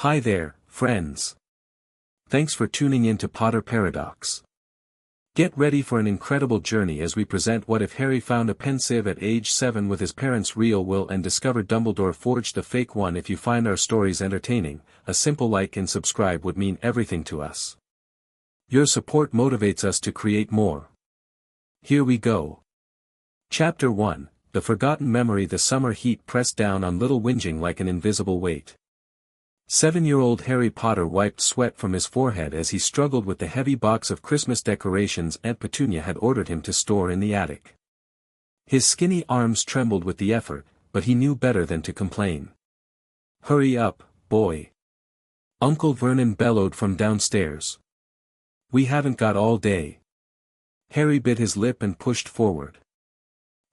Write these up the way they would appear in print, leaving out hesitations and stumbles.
Hi there, friends. Thanks for tuning in to Potter Paradox. Get ready for an incredible journey as we present what if Harry found a Pensieve at age 7 with his parents' real will and discovered Dumbledore forged a fake one. If you find our stories entertaining, a simple like and subscribe would mean everything to us. Your support motivates us to create more. Here we go. Chapter 1, The Forgotten Memory. The summer heat pressed down on little Whinging like an invisible weight. 7-year-old Harry Potter wiped sweat from his forehead as he struggled with the heavy box of Christmas decorations Aunt Petunia had ordered him to store in the attic. His skinny arms trembled with the effort, but he knew better than to complain. "Hurry up, boy!" Uncle Vernon bellowed from downstairs. "We haven't got all day." Harry bit his lip and pushed forward.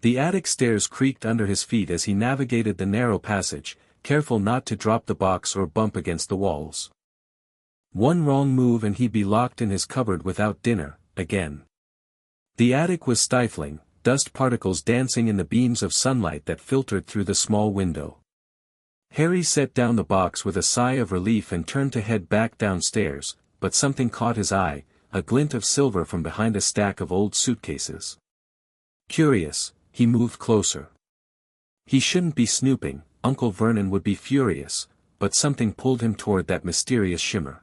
The attic stairs creaked under his feet as he navigated the narrow passage, careful not to drop the box or bump against the walls. One wrong move and he'd be locked in his cupboard without dinner, again. The attic was stifling, dust particles dancing in the beams of sunlight that filtered through the small window. Harry set down the box with a sigh of relief and turned to head back downstairs, but something caught his eye, a glint of silver from behind a stack of old suitcases. Curious, he moved closer. He shouldn't be snooping, Uncle Vernon would be furious, but something pulled him toward that mysterious shimmer.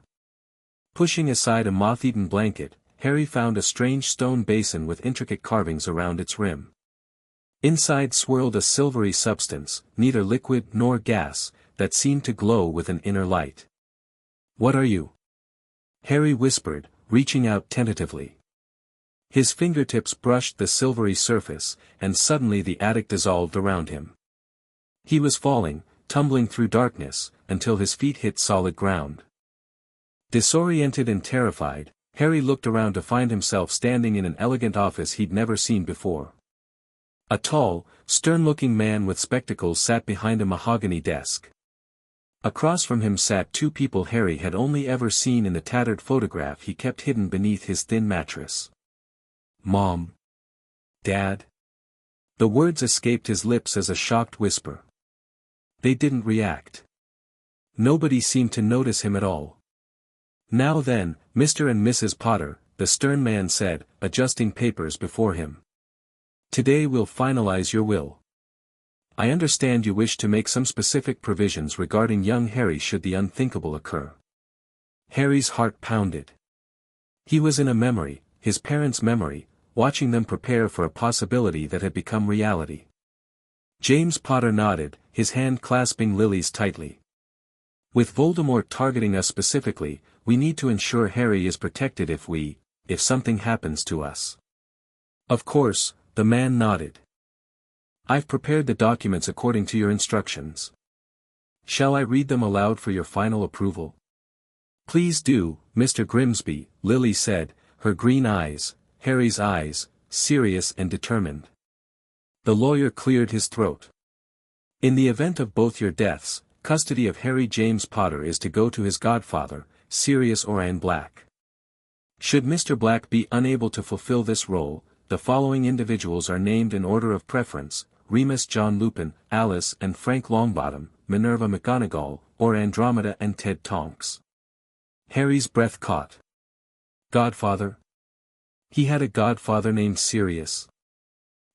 Pushing aside a moth-eaten blanket, Harry found a strange stone basin with intricate carvings around its rim. Inside swirled a silvery substance, neither liquid nor gas, that seemed to glow with an inner light. "What are you?" Harry whispered, reaching out tentatively. His fingertips brushed the silvery surface, and suddenly the attic dissolved around him. He was falling, tumbling through darkness, until his feet hit solid ground. Disoriented and terrified, Harry looked around to find himself standing in an elegant office he'd never seen before. A tall, stern-looking man with spectacles sat behind a mahogany desk. Across from him sat two people Harry had only ever seen in the tattered photograph he kept hidden beneath his thin mattress. "Mom. Dad." The words escaped his lips as a shocked whisper. They didn't react. Nobody seemed to notice him at all. "Now then, Mr. and Mrs. Potter," the stern man said, adjusting papers before him. "Today we'll finalize your will. I understand you wish to make some specific provisions regarding young Harry should the unthinkable occur." Harry's heart pounded. He was in a memory, his parents' memory, watching them prepare for a possibility that had become reality. James Potter nodded, his hand clasping Lily's tightly. "With Voldemort targeting us specifically, we need to ensure Harry is protected if something happens to us." "Of course," the man nodded. "I've prepared the documents according to your instructions. Shall I read them aloud for your final approval?" "Please do, Mr. Grimsby," Lily said, her green eyes, Harry's eyes, serious and determined. The lawyer cleared his throat. "In the event of both your deaths, custody of Harry James Potter is to go to his godfather, Sirius Orain Black. Should Mr. Black be unable to fulfill this role, the following individuals are named in order of preference: Remus John Lupin, Alice and Frank Longbottom, Minerva McGonagall, or Andromeda and Ted Tonks." Harry's breath caught. Godfather? He had a godfather named Sirius.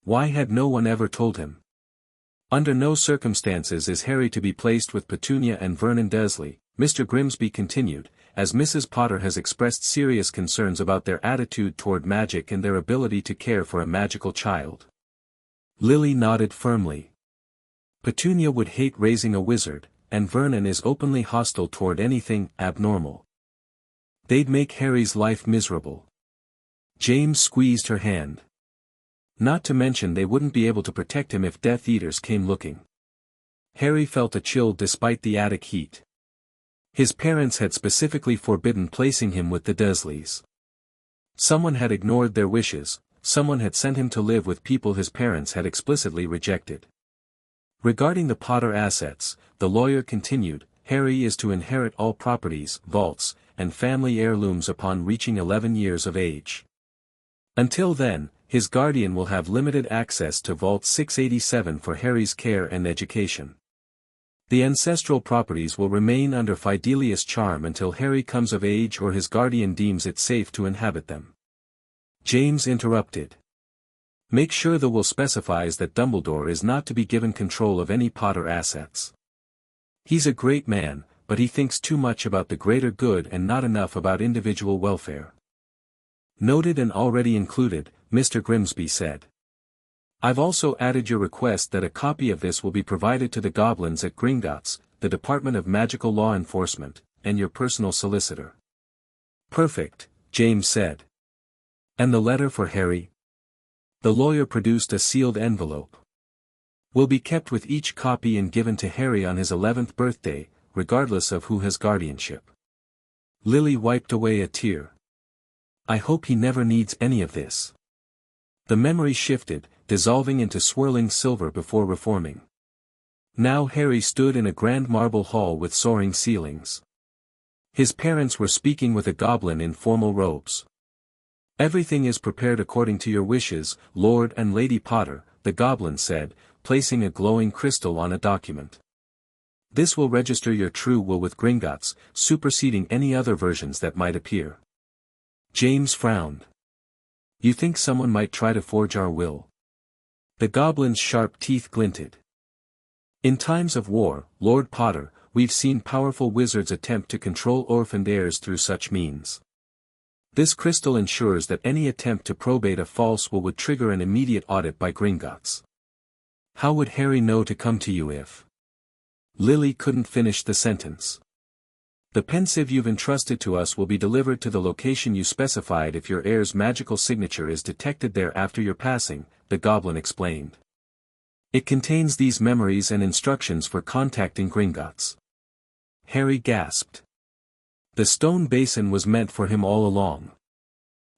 Why had no one ever told him? "Under no circumstances is Harry to be placed with Petunia and Vernon Dursley," Mr. Grimsby continued, "as Mrs. Potter has expressed serious concerns about their attitude toward magic and their ability to care for a magical child." Lily nodded firmly. "Petunia would hate raising a wizard, and Vernon is openly hostile toward anything abnormal. They'd make Harry's life miserable." James squeezed her hand. "Not to mention they wouldn't be able to protect him if Death Eaters came looking." Harry felt a chill despite the attic heat. His parents had specifically forbidden placing him with the Dursleys. Someone had ignored their wishes, someone had sent him to live with people his parents had explicitly rejected. Regarding the Potter assets, the lawyer continued, "Harry is to inherit all properties, vaults, and family heirlooms upon reaching 11 years of age. Until then, his guardian will have limited access to Vault 687 for Harry's care and education. The ancestral properties will remain under Fidelius' charm until Harry comes of age or his guardian deems it safe to inhabit them. James interrupted. Make sure the will specifies that Dumbledore is not to be given control of any Potter assets. He's a great man, but he thinks too much about the greater good and not enough about individual welfare. Noted and already included, Mr. Grimsby said. I've also added your request that a copy of this will be provided to the goblins at Gringotts, the Department of Magical Law Enforcement, and your personal solicitor. Perfect, James said. And the letter for Harry? The lawyer produced a sealed envelope. Will be kept with each copy and given to Harry on his 11th birthday, regardless of who has guardianship. Lily wiped away a tear. I hope he never needs any of this. The memory shifted, dissolving into swirling silver before reforming. Now Harry stood in a grand marble hall with soaring ceilings. His parents were speaking with a goblin in formal robes. Everything is prepared according to your wishes, Lord and Lady Potter, the goblin said, placing a glowing crystal on a document. This will register your true will with Gringotts, superseding any other versions that might appear. James frowned. You think someone might try to forge our will? The goblin's sharp teeth glinted. In times of war, Lord Potter, we've seen powerful wizards attempt to control orphaned heirs through such means. This crystal ensures that any attempt to probate a false will would trigger an immediate audit by Gringotts. How would Harry know to come to you if? Lily couldn't finish the sentence. The Pensieve you've entrusted to us will be delivered to the location you specified if your heir's magical signature is detected there after your passing, the goblin explained. It contains these memories and instructions for contacting Gringotts. Harry gasped. The stone basin was meant for him all along.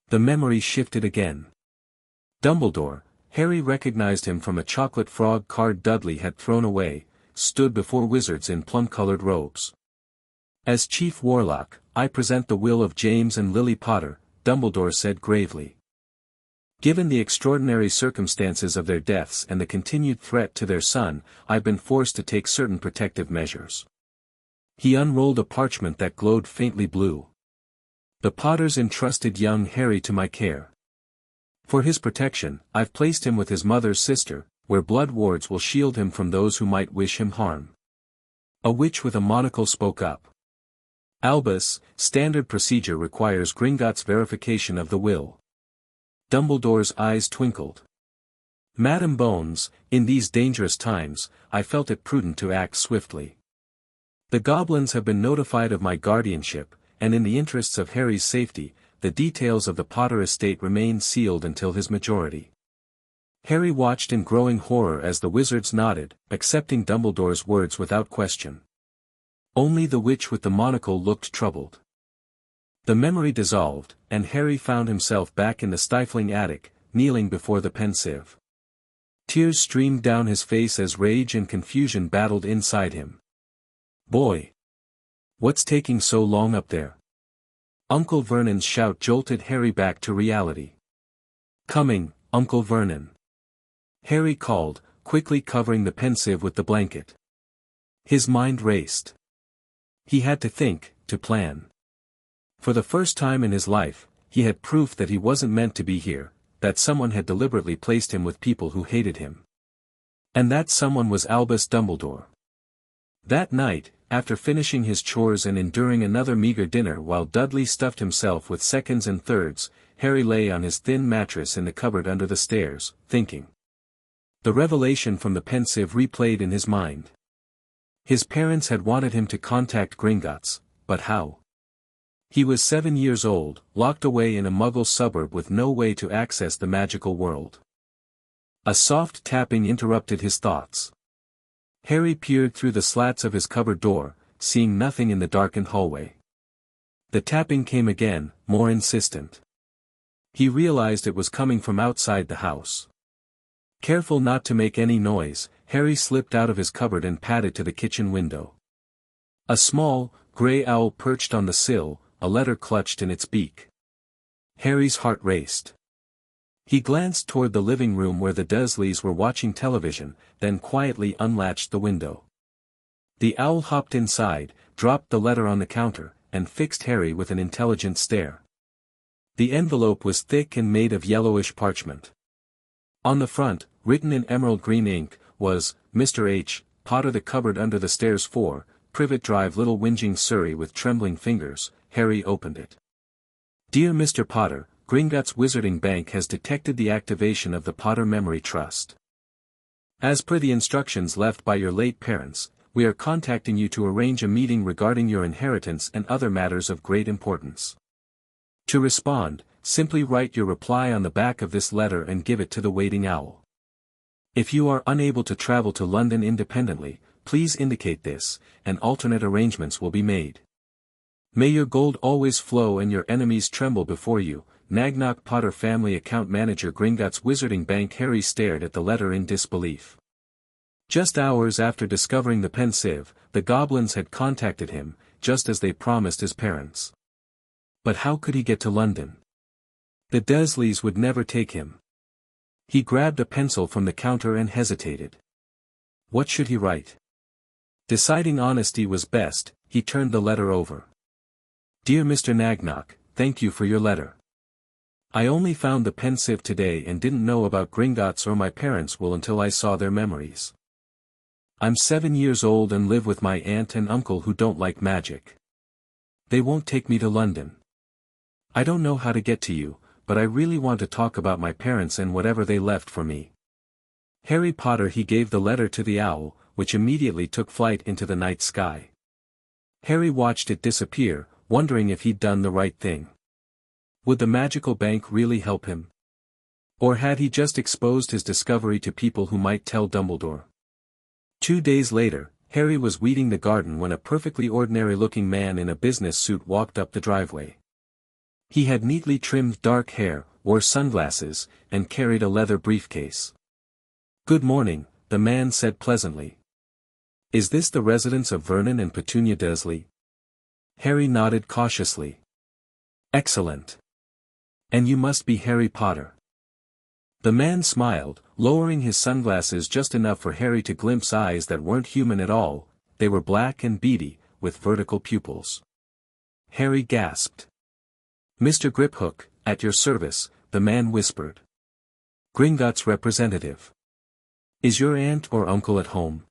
The memory shifted again. Dumbledore, Harry recognized him from a chocolate frog card Dudley had thrown away, stood before wizards in plum-colored robes. As Chief Warlock, I present the will of James and Lily Potter, Dumbledore said gravely. Given the extraordinary circumstances of their deaths and the continued threat to their son, I've been forced to take certain protective measures. He unrolled a parchment that glowed faintly blue. The Potters entrusted young Harry to my care. For his protection, I've placed him with his mother's sister, where blood wards will shield him from those who might wish him harm. A witch with a monocle spoke up. Albus, standard procedure requires Gringotts' verification of the will. Dumbledore's eyes twinkled. Madam Bones, in these dangerous times, I felt it prudent to act swiftly. The goblins have been notified of my guardianship, and in the interests of Harry's safety, the details of the Potter estate remain sealed until his majority. Harry watched in growing horror as the wizards nodded, accepting Dumbledore's words without question. Only the witch with the monocle looked troubled. The memory dissolved, and Harry found himself back in the stifling attic, kneeling before the Pensieve. Tears streamed down his face as rage and confusion battled inside him. Boy! What's taking so long up there? Uncle Vernon's shout jolted Harry back to reality. Coming, Uncle Vernon. Harry called, quickly covering the Pensieve with the blanket. His mind raced. He had to think, to plan. For the first time in his life, he had proof that he wasn't meant to be here, that someone had deliberately placed him with people who hated him. And that someone was Albus Dumbledore. That night, after finishing his chores and enduring another meager dinner while Dudley stuffed himself with seconds and thirds, Harry lay on his thin mattress in the cupboard under the stairs, thinking. The revelation from the Pensieve replayed in his mind. His parents had wanted him to contact Gringotts, but how? He was 7 years old, locked away in a Muggle suburb with no way to access the magical world. A soft tapping interrupted his thoughts. Harry peered through the slats of his cupboard door, seeing nothing in the darkened hallway. The tapping came again, more insistent. He realized it was coming from outside the house. Careful not to make any noise, Harry slipped out of his cupboard and padded to the kitchen window. A small, gray owl perched on the sill, a letter clutched in its beak. Harry's heart raced. He glanced toward the living room where the Dursleys were watching television, then quietly unlatched the window. The owl hopped inside, dropped the letter on the counter, and fixed Harry with an intelligent stare. The envelope was thick and made of yellowish parchment. On the front, written in emerald green ink, was, Mr. H. Potter, the cupboard under the stairs 4, Privet Drive, Little Whinging, Surrey. With trembling fingers, Harry opened it. Dear Mr. Potter, Gringotts Wizarding Bank has detected the activation of the Potter Memory Trust. As per the instructions left by your late parents, we are contacting you to arrange a meeting regarding your inheritance and other matters of great importance. To respond, simply write your reply on the back of this letter and give it to the waiting owl. If you are unable to travel to London independently, please indicate this, and alternate arrangements will be made. May your gold always flow and your enemies tremble before you, Nagnock Potter Family Account Manager, Gringotts Wizarding Bank. Harry stared at the letter in disbelief. Just hours after discovering the Pensieve, the goblins had contacted him, just as they promised his parents. But how could he get to London? The Dursleys would never take him. He grabbed a pencil from the counter and hesitated. What should he write? Deciding honesty was best, he turned the letter over. Dear Mr. Nagnock, thank you for your letter. I only found the Pensieve today and didn't know about Gringotts or my parents will until I saw their memories. I'm 7 years old and live with my aunt and uncle who don't like magic. They won't take me to London. I don't know how to get to you, but I really want to talk about my parents and whatever they left for me. Harry Potter. He gave the letter to the owl, which immediately took flight into the night sky. Harry watched it disappear, wondering if he'd done the right thing. Would the magical bank really help him? Or had he just exposed his discovery to people who might tell Dumbledore? 2 days later, Harry was weeding the garden when a perfectly ordinary-looking man in a business suit walked up the driveway. He had neatly trimmed dark hair, wore sunglasses, and carried a leather briefcase. Good morning, the man said pleasantly. Is this the residence of Vernon and Petunia Dursley? Harry nodded cautiously. Excellent. And you must be Harry Potter. The man smiled, lowering his sunglasses just enough for Harry to glimpse eyes that weren't human at all. They were black and beady, with vertical pupils. Harry gasped. Mr. Griphook, at your service, the man whispered. Gringotts representative. Is your aunt or uncle at home?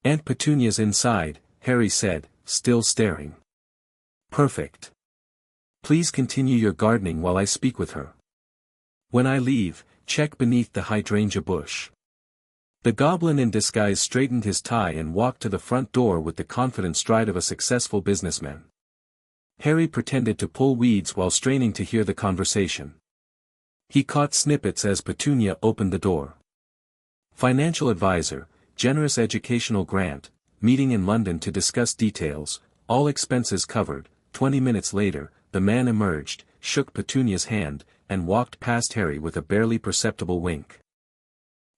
Aunt Petunia's inside, Harry said, still staring. Perfect. Please continue your gardening while I speak with her. When I leave, check beneath the hydrangea bush. The goblin in disguise straightened his tie and walked to the front door with the confident stride of a successful businessman. Harry pretended to pull weeds while straining to hear the conversation. He caught snippets as Petunia opened the door. Financial advisor, generous educational grant, meeting in London to discuss details, all expenses covered. 20 minutes later, the man emerged, shook Petunia's hand, and walked past Harry with a barely perceptible wink.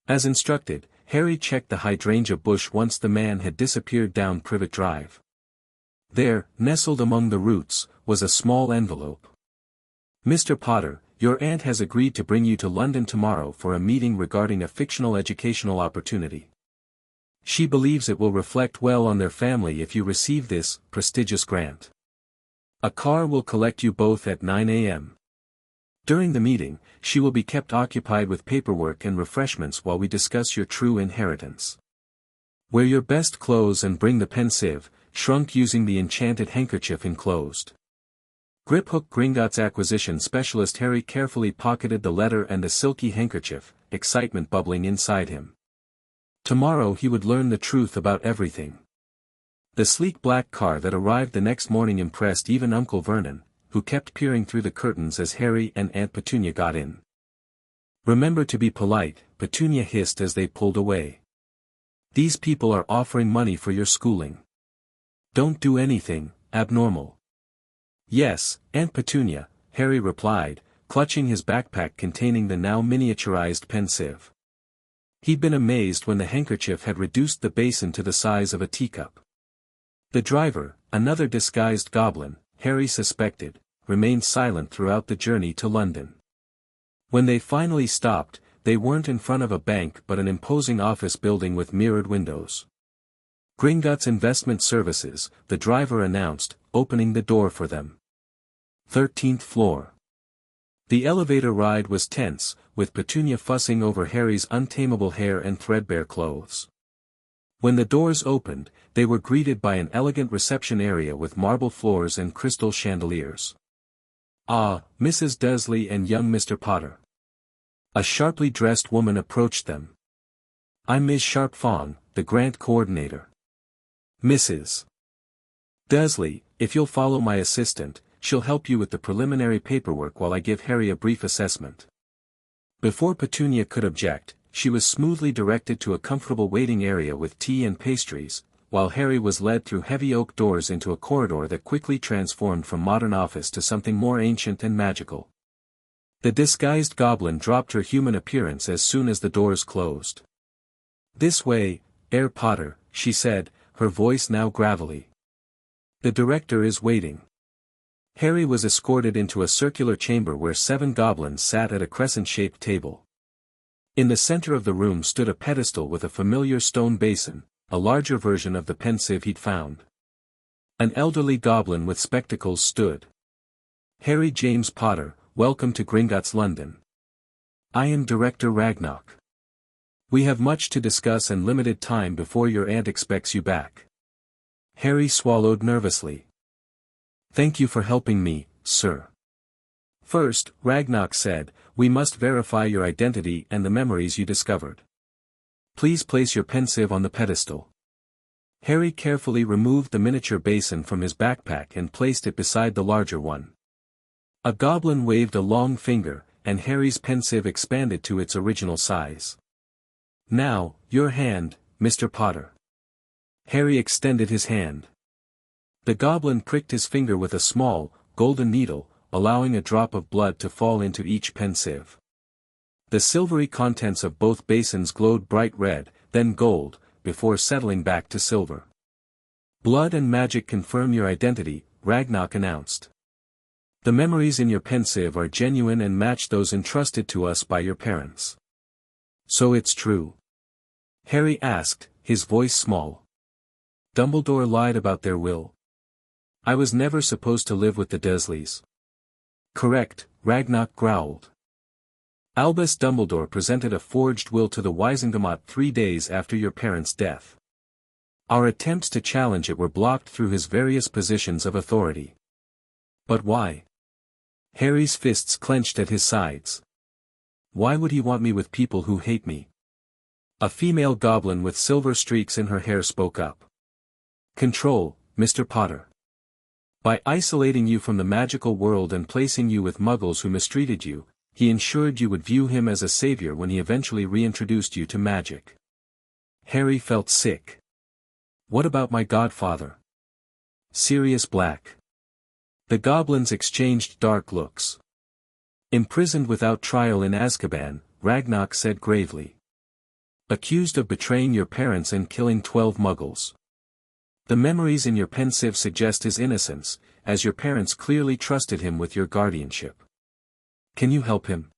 As instructed, Harry checked the hydrangea bush once the man had disappeared down Privet Drive. There, nestled among the roots, was a small envelope. Mr. Potter, your aunt has agreed to bring you to London tomorrow for a meeting regarding a fictional educational opportunity. She believes it will reflect well on their family if you receive this prestigious grant. A car will collect you both at 9 a.m. During the meeting, she will be kept occupied with paperwork and refreshments while we discuss your true inheritance. Wear your best clothes and bring the Pensieve, shrunk using the enchanted handkerchief enclosed. Griphook Gringotts Acquisition Specialist. Harry carefully pocketed the letter and the silky handkerchief, excitement bubbling inside him. Tomorrow he would learn the truth about everything. The sleek black car that arrived the next morning impressed even Uncle Vernon, who kept peering through the curtains as Harry and Aunt Petunia got in. Remember to be polite, Petunia hissed as they pulled away. These people are offering money for your schooling. Don't do anything abnormal. Yes, Aunt Petunia, Harry replied, clutching his backpack containing the now miniaturized Pensieve. He'd been amazed when the handkerchief had reduced the basin to the size of a teacup. The driver, another disguised goblin, Harry suspected, remained silent throughout the journey to London. When they finally stopped, they weren't in front of a bank but an imposing office building with mirrored windows. Gringotts Investment Services, the driver announced, opening the door for them. 13th floor. The elevator ride was tense, with Petunia fussing over Harry's untamable hair and threadbare clothes. When the doors opened, they were greeted by an elegant reception area with marble floors and crystal chandeliers. "Ah, Mrs. Dursley and young Mr. Potter." A sharply dressed woman approached them. "I'm Ms. Sharpfong, the grant coordinator. Mrs. Dursley, if you'll follow my assistant, she'll help you with the preliminary paperwork while I give Harry a brief assessment." Before Petunia could object, she was smoothly directed to a comfortable waiting area with tea and pastries, while Harry was led through heavy oak doors into a corridor that quickly transformed from modern office to something more ancient and magical. The disguised goblin dropped her human appearance as soon as the doors closed. "This way, Herr Potter," she said, her voice now gravelly. "The director is waiting." Harry was escorted into a circular chamber where 7 goblins sat at a crescent-shaped table. In the center of the room stood a pedestal with a familiar stone basin, a larger version of the Pensieve he'd found. An elderly goblin with spectacles stood. "Harry James Potter, welcome to Gringotts, London. I am Director Ragnarok. We have much to discuss and limited time before your aunt expects you back." Harry swallowed nervously. "Thank you for helping me, sir." "First," Ragnarok said, "we must verify your identity and the memories you discovered. Please place your Pensieve on the pedestal." Harry carefully removed the miniature basin from his backpack and placed it beside the larger one. A goblin waved a long finger, and Harry's Pensieve expanded to its original size. "Now, your hand, Mr. Potter." Harry extended his hand. The goblin pricked his finger with a small, golden needle, allowing a drop of blood to fall into each Pensieve. The silvery contents of both basins glowed bright red, then gold, before settling back to silver. "Blood and magic confirm your identity," Ragnarok announced. "The memories in your Pensieve are genuine and match those entrusted to us by your parents." "So it's true?" Harry asked, his voice small. "Dumbledore lied about their will. I was never supposed to live with the Dursleys." "Correct," Ragnarok growled. "Albus Dumbledore presented a forged will to the Wisengamot 3 days after your parents' death. Our attempts to challenge it were blocked through his various positions of authority." "But why?" Harry's fists clenched at his sides. "Why would he want me with people who hate me?" A female goblin with silver streaks in her hair spoke up. "Control, Mr. Potter. By isolating you from the magical world and placing you with muggles who mistreated you, he ensured you would view him as a savior when he eventually reintroduced you to magic." Harry felt sick. "What about my godfather?" Sirius Black. The goblins exchanged dark looks. "Imprisoned without trial in Azkaban," Ragnarok said gravely. "Accused of betraying your parents and killing 12 muggles. The memories in your Pensieve suggest his innocence, as your parents clearly trusted him with your guardianship. Can you help him?"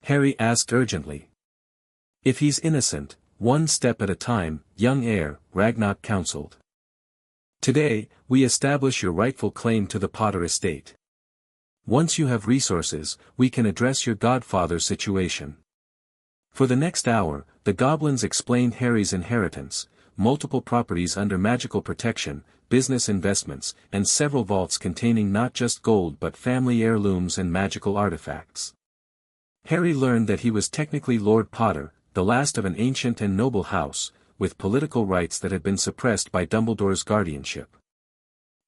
Harry asked urgently. "If he's innocent, one step at a time, young heir," Ragnarok counseled. "Today, we establish your rightful claim to the Potter estate. Once you have resources, we can address your godfather's situation." For the next hour, the goblins explained Harry's inheritance, multiple properties under magical protection, business investments, and several vaults containing not just gold but family heirlooms and magical artifacts. Harry learned that he was technically Lord Potter, the last of an ancient and noble house, with political rights that had been suppressed by Dumbledore's guardianship.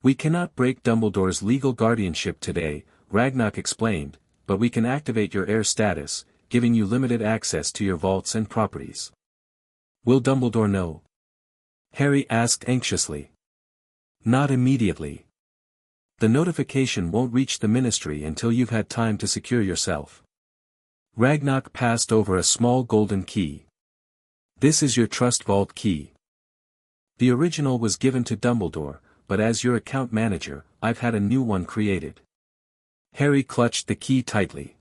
"We cannot break Dumbledore's legal guardianship today," Ragnarok explained, "but we can activate your heir status, giving you limited access to your vaults and properties." "Will Dumbledore know?" Harry asked anxiously. "Not immediately. The notification won't reach the Ministry until you've had time to secure yourself." Ragnarok passed over a small golden key. "This is your trust vault key. The original was given to Dumbledore, but as your account manager, I've had a new one created." Harry clutched the key tightly.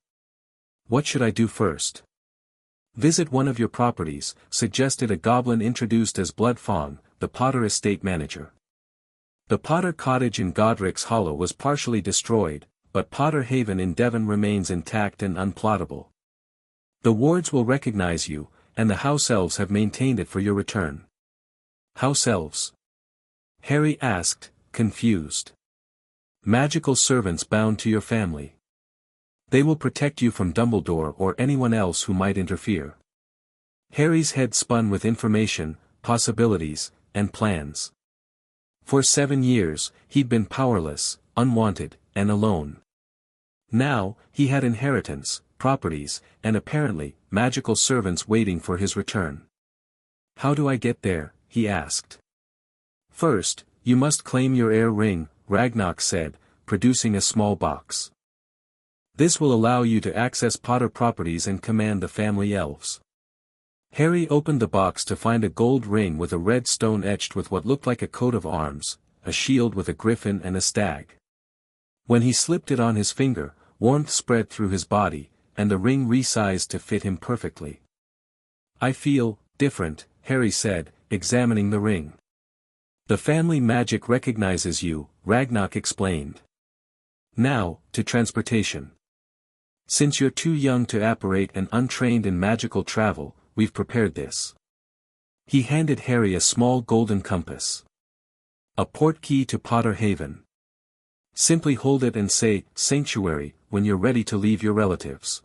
"What should I do first?" "Visit one of your properties," suggested a goblin introduced as Bloodfang, the Potter estate manager. The Potter cottage in Godric's Hollow was partially destroyed, but Potter Haven in Devon remains intact and unplottable. The wards will recognize you, and the house elves have maintained it for your return. House elves? Harry asked, confused. Magical servants bound to your family. They will protect you from Dumbledore or anyone else who might interfere. Harry's head spun with information, possibilities, and plans. For 7 years, he'd been powerless, unwanted, and alone. Now, he had inheritance, properties, and apparently, magical servants waiting for his return. How do I get there? He asked. First, you must claim your heir ring, Ragnarok said, producing a small box. This will allow you to access Potter properties and command the family elves. Harry opened the box to find a gold ring with a red stone etched with what looked like a coat of arms, a shield with a griffin and a stag. When he slipped it on his finger, warmth spread through his body, and the ring resized to fit him perfectly. I feel different, Harry said, examining the ring. The family magic recognizes you, Ragnarok explained. Now, to transportation. Since you're too young to apparate and untrained in magical travel, we've prepared this. He handed Harry a small golden compass. A portkey to Potter Haven. Simply hold it and say, Sanctuary, when you're ready to leave your relatives.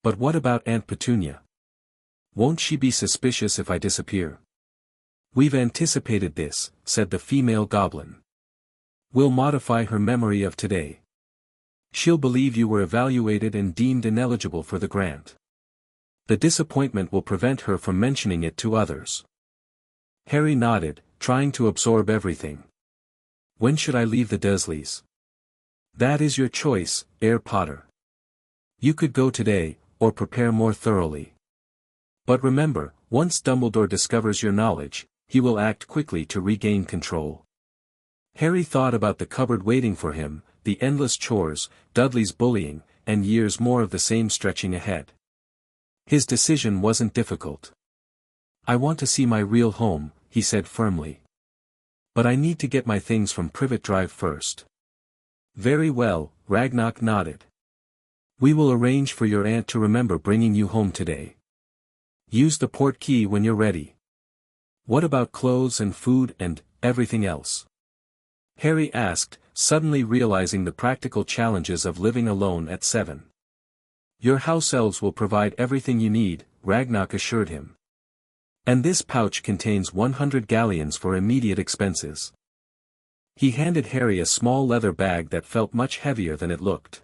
But what about Aunt Petunia? Won't she be suspicious if I disappear? We've anticipated this, said the female goblin. We'll modify her memory of today. She'll believe you were evaluated and deemed ineligible for the grant. The disappointment will prevent her from mentioning it to others. Harry nodded, trying to absorb everything. When should I leave the Dursleys? That is your choice, Heir Potter. You could go today, or prepare more thoroughly. But remember, once Dumbledore discovers your knowledge, he will act quickly to regain control. Harry thought about the cupboard waiting for him, the endless chores, Dudley's bullying, and years more of the same stretching ahead. His decision wasn't difficult. I want to see my real home, he said firmly. But I need to get my things from Privet Drive first. Very well, Ragnarok nodded. We will arrange for your aunt to remember bringing you home today. Use the portkey when you're ready. What about clothes and food and everything else? Harry asked, suddenly realizing the practical challenges of living alone at 7. Your house elves will provide everything you need, Ragnarok assured him. And this pouch contains 100 galleons for immediate expenses. He handed Harry a small leather bag that felt much heavier than it looked.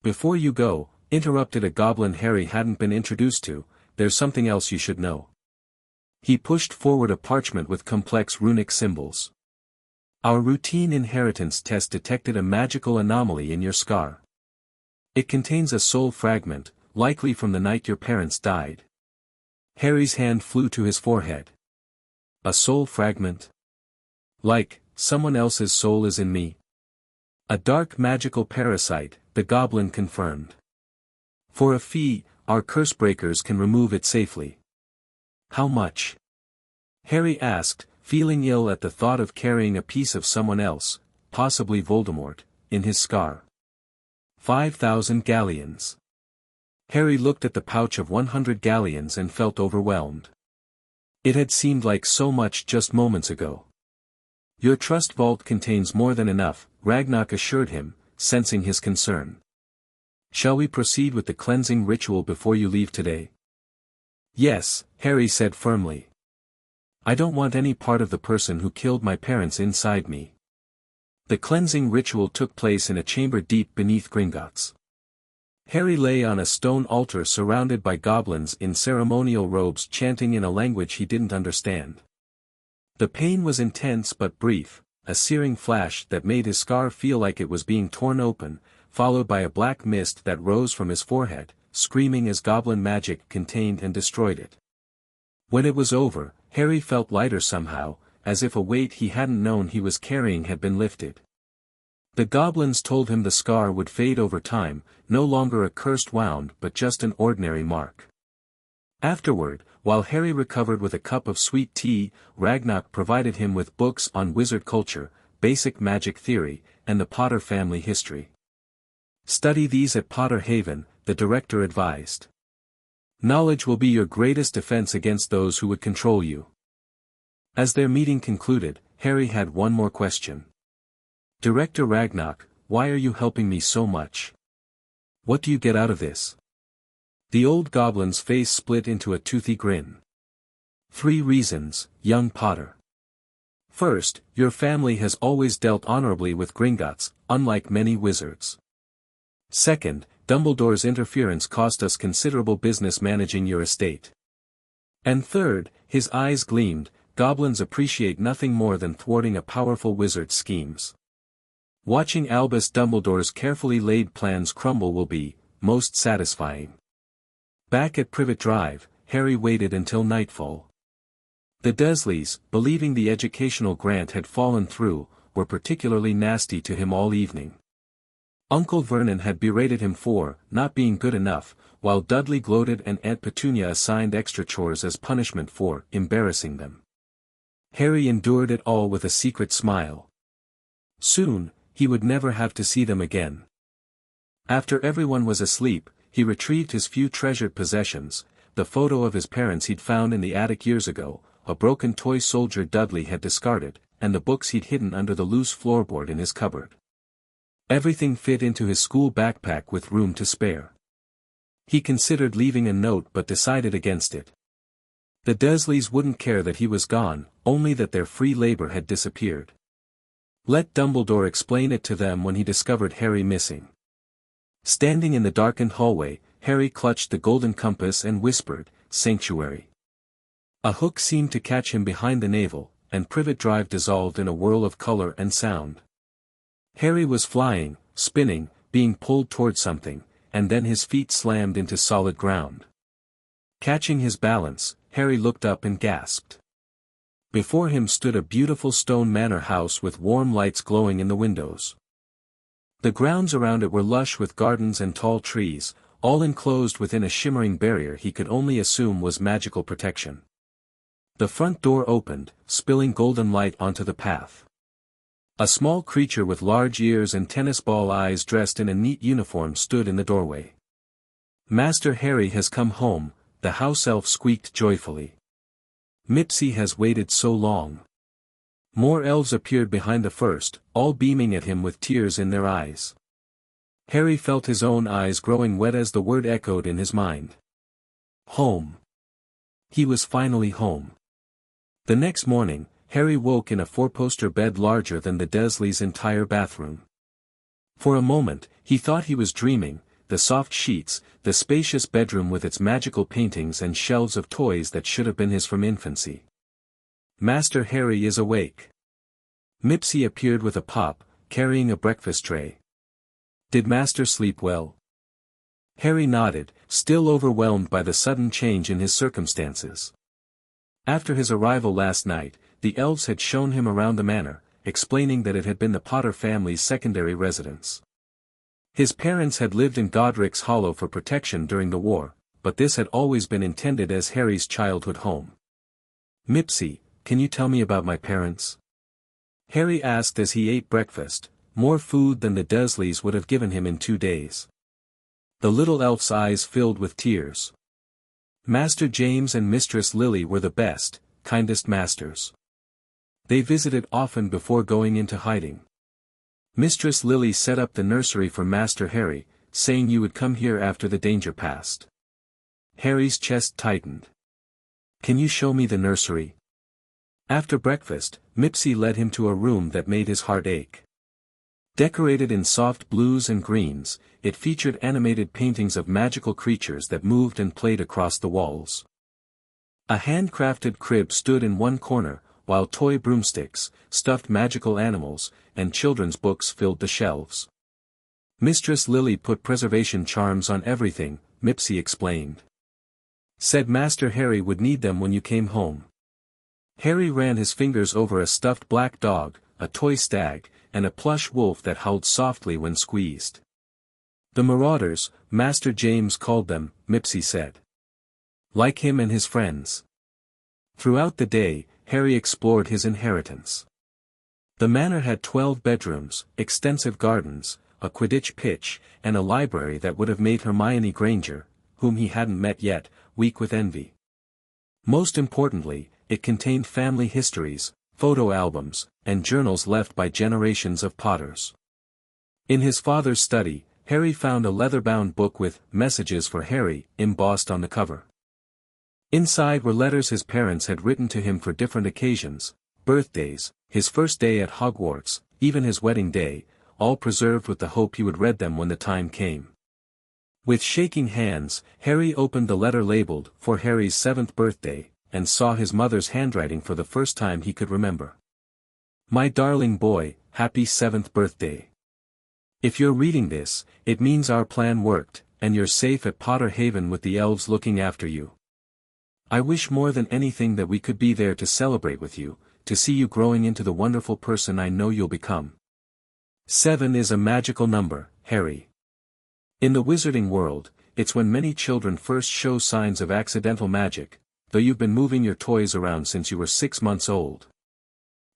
Before you go, interrupted a goblin Harry hadn't been introduced to, there's something else you should know. He pushed forward a parchment with complex runic symbols. Our routine inheritance test detected a magical anomaly in your scar. It contains a soul fragment, likely from the night your parents died. Harry's hand flew to his forehead. A soul fragment? Like, someone else's soul is in me? A dark magical parasite, the goblin confirmed. For a fee, our curse breakers can remove it safely. How much? Harry asked, feeling ill at the thought of carrying a piece of someone else, possibly Voldemort, in his scar. 5,000 galleons. Harry looked at the pouch of 100 galleons and felt overwhelmed. It had seemed like so much just moments ago. Your trust vault contains more than enough, Ragnarok assured him, sensing his concern. Shall we proceed with the cleansing ritual before you leave today? Yes, Harry said firmly. I don't want any part of the person who killed my parents inside me. The cleansing ritual took place in a chamber deep beneath Gringotts. Harry lay on a stone altar surrounded by goblins in ceremonial robes chanting in a language he didn't understand. The pain was intense but brief, a searing flash that made his scar feel like it was being torn open, followed by a black mist that rose from his forehead, screaming as goblin magic contained and destroyed it. When it was over, Harry felt lighter somehow, as if a weight he hadn't known he was carrying had been lifted. The goblins told him the scar would fade over time, no longer a cursed wound but just an ordinary mark. Afterward, while Harry recovered with a cup of sweet tea, Ragnar provided him with books on wizard culture, basic magic theory, and the Potter family history. Study these at Potter Haven, the director advised. Knowledge will be your greatest defense against those who would control you. As their meeting concluded, Harry had one more question. Director Ragnar, why are you helping me so much? What do you get out of this? The old goblin's face split into a toothy grin. 3 reasons, young Potter. First, your family has always dealt honorably with Gringotts, unlike many wizards. Second, Dumbledore's interference cost us considerable business managing your estate. And third, his eyes gleamed, goblins appreciate nothing more than thwarting a powerful wizard's schemes. Watching Albus Dumbledore's carefully laid plans crumble will be, most satisfying. Back at Privet Drive, Harry waited until nightfall. The Dursleys, believing the educational grant had fallen through, were particularly nasty to him all evening. Uncle Vernon had berated him for not being good enough, while Dudley gloated and Aunt Petunia assigned extra chores as punishment for embarrassing them. Harry endured it all with a secret smile. Soon, he would never have to see them again. After everyone was asleep, he retrieved his few treasured possessions, the photo of his parents he'd found in the attic years ago, a broken toy soldier Dudley had discarded, and the books he'd hidden under the loose floorboard in his cupboard. Everything fit into his school backpack with room to spare. He considered leaving a note but decided against it. The Dursleys wouldn't care that he was gone, only that their free labor had disappeared. Let Dumbledore explain it to them when he discovered Harry missing. Standing in the darkened hallway, Harry clutched the golden compass and whispered, "Sanctuary." A hook seemed to catch him behind the navel, and Privet Drive dissolved in a whirl of color and sound. Harry was flying, spinning, being pulled toward something, and then his feet slammed into solid ground. Catching his balance, Harry looked up and gasped. Before him stood a beautiful stone manor house with warm lights glowing in the windows. The grounds around it were lush with gardens and tall trees, all enclosed within a shimmering barrier he could only assume was magical protection. The front door opened, spilling golden light onto the path. A small creature with large ears and tennis ball eyes dressed in a neat uniform stood in the doorway. "Master Harry has come home," the house elf squeaked joyfully. "Mipsy has waited so long." More elves appeared behind the first, all beaming at him with tears in their eyes. Harry felt his own eyes growing wet as the word echoed in his mind. Home. He was finally home. The next morning, Harry woke in a 4-poster bed larger than the Dursleys' entire bathroom. For a moment, he thought he was dreaming, the soft sheets, the spacious bedroom with its magical paintings and shelves of toys that should have been his from infancy. "Master Harry is awake." Mipsy appeared with a pop, carrying a breakfast tray. "Did Master sleep well?" Harry nodded, still overwhelmed by the sudden change in his circumstances. After his arrival last night, the elves had shown him around the manor, explaining that it had been the Potter family's secondary residence. His parents had lived in Godric's Hollow for protection during the war, but this had always been intended as Harry's childhood home. "Mipsy, can you tell me about my parents?" Harry asked as he ate breakfast, more food than the Dursleys would have given him in 2 days. The little elf's eyes filled with tears. Master James and Mistress Lily were the best, kindest masters. They visited often before going into hiding. Mistress Lily set up the nursery for Master Harry, saying you would come here after the danger passed. Harry's chest tightened. "Can you show me the nursery?" After breakfast, Mipsy led him to a room that made his heart ache. Decorated in soft blues and greens, it featured animated paintings of magical creatures that moved and played across the walls. A handcrafted crib stood in one corner, while toy broomsticks, stuffed magical animals, and children's books filled the shelves. Mistress Lily put preservation charms on everything, Mipsy explained. Said Master Harry would need them when you came home. Harry ran his fingers over a stuffed black dog, a toy stag, and a plush wolf that howled softly when squeezed. "The Marauders," Master James called them, Mipsy said. like him and his friends. Throughout the day, Harry explored his inheritance. The manor had 12 bedrooms, extensive gardens, a Quidditch pitch, and a library that would have made Hermione Granger, whom he hadn't met yet, weak with envy. Most importantly, it contained family histories, photo albums, and journals left by generations of Potters. In his father's study, Harry found a leather-bound book with "Messages for Harry" embossed on the cover. Inside were letters his parents had written to him for different occasions, birthdays, his first day at Hogwarts, even his wedding day, all preserved with the hope he would read them when the time came. With shaking hands, Harry opened the letter labeled, "For Harry's 7th birthday," and saw his mother's handwriting for the first time he could remember. "My darling boy, happy 7th birthday. If you're reading this, it means our plan worked, and you're safe at Potter Haven with the elves looking after you. I wish more than anything that we could be there to celebrate with you, to see you growing into the wonderful person I know you'll become. 7 is a magical number, Harry. In the wizarding world, it's when many children first show signs of accidental magic, though you've been moving your toys around since you were 6 months old.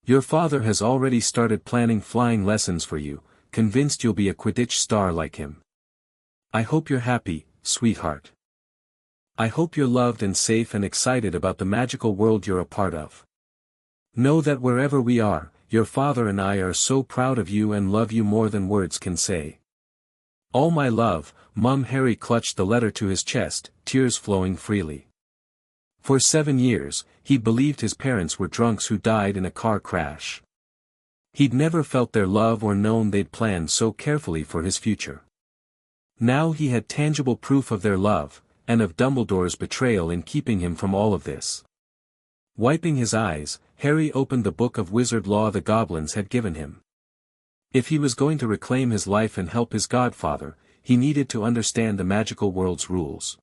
Your father has already started planning flying lessons for you, convinced you'll be a Quidditch star like him. I hope you're happy, sweetheart. I hope you're loved and safe and excited about the magical world you're a part of. Know that wherever we are, your father and I are so proud of you and love you more than words can say. All my love, Mum." Harry clutched the letter to his chest, tears flowing freely. For 7 years, he believed his parents were drunks who died in a car crash. He'd never felt their love or known they'd planned so carefully for his future. Now he had tangible proof of their love, and of Dumbledore's betrayal in keeping him from all of this. Wiping his eyes, Harry opened the book of wizard law the goblins had given him. If he was going to reclaim his life and help his godfather, he needed to understand the magical world's rules.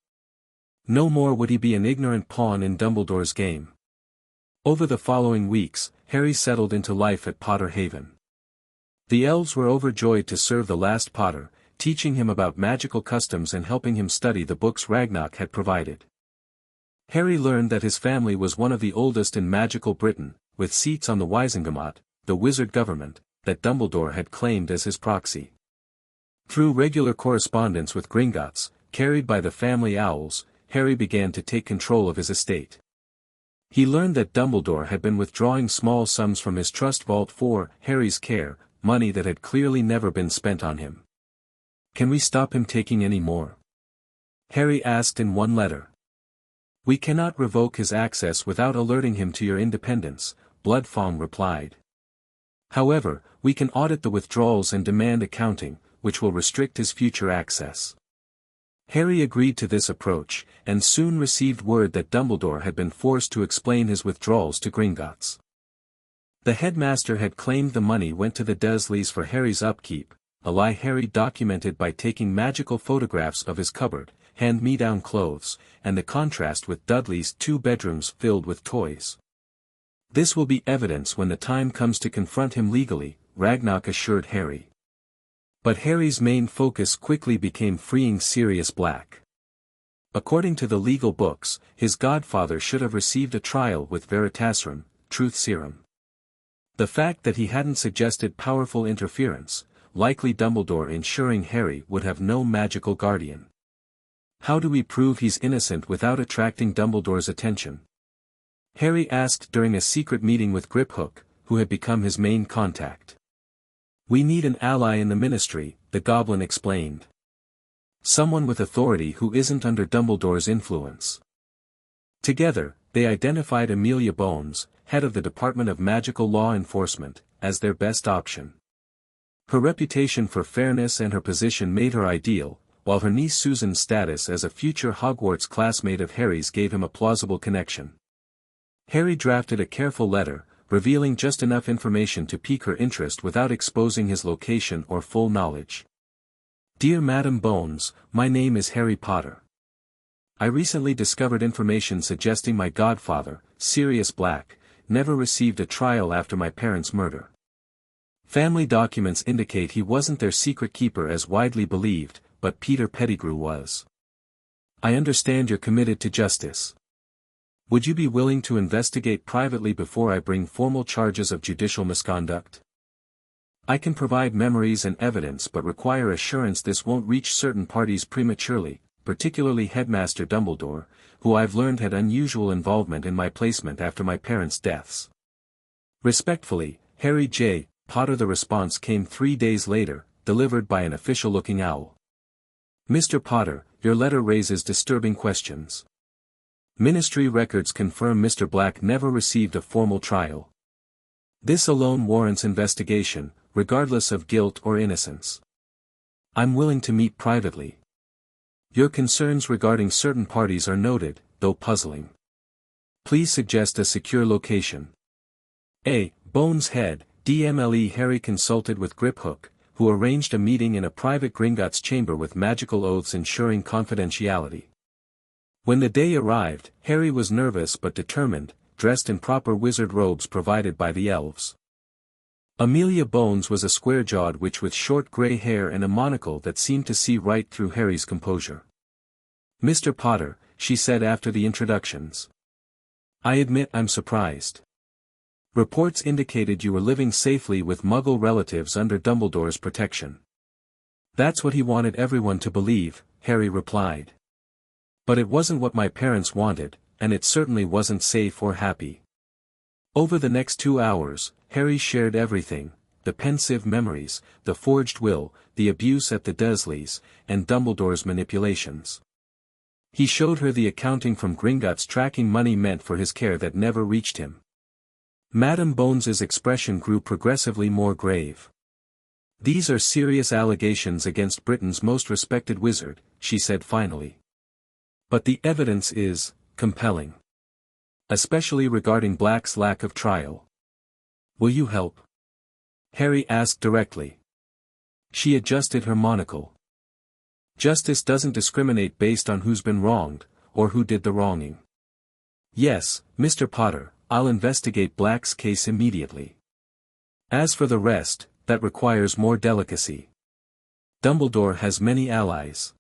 No more would he be an ignorant pawn in Dumbledore's game. Over the following weeks, Harry settled into life at Potter Haven. The elves were overjoyed to serve the last Potter, teaching him about magical customs and helping him study the books Ragnarok had provided. Harry learned that his family was one of the oldest in magical Britain, with seats on the Wizengamot, the wizard government, that Dumbledore had claimed as his proxy. Through regular correspondence with Gringotts, carried by the family owls, Harry began to take control of his estate. He learned that Dumbledore had been withdrawing small sums from his trust vault for Harry's care, money that had clearly never been spent on him. "Can we stop him taking any more?" Harry asked in one letter. "We cannot revoke his access without alerting him to your independence," Bloodfong replied. "However, we can audit the withdrawals and demand accounting, which will restrict his future access." Harry agreed to this approach, and soon received word that Dumbledore had been forced to explain his withdrawals to Gringotts. The headmaster had claimed the money went to the Dursleys for Harry's upkeep, a lie Harry documented by taking magical photographs of his cupboard, hand-me-down clothes, and the contrast with Dudley's 2 bedrooms filled with toys. "This will be evidence when the time comes to confront him legally," Ragnarok assured Harry. But Harry's main focus quickly became freeing Sirius Black. According to the legal books, his godfather should have received a trial with Veritaserum, truth serum. The fact that he hadn't suggested powerful interference, likely Dumbledore ensuring Harry would have no magical guardian. How do we prove he's innocent without attracting Dumbledore's attention? Harry asked during a secret meeting with Griphook, who had become his main contact. "We need an ally in the Ministry," the Goblin explained. "Someone with authority who isn't under Dumbledore's influence." Together, they identified Amelia Bones, head of the Department of Magical Law Enforcement, as their best option. Her reputation for fairness and her position made her ideal, while her niece Susan's status as a future Hogwarts classmate of Harry's gave him a plausible connection. Harry drafted a careful letter, revealing just enough information to pique her interest without exposing his location or full knowledge. "Dear Madam Bones, my name is Harry Potter. I recently discovered information suggesting my godfather, Sirius Black, never received a trial after my parents' murder. Family documents indicate he wasn't their secret keeper as widely believed, but Peter Pettigrew was. I understand you're committed to justice. Would you be willing to investigate privately before I bring formal charges of judicial misconduct? I can provide memories and evidence but require assurance this won't reach certain parties prematurely, particularly Headmaster Dumbledore, who I've learned had unusual involvement in my placement after my parents' deaths. Respectfully, Harry J. Potter. The response came 3 days later, delivered by an official-looking owl. Mr. Potter, your letter raises disturbing questions. Ministry records confirm Mr. Black never received a formal trial. This alone warrants investigation, regardless of guilt or innocence. I'm willing to meet privately. Your concerns regarding certain parties are noted, though puzzling. Please suggest a secure location. A. Bones Head, DMLE. Harry consulted with Griphook, who arranged a meeting in a private Gringotts chamber with magical oaths ensuring confidentiality. When the day arrived, Harry was nervous but determined, dressed in proper wizard robes provided by the elves. Amelia Bones was a square-jawed witch with short grey hair and a monocle that seemed to see right through Harry's composure. Mr. Potter, she said after the introductions. I admit I'm surprised. Reports indicated you were living safely with Muggle relatives under Dumbledore's protection. That's what he wanted everyone to believe, Harry replied. But it wasn't what my parents wanted, and it certainly wasn't safe or happy. Over the next 2 hours, Harry shared everything, the Pensieve memories, the forged will, the abuse at the Dursleys, and Dumbledore's manipulations. He showed her the accounting from Gringotts tracking money meant for his care that never reached him. Madame Bones's expression grew progressively more grave. These are serious allegations against Britain's most respected wizard, she said finally. But the evidence is compelling. Especially regarding Black's lack of trial. Will you help? Harry asked directly. She adjusted her monocle. Justice doesn't discriminate based on who's been wronged, or who did the wronging. Yes, Mr. Potter, I'll investigate Black's case immediately. As for the rest, that requires more delicacy. Dumbledore has many allies.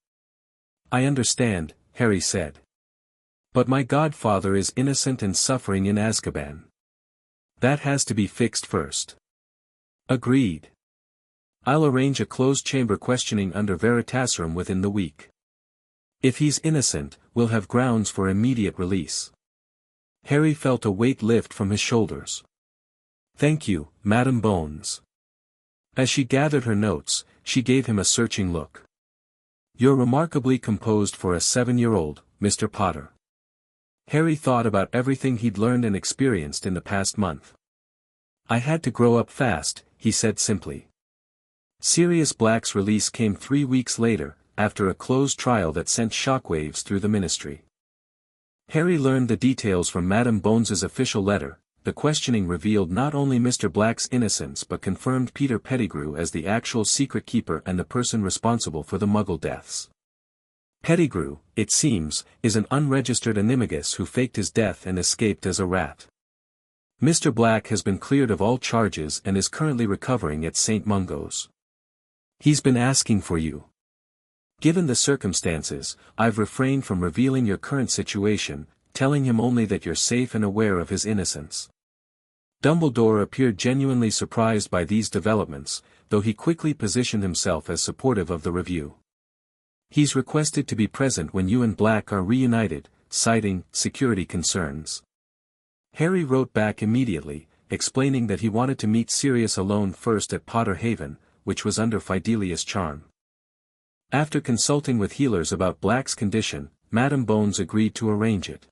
I understand, Harry said. But my godfather is innocent and suffering in Azkaban. That has to be fixed first. Agreed. I'll arrange a closed-chamber questioning under Veritaserum within the week. If he's innocent, we'll have grounds for immediate release. Harry felt a weight lift from his shoulders. Thank you, Madame Bones. As she gathered her notes, she gave him a searching look. You're remarkably composed for a 7-year-old, Mr. Potter. Harry thought about everything he'd learned and experienced in the past month. I had to grow up fast, he said simply. Sirius Black's release came 3 weeks later, after a closed trial that sent shockwaves through the ministry. Harry learned the details from Madame Bones's official letter. The questioning revealed not only Mr. Black's innocence but confirmed Peter Pettigrew as the actual secret keeper and the person responsible for the Muggle deaths. Pettigrew, it seems, is an unregistered animagus who faked his death and escaped as a rat. Mr. Black has been cleared of all charges and is currently recovering at St. Mungo's. He's been asking for you. Given the circumstances, I've refrained from revealing your current situation, telling him only that you're safe and aware of his innocence. Dumbledore appeared genuinely surprised by these developments, though he quickly positioned himself as supportive of the review. He's requested to be present when you and Black are reunited, citing security concerns. Harry wrote back immediately, explaining that he wanted to meet Sirius alone first at Potter Haven, which was under Fidelius' charm. After consulting with healers about Black's condition, Madame Bones agreed to arrange it.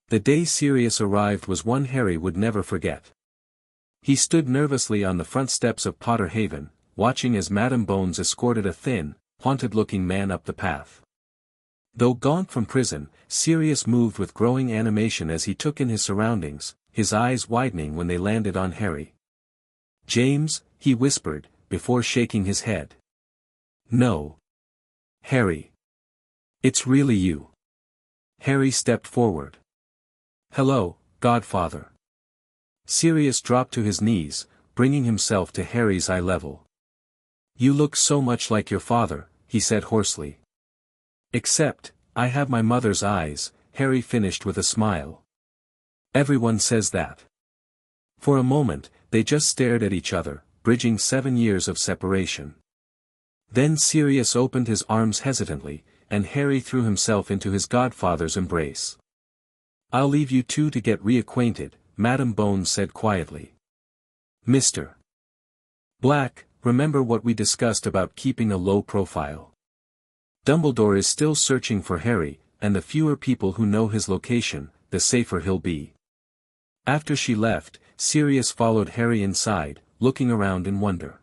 The day Sirius arrived was one Harry would never forget. He stood nervously on the front steps of Potter Haven, watching as Madame Bones escorted a thin, haunted-looking man up the path. Though gaunt from prison, Sirius moved with growing animation as he took in his surroundings, his eyes widening when they landed on Harry. "James," he whispered, before shaking his head. "No. Harry. It's really you." Harry stepped forward. "Hello, Godfather." Sirius dropped to his knees, bringing himself to Harry's eye level. "You look so much like your father," he said hoarsely. "Except, I have my mother's eyes, Harry finished with a smile. Everyone says that. For a moment, they just stared at each other, bridging 7 years of separation. Then Sirius opened his arms hesitantly, and Harry threw himself into his godfather's embrace. I'll leave you two to get reacquainted, Madam Bones said quietly. Mr. Black, remember what we discussed about keeping a low profile. Dumbledore is still searching for Harry, and the fewer people who know his location, the safer he'll be. After she left, Sirius followed Harry inside, looking around in wonder.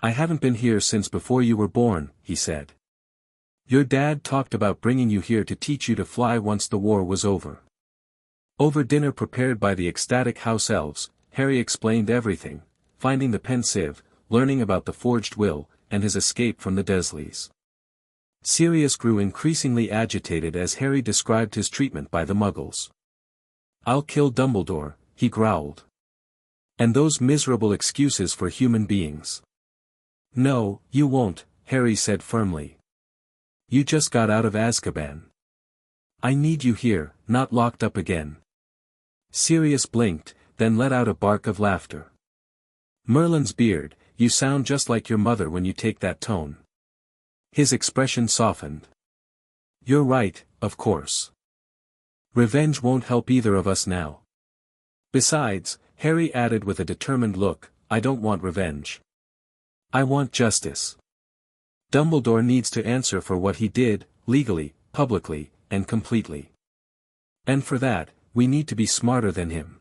I haven't been here since before you were born, he said. Your dad talked about bringing you here to teach you to fly once the war was over. Over dinner prepared by the ecstatic house elves, Harry explained everything, finding the Pensieve, learning about the forged will, and his escape from the Dursleys. Sirius grew increasingly agitated as Harry described his treatment by the Muggles. I'll kill Dumbledore, he growled. And those miserable excuses for human beings. No, you won't, Harry said firmly. You just got out of Azkaban. I need you here, not locked up again. Sirius blinked, then let out a bark of laughter. Merlin's beard, you sound just like your mother when you take that tone. His expression softened. You're right, of course. Revenge won't help either of us now. Besides, Harry added with a determined look, I don't want revenge. I want justice. Dumbledore needs to answer for what he did, legally, publicly, and completely. And for that, we need to be smarter than him.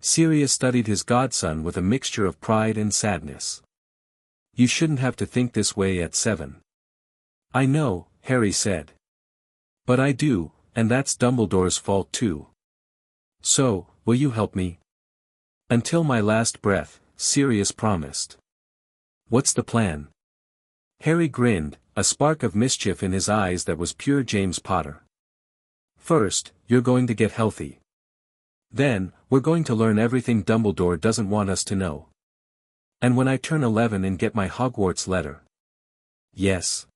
Sirius studied his godson with a mixture of pride and sadness. You shouldn't have to think this way at 7. I know, Harry said. But I do, and that's Dumbledore's fault too. So, will you help me? Until my last breath, Sirius promised. What's the plan? Harry grinned, a spark of mischief in his eyes that was pure James Potter. First, you're going to get healthy. Then, we're going to learn everything Dumbledore doesn't want us to know. And when I turn 11 and get my Hogwarts letter. Yes.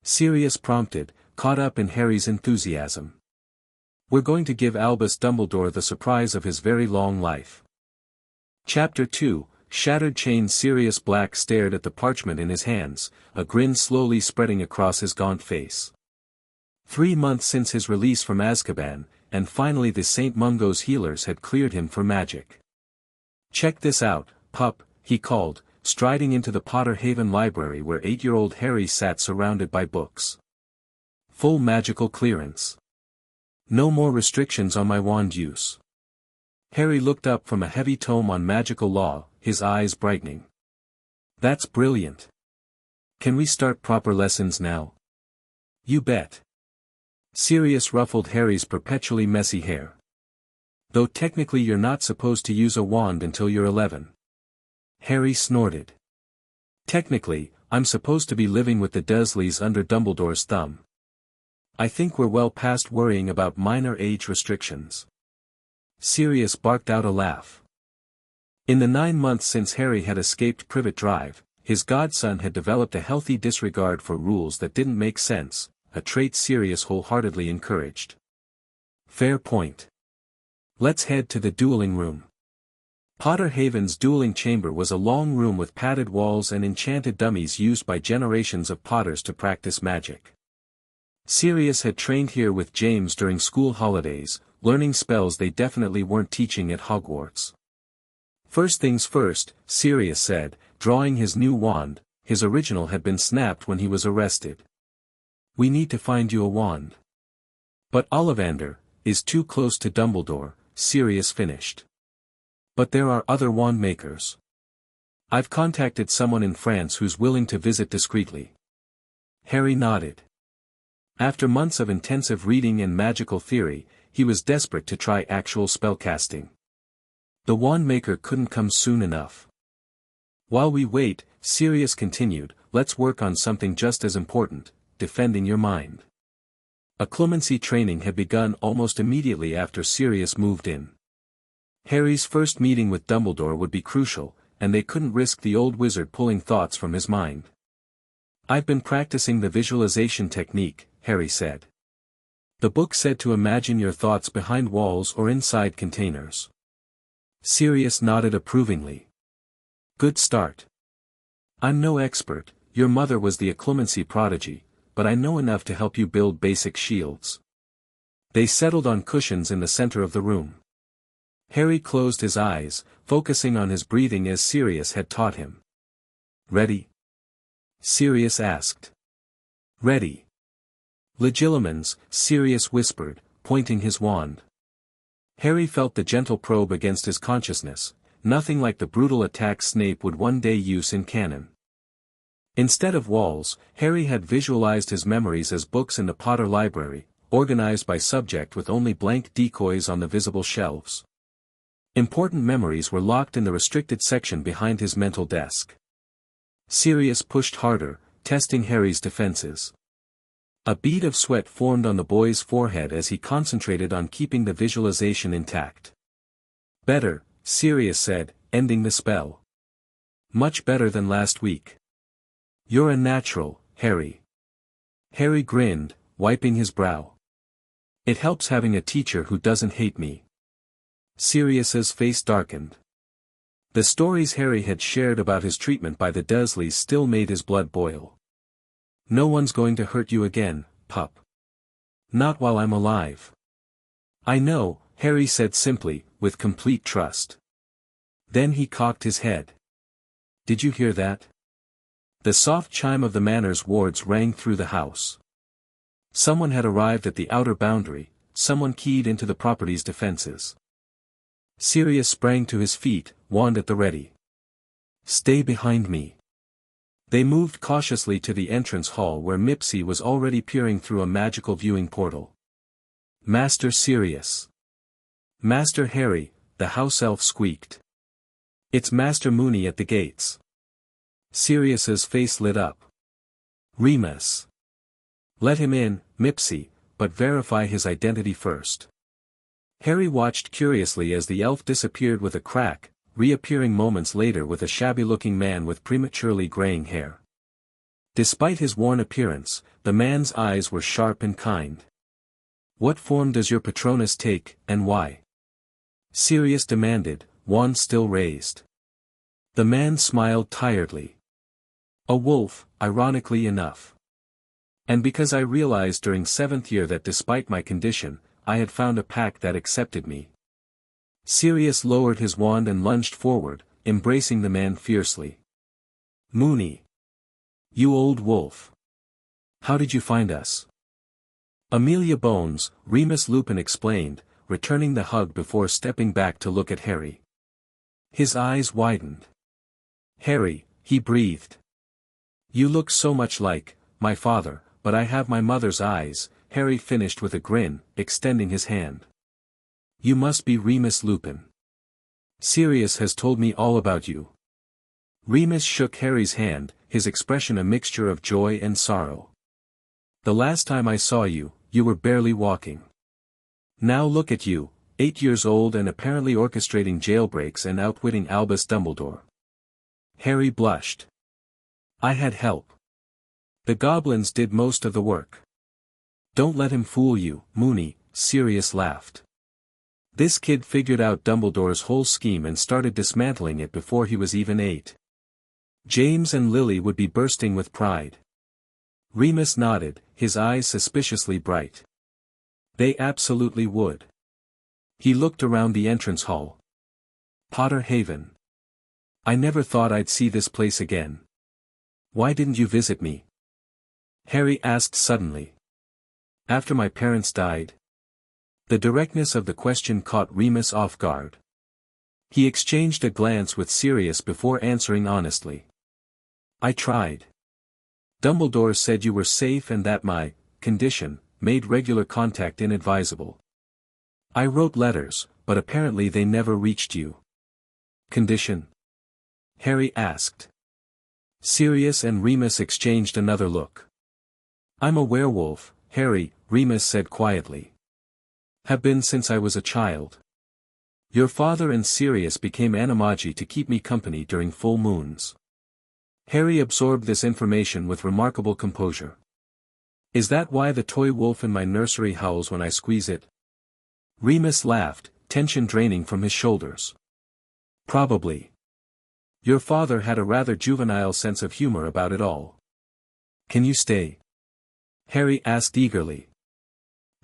Sirius prompted, caught up in Harry's enthusiasm. We're going to give Albus Dumbledore the surprise of his very long life. Chapter 2, Shattered Chains. Sirius Black stared at the parchment in his hands, a grin slowly spreading across his gaunt face. 3 months since his release from Azkaban, and finally the St. Mungo's healers had cleared him for magic. Check this out, pup, he called, striding into the Potter Haven library where 8-year-old Harry sat surrounded by books. Full magical clearance. No more restrictions on my wand use. Harry looked up from a heavy tome on magical law, his eyes brightening. That's brilliant. Can we start proper lessons now? You bet. Sirius ruffled Harry's perpetually messy hair. Though technically you're not supposed to use a wand until you're 11. Harry snorted. Technically, I'm supposed to be living with the Dursleys under Dumbledore's thumb. I think we're well past worrying about minor age restrictions. Sirius barked out a laugh. In the 9 months since Harry had escaped Privet Drive, his godson had developed a healthy disregard for rules that didn't make sense, a trait Sirius wholeheartedly encouraged. Fair point. Let's head to the dueling room. Potter Haven's dueling chamber was a long room with padded walls and enchanted dummies used by generations of Potters to practice magic. Sirius had trained here with James during school holidays, learning spells they definitely weren't teaching at Hogwarts. First things first, Sirius said, drawing his new wand. His original had been snapped when he was arrested. We need to find you a wand. But Ollivander is too close to Dumbledore, Sirius finished. But there are other wand makers. I've contacted someone in France who's willing to visit discreetly. Harry nodded. After months of intensive reading and magical theory, he was desperate to try actual spellcasting. The wand maker couldn't come soon enough. While we wait, Sirius continued, let's work on something just as important, defending your mind. Occlumency training had begun almost immediately after Sirius moved in. Harry's first meeting with Dumbledore would be crucial, and they couldn't risk the old wizard pulling thoughts from his mind. I've been practicing the visualization technique, Harry said. The book said to imagine your thoughts behind walls or inside containers. Sirius nodded approvingly. Good start. I'm no expert, your mother was the occlumency prodigy, but I know enough to help you build basic shields. They settled on cushions in the center of the room. Harry closed his eyes, focusing on his breathing as Sirius had taught him. Ready? Sirius asked. Ready. Legilimens, Sirius whispered, pointing his wand. Harry felt the gentle probe against his consciousness, nothing like the brutal attack Snape would one day use in canon. Instead of walls, Harry had visualized his memories as books in the Potter library, organized by subject with only blank decoys on the visible shelves. Important memories were locked in the restricted section behind his mental desk. Sirius pushed harder, testing Harry's defenses. A bead of sweat formed on the boy's forehead as he concentrated on keeping the visualization intact. Better, Sirius said, ending the spell. Much better than last week. You're a natural, Harry. Harry grinned, wiping his brow. It helps having a teacher who doesn't hate me. Sirius's face darkened. The stories Harry had shared about his treatment by the Dursleys still made his blood boil. No one's going to hurt you again, pup. Not while I'm alive. I know, Harry said simply, with complete trust. Then he cocked his head. Did you hear that? The soft chime of the manor's wards rang through the house. Someone had arrived at the outer boundary, someone keyed into the property's defenses. Sirius sprang to his feet, wand at the ready. Stay behind me. They moved cautiously to the entrance hall where Mipsy was already peering through a magical viewing portal. Master Sirius. Master Harry, the house elf squeaked. It's Master Moony at the gates. Sirius's face lit up. Remus. Let him in, Mipsy, but verify his identity first. Harry watched curiously as the elf disappeared with a crack, reappearing moments later with a shabby-looking man with prematurely graying hair. Despite his worn appearance, the man's eyes were sharp and kind. What form does your Patronus take, and why? Sirius demanded, wand still raised. The man smiled tiredly. A wolf, ironically enough. And because I realized during 7th year that despite my condition, I had found a pack that accepted me. Sirius lowered his wand and lunged forward, embracing the man fiercely. Moony. You old wolf. How did you find us? Amelia Bones, Remus Lupin explained, returning the hug before stepping back to look at Harry. His eyes widened. Harry, he breathed. You look so much like my father, but I have my mother's eyes, Harry finished with a grin, extending his hand. You must be Remus Lupin. Sirius has told me all about you. Remus shook Harry's hand, his expression a mixture of joy and sorrow. The last time I saw you, you were barely walking. Now look at you, 8 years old and apparently orchestrating jailbreaks and outwitting Albus Dumbledore. Harry blushed. I had help. The goblins did most of the work. Don't let him fool you, Moony, Sirius laughed. This kid figured out Dumbledore's whole scheme and started dismantling it before he was even 8. James and Lily would be bursting with pride. Remus nodded, his eyes suspiciously bright. They absolutely would. He looked around the entrance hall. Potter Haven. I never thought I'd see this place again. Why didn't you visit me? Harry asked suddenly. After my parents died? The directness of the question caught Remus off guard. He exchanged a glance with Sirius before answering honestly. I tried. Dumbledore said you were safe and that my condition made regular contact inadvisable. I wrote letters, but apparently they never reached you. Condition? Harry asked. Sirius and Remus exchanged another look. I'm a werewolf, Harry, Remus said quietly. Have been since I was a child. Your father and Sirius became animagi to keep me company during full moons. Harry absorbed this information with remarkable composure. Is that why the toy wolf in my nursery howls when I squeeze it? Remus laughed, tension draining from his shoulders. Probably. Your father had a rather juvenile sense of humor about it all. Can you stay? Harry asked eagerly.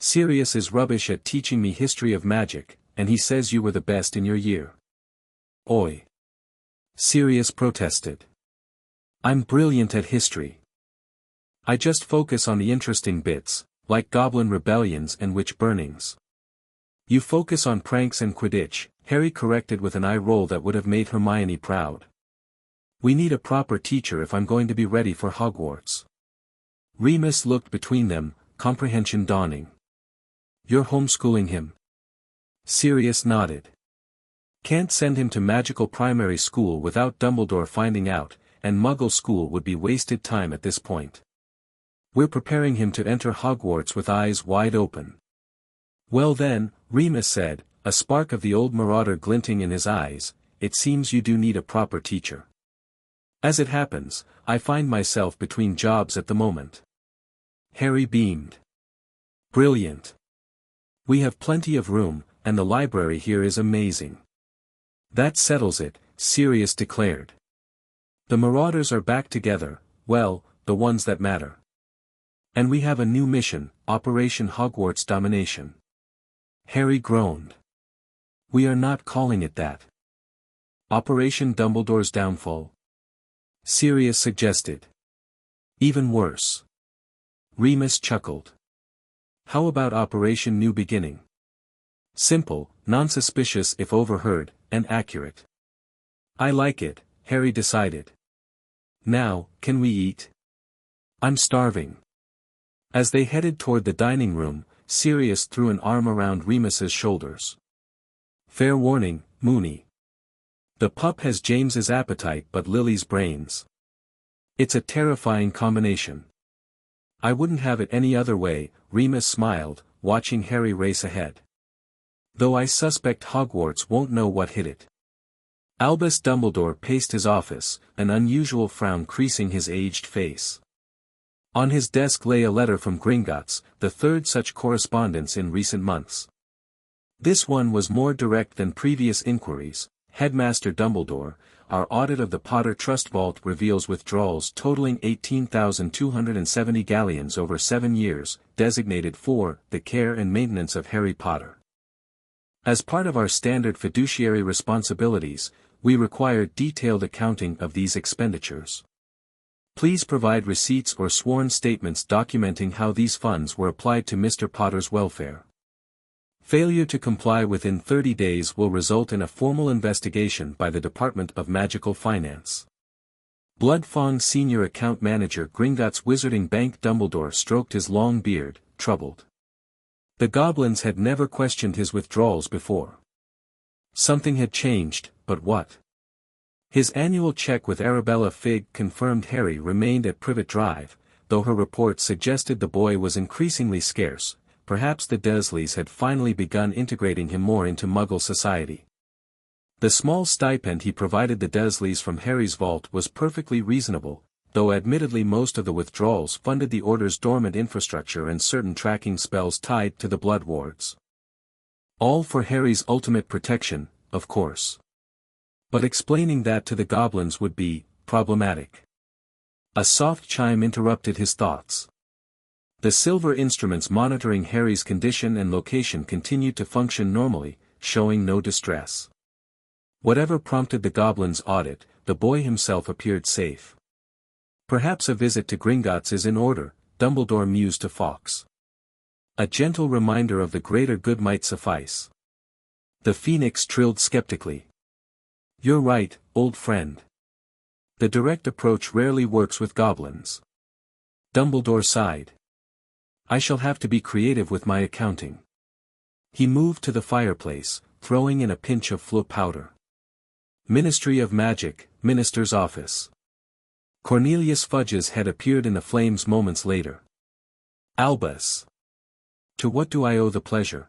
Sirius is rubbish at teaching me history of magic, and he says you were the best in your year. Oi! Sirius protested. I'm brilliant at history. I just focus on the interesting bits, like goblin rebellions and witch burnings. You focus on pranks and Quidditch, Harry corrected with an eye roll that would have made Hermione proud. We need a proper teacher if I'm going to be ready for Hogwarts. Remus looked between them, comprehension dawning. You're homeschooling him? Sirius nodded. Can't send him to magical primary school without Dumbledore finding out, and Muggle school would be wasted time at this point. We're preparing him to enter Hogwarts with eyes wide open. Well then, Remus said, a spark of the old marauder glinting in his eyes, it seems you do need a proper teacher. As it happens, I find myself between jobs at the moment. Harry beamed. Brilliant. We have plenty of room, and the library here is amazing. That settles it, Sirius declared. The Marauders are back together, well, the ones that matter. And we have a new mission, Operation Hogwarts Domination. Harry groaned. We are not calling it that. Operation Dumbledore's Downfall? Sirius suggested. Even worse. Remus chuckled. How about Operation New Beginning? Simple, non-suspicious if overheard, and accurate. I like it, Harry decided. Now, can we eat? I'm starving. As they headed toward the dining room, Sirius threw an arm around Remus's shoulders. Fair warning, Moony. The pup has James's appetite but Lily's brains. It's a terrifying combination. I wouldn't have it any other way, Remus smiled, watching Harry race ahead. Though I suspect Hogwarts won't know what hit it. Albus Dumbledore paced his office, an unusual frown creasing his aged face. On his desk lay a letter from Gringotts, the third such correspondence in recent months. This one was more direct than previous inquiries. Headmaster Dumbledore, our audit of the Potter Trust Vault reveals withdrawals totaling 18,270 galleons over 7 years, designated for the care and maintenance of Harry Potter. As part of our standard fiduciary responsibilities, we require detailed accounting of these expenditures. Please provide receipts or sworn statements documenting how these funds were applied to Mr. Potter's welfare. Failure to comply within 30 days will result in a formal investigation by the Department of Magical Finance. Bloodfang Senior Account Manager Gringotts Wizarding Bank. Dumbledore stroked his long beard, troubled. The goblins had never questioned his withdrawals before. Something had changed, but what? His annual check with Arabella Figg confirmed Harry remained at Privet Drive, though her report suggested the boy was increasingly scarce. Perhaps the Dursleys had finally begun integrating him more into Muggle society. The small stipend he provided the Dursleys from Harry's vault was perfectly reasonable, though admittedly most of the withdrawals funded the Order's dormant infrastructure and certain tracking spells tied to the Blood Wards. All for Harry's ultimate protection, of course. But explaining that to the goblins would be problematic. A soft chime interrupted his thoughts. The silver instruments monitoring Harry's condition and location continued to function normally, showing no distress. Whatever prompted the goblin's audit, the boy himself appeared safe. Perhaps a visit to Gringotts is in order, Dumbledore mused to Fawkes. A gentle reminder of the greater good might suffice. The Phoenix trilled skeptically. You're right, old friend. The direct approach rarely works with goblins. Dumbledore sighed. I shall have to be creative with my accounting. He moved to the fireplace, throwing in a pinch of Floo powder. Ministry of Magic, Minister's Office. Cornelius Fudge's head appeared in the flames moments later. Albus. To what do I owe the pleasure?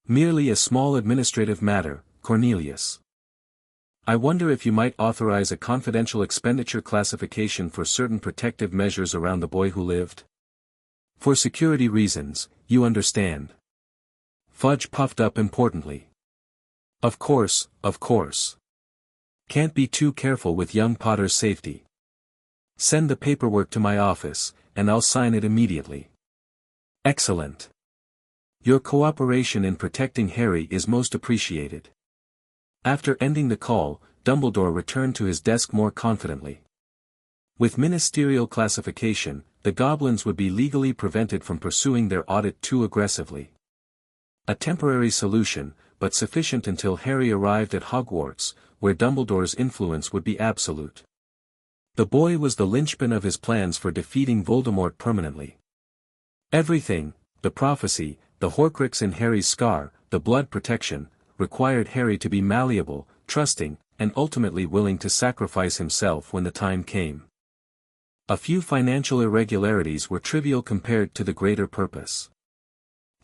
Merely a small administrative matter, Cornelius. I wonder if you might authorize a confidential expenditure classification for certain protective measures around the boy who lived. For security reasons, you understand. Fudge puffed up importantly. Of course, of course. Can't be too careful with young Potter's safety. Send the paperwork to my office, and I'll sign it immediately. Excellent. Your cooperation in protecting Harry is most appreciated. After ending the call, Dumbledore returned to his desk more confidently. With ministerial classification, the goblins would be legally prevented from pursuing their audit too aggressively. A temporary solution, but sufficient until Harry arrived at Hogwarts, where Dumbledore's influence would be absolute. The boy was the linchpin of his plans for defeating Voldemort permanently. Everything, the prophecy, the Horcrux in Harry's scar, the blood protection, required Harry to be malleable, trusting, and ultimately willing to sacrifice himself when the time came. A few financial irregularities were trivial compared to the greater purpose.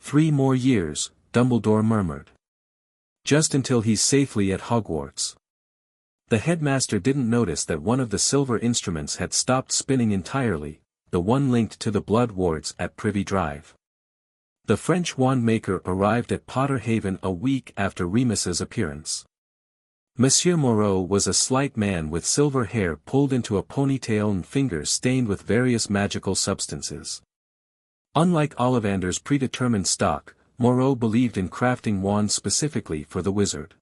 3 more years, Dumbledore murmured. Just until he's safely at Hogwarts. The headmaster didn't notice that one of the silver instruments had stopped spinning entirely, the one linked to the blood wards at Privy Drive. The French wand maker arrived at Potter Haven a week after Remus's appearance. Monsieur Moreau was a slight man with silver hair pulled into a ponytail and fingers stained with various magical substances. Unlike Ollivander's predetermined stock, Moreau believed in crafting wands specifically for the wizard.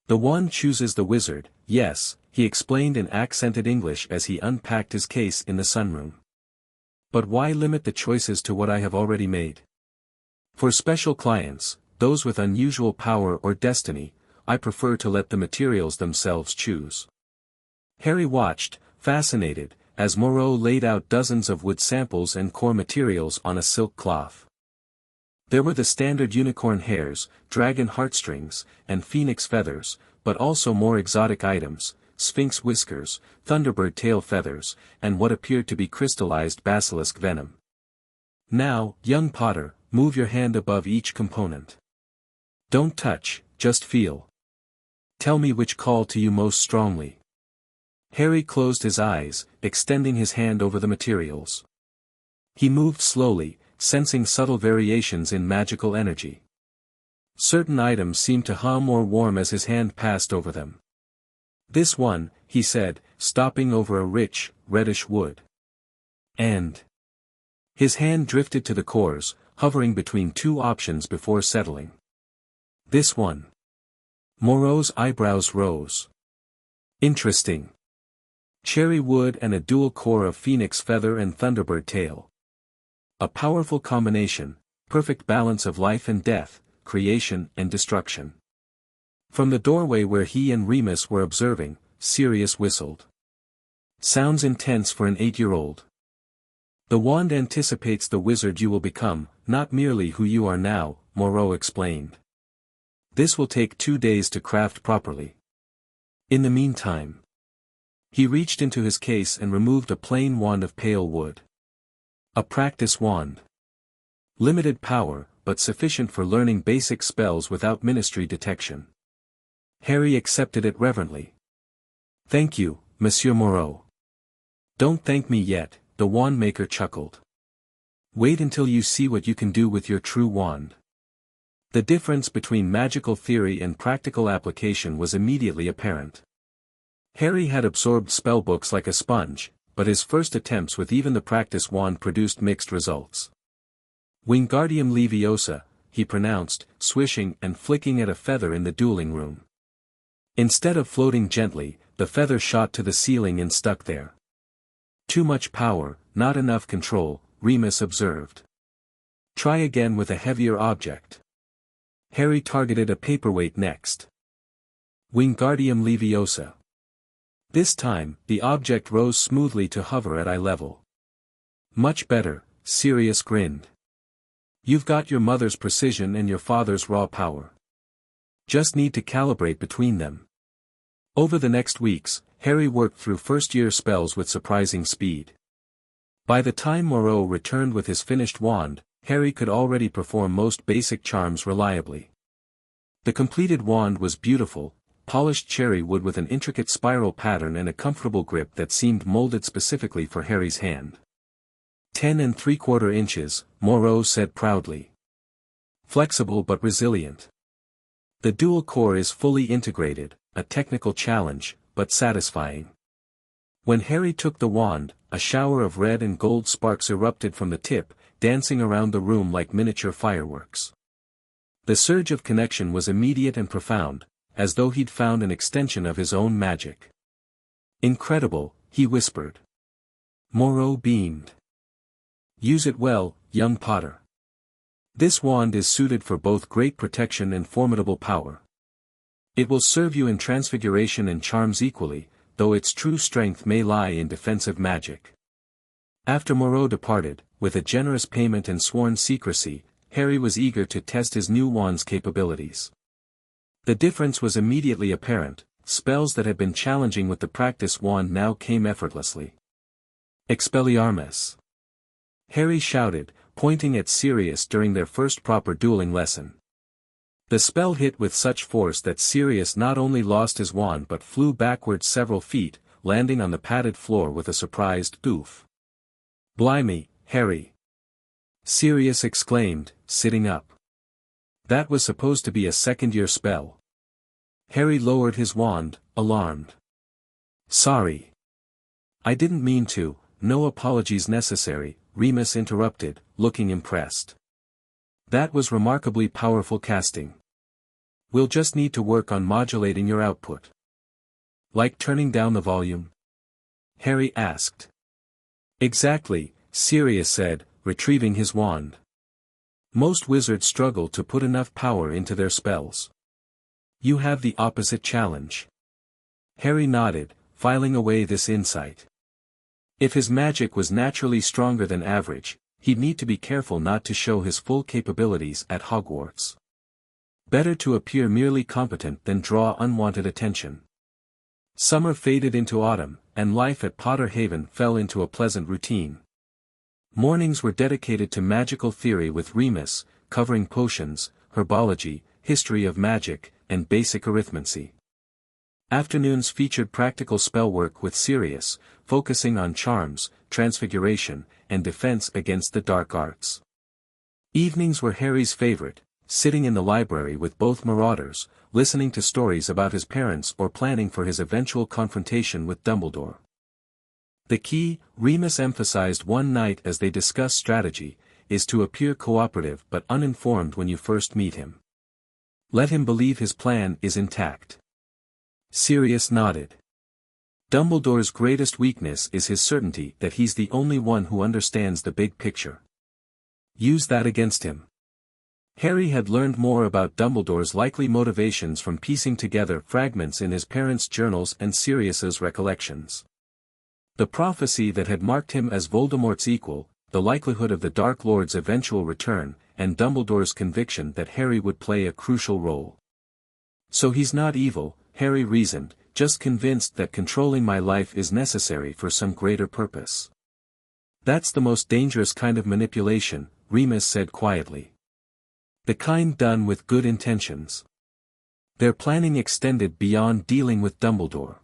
The wand chooses the wizard, yes, he explained in accented English as he unpacked his case in the sunroom. But why limit the choices to what I have already made? For special clients, those with unusual power or destiny, I prefer to let the materials themselves choose. Harry watched, fascinated, as Moreau laid out dozens of wood samples and core materials on a silk cloth. There were the standard unicorn hairs, dragon heartstrings, and phoenix feathers, but also more exotic items, sphinx whiskers, thunderbird tail feathers, and what appeared to be crystallized basilisk venom. Now, young Potter, move your hand above each component. Don't touch, just feel. Tell me which call to you most strongly. Harry closed his eyes, extending his hand over the materials. He moved slowly, sensing subtle variations in magical energy. Certain items seemed to hum or warm as his hand passed over them. This one, he said, stopping over a rich, reddish wood. And his hand drifted to the cores, hovering between 2 options before settling. This one. Moreau's eyebrows rose. Interesting. Cherry wood and a dual core of phoenix feather and thunderbird tail. A powerful combination, perfect balance of life and death, creation and destruction. From the doorway where he and Remus were observing, Sirius whistled. Sounds intense for an 8-year-old. The wand anticipates the wizard you will become, not merely who you are now, Moreau explained. This will take 2 days to craft properly. In the meantime. He reached into his case and removed a plain wand of pale wood. A practice wand. Limited power, but sufficient for learning basic spells without ministry detection. Harry accepted it reverently. Thank you, Monsieur Moreau. Don't thank me yet, the wand maker chuckled. Wait until you see what you can do with your true wand. The difference between magical theory and practical application was immediately apparent. Harry had absorbed spellbooks like a sponge, but his first attempts with even the practice wand produced mixed results. Wingardium Leviosa, he pronounced, swishing and flicking at a feather in the dueling room. Instead of floating gently, the feather shot to the ceiling and stuck there. Too much power, not enough control, Remus observed. Try again with a heavier object. Harry targeted a paperweight next. Wingardium Leviosa. This time, the object rose smoothly to hover at eye level. Much better, Sirius grinned. You've got your mother's precision and your father's raw power. Just need to calibrate between them. Over the next weeks, Harry worked through first-year spells with surprising speed. By the time Moreau returned with his finished wand, Harry could already perform most basic charms reliably. The completed wand was beautiful, polished cherry wood with an intricate spiral pattern and a comfortable grip that seemed molded specifically for Harry's hand. 10¾ inches, Moreau said proudly. Flexible but resilient. The dual core is fully integrated, a technical challenge, but satisfying. When Harry took the wand, a shower of red and gold sparks erupted from the tip, dancing around the room like miniature fireworks. The surge of connection was immediate and profound, as though he'd found an extension of his own magic. Incredible, he whispered. Moreau beamed. Use it well, young Potter. This wand is suited for both great protection and formidable power. It will serve you in transfiguration and charms equally, though its true strength may lie in defensive magic. After Moreau departed, with a generous payment and sworn secrecy, Harry was eager to test his new wand's capabilities. The difference was immediately apparent. Spells that had been challenging with the practice wand now came effortlessly. Expelliarmus! Harry shouted, pointing at Sirius during their first proper dueling lesson. The spell hit with such force that Sirius not only lost his wand but flew backwards several feet, landing on the padded floor with a surprised goof. Blimey, Harry! Sirius exclaimed, sitting up. That was supposed to be a second-year spell. Harry lowered his wand, alarmed. Sorry. I didn't mean to, no apologies necessary, Remus interrupted, looking impressed. That was remarkably powerful casting. We'll just need to work on modulating your output. Like turning down the volume? Harry asked. Exactly, Sirius said, retrieving his wand. Most wizards struggle to put enough power into their spells. You have the opposite challenge. Harry nodded, filing away this insight. If his magic was naturally stronger than average, he'd need to be careful not to show his full capabilities at Hogwarts. Better to appear merely competent than draw unwanted attention. Summer faded into autumn, and life at Potter Haven fell into a pleasant routine. Mornings were dedicated to magical theory with Remus, covering potions, herbology, history of magic, and basic arithmancy. Afternoons featured practical spellwork with Sirius, focusing on charms, transfiguration, and defense against the dark arts. Evenings were Harry's favorite, sitting in the library with both marauders, listening to stories about his parents or planning for his eventual confrontation with Dumbledore. The key, Remus emphasized one night as they discussed strategy, is to appear cooperative but uninformed when you first meet him. Let him believe his plan is intact. Sirius nodded. Dumbledore's greatest weakness is his certainty that he's the only one who understands the big picture. Use that against him. Harry had learned more about Dumbledore's likely motivations from piecing together fragments in his parents' journals and Sirius's recollections. The prophecy that had marked him as Voldemort's equal, the likelihood of the Dark Lord's eventual return, and Dumbledore's conviction that Harry would play a crucial role. So he's not evil, Harry reasoned, just convinced that controlling my life is necessary for some greater purpose. That's the most dangerous kind of manipulation, Remus said quietly. The kind done with good intentions. Their planning extended beyond dealing with Dumbledore.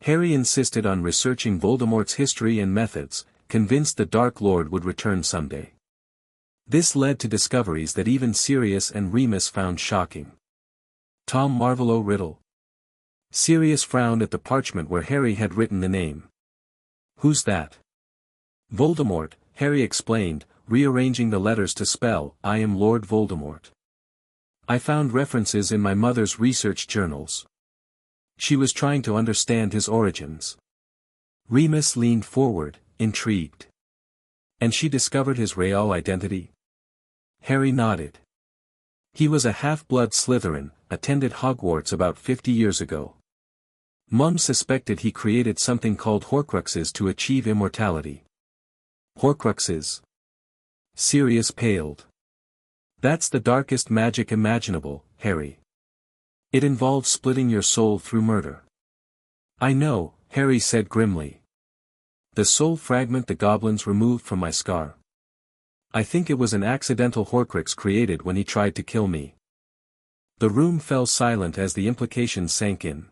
Harry insisted on researching Voldemort's history and methods, convinced the Dark Lord would return someday. This led to discoveries that even Sirius and Remus found shocking. Tom Marvolo riddle. Sirius frowned at the parchment where Harry had written the name. Who's that? Voldemort, Harry explained, rearranging the letters to spell, I am Lord Voldemort. I found references in my mother's research journals. She was trying to understand his origins. Remus leaned forward, intrigued. And she discovered his real identity? Harry nodded. He was a half-blood Slytherin, attended Hogwarts about 50 years ago. Mum suspected he created something called Horcruxes to achieve immortality. Horcruxes? Sirius paled. That's the darkest magic imaginable, Harry. It involves splitting your soul through murder. I know, Harry said grimly. The soul fragment the goblins removed from my scar. I think it was an accidental Horcrux created when he tried to kill me. The room fell silent as the implications sank in.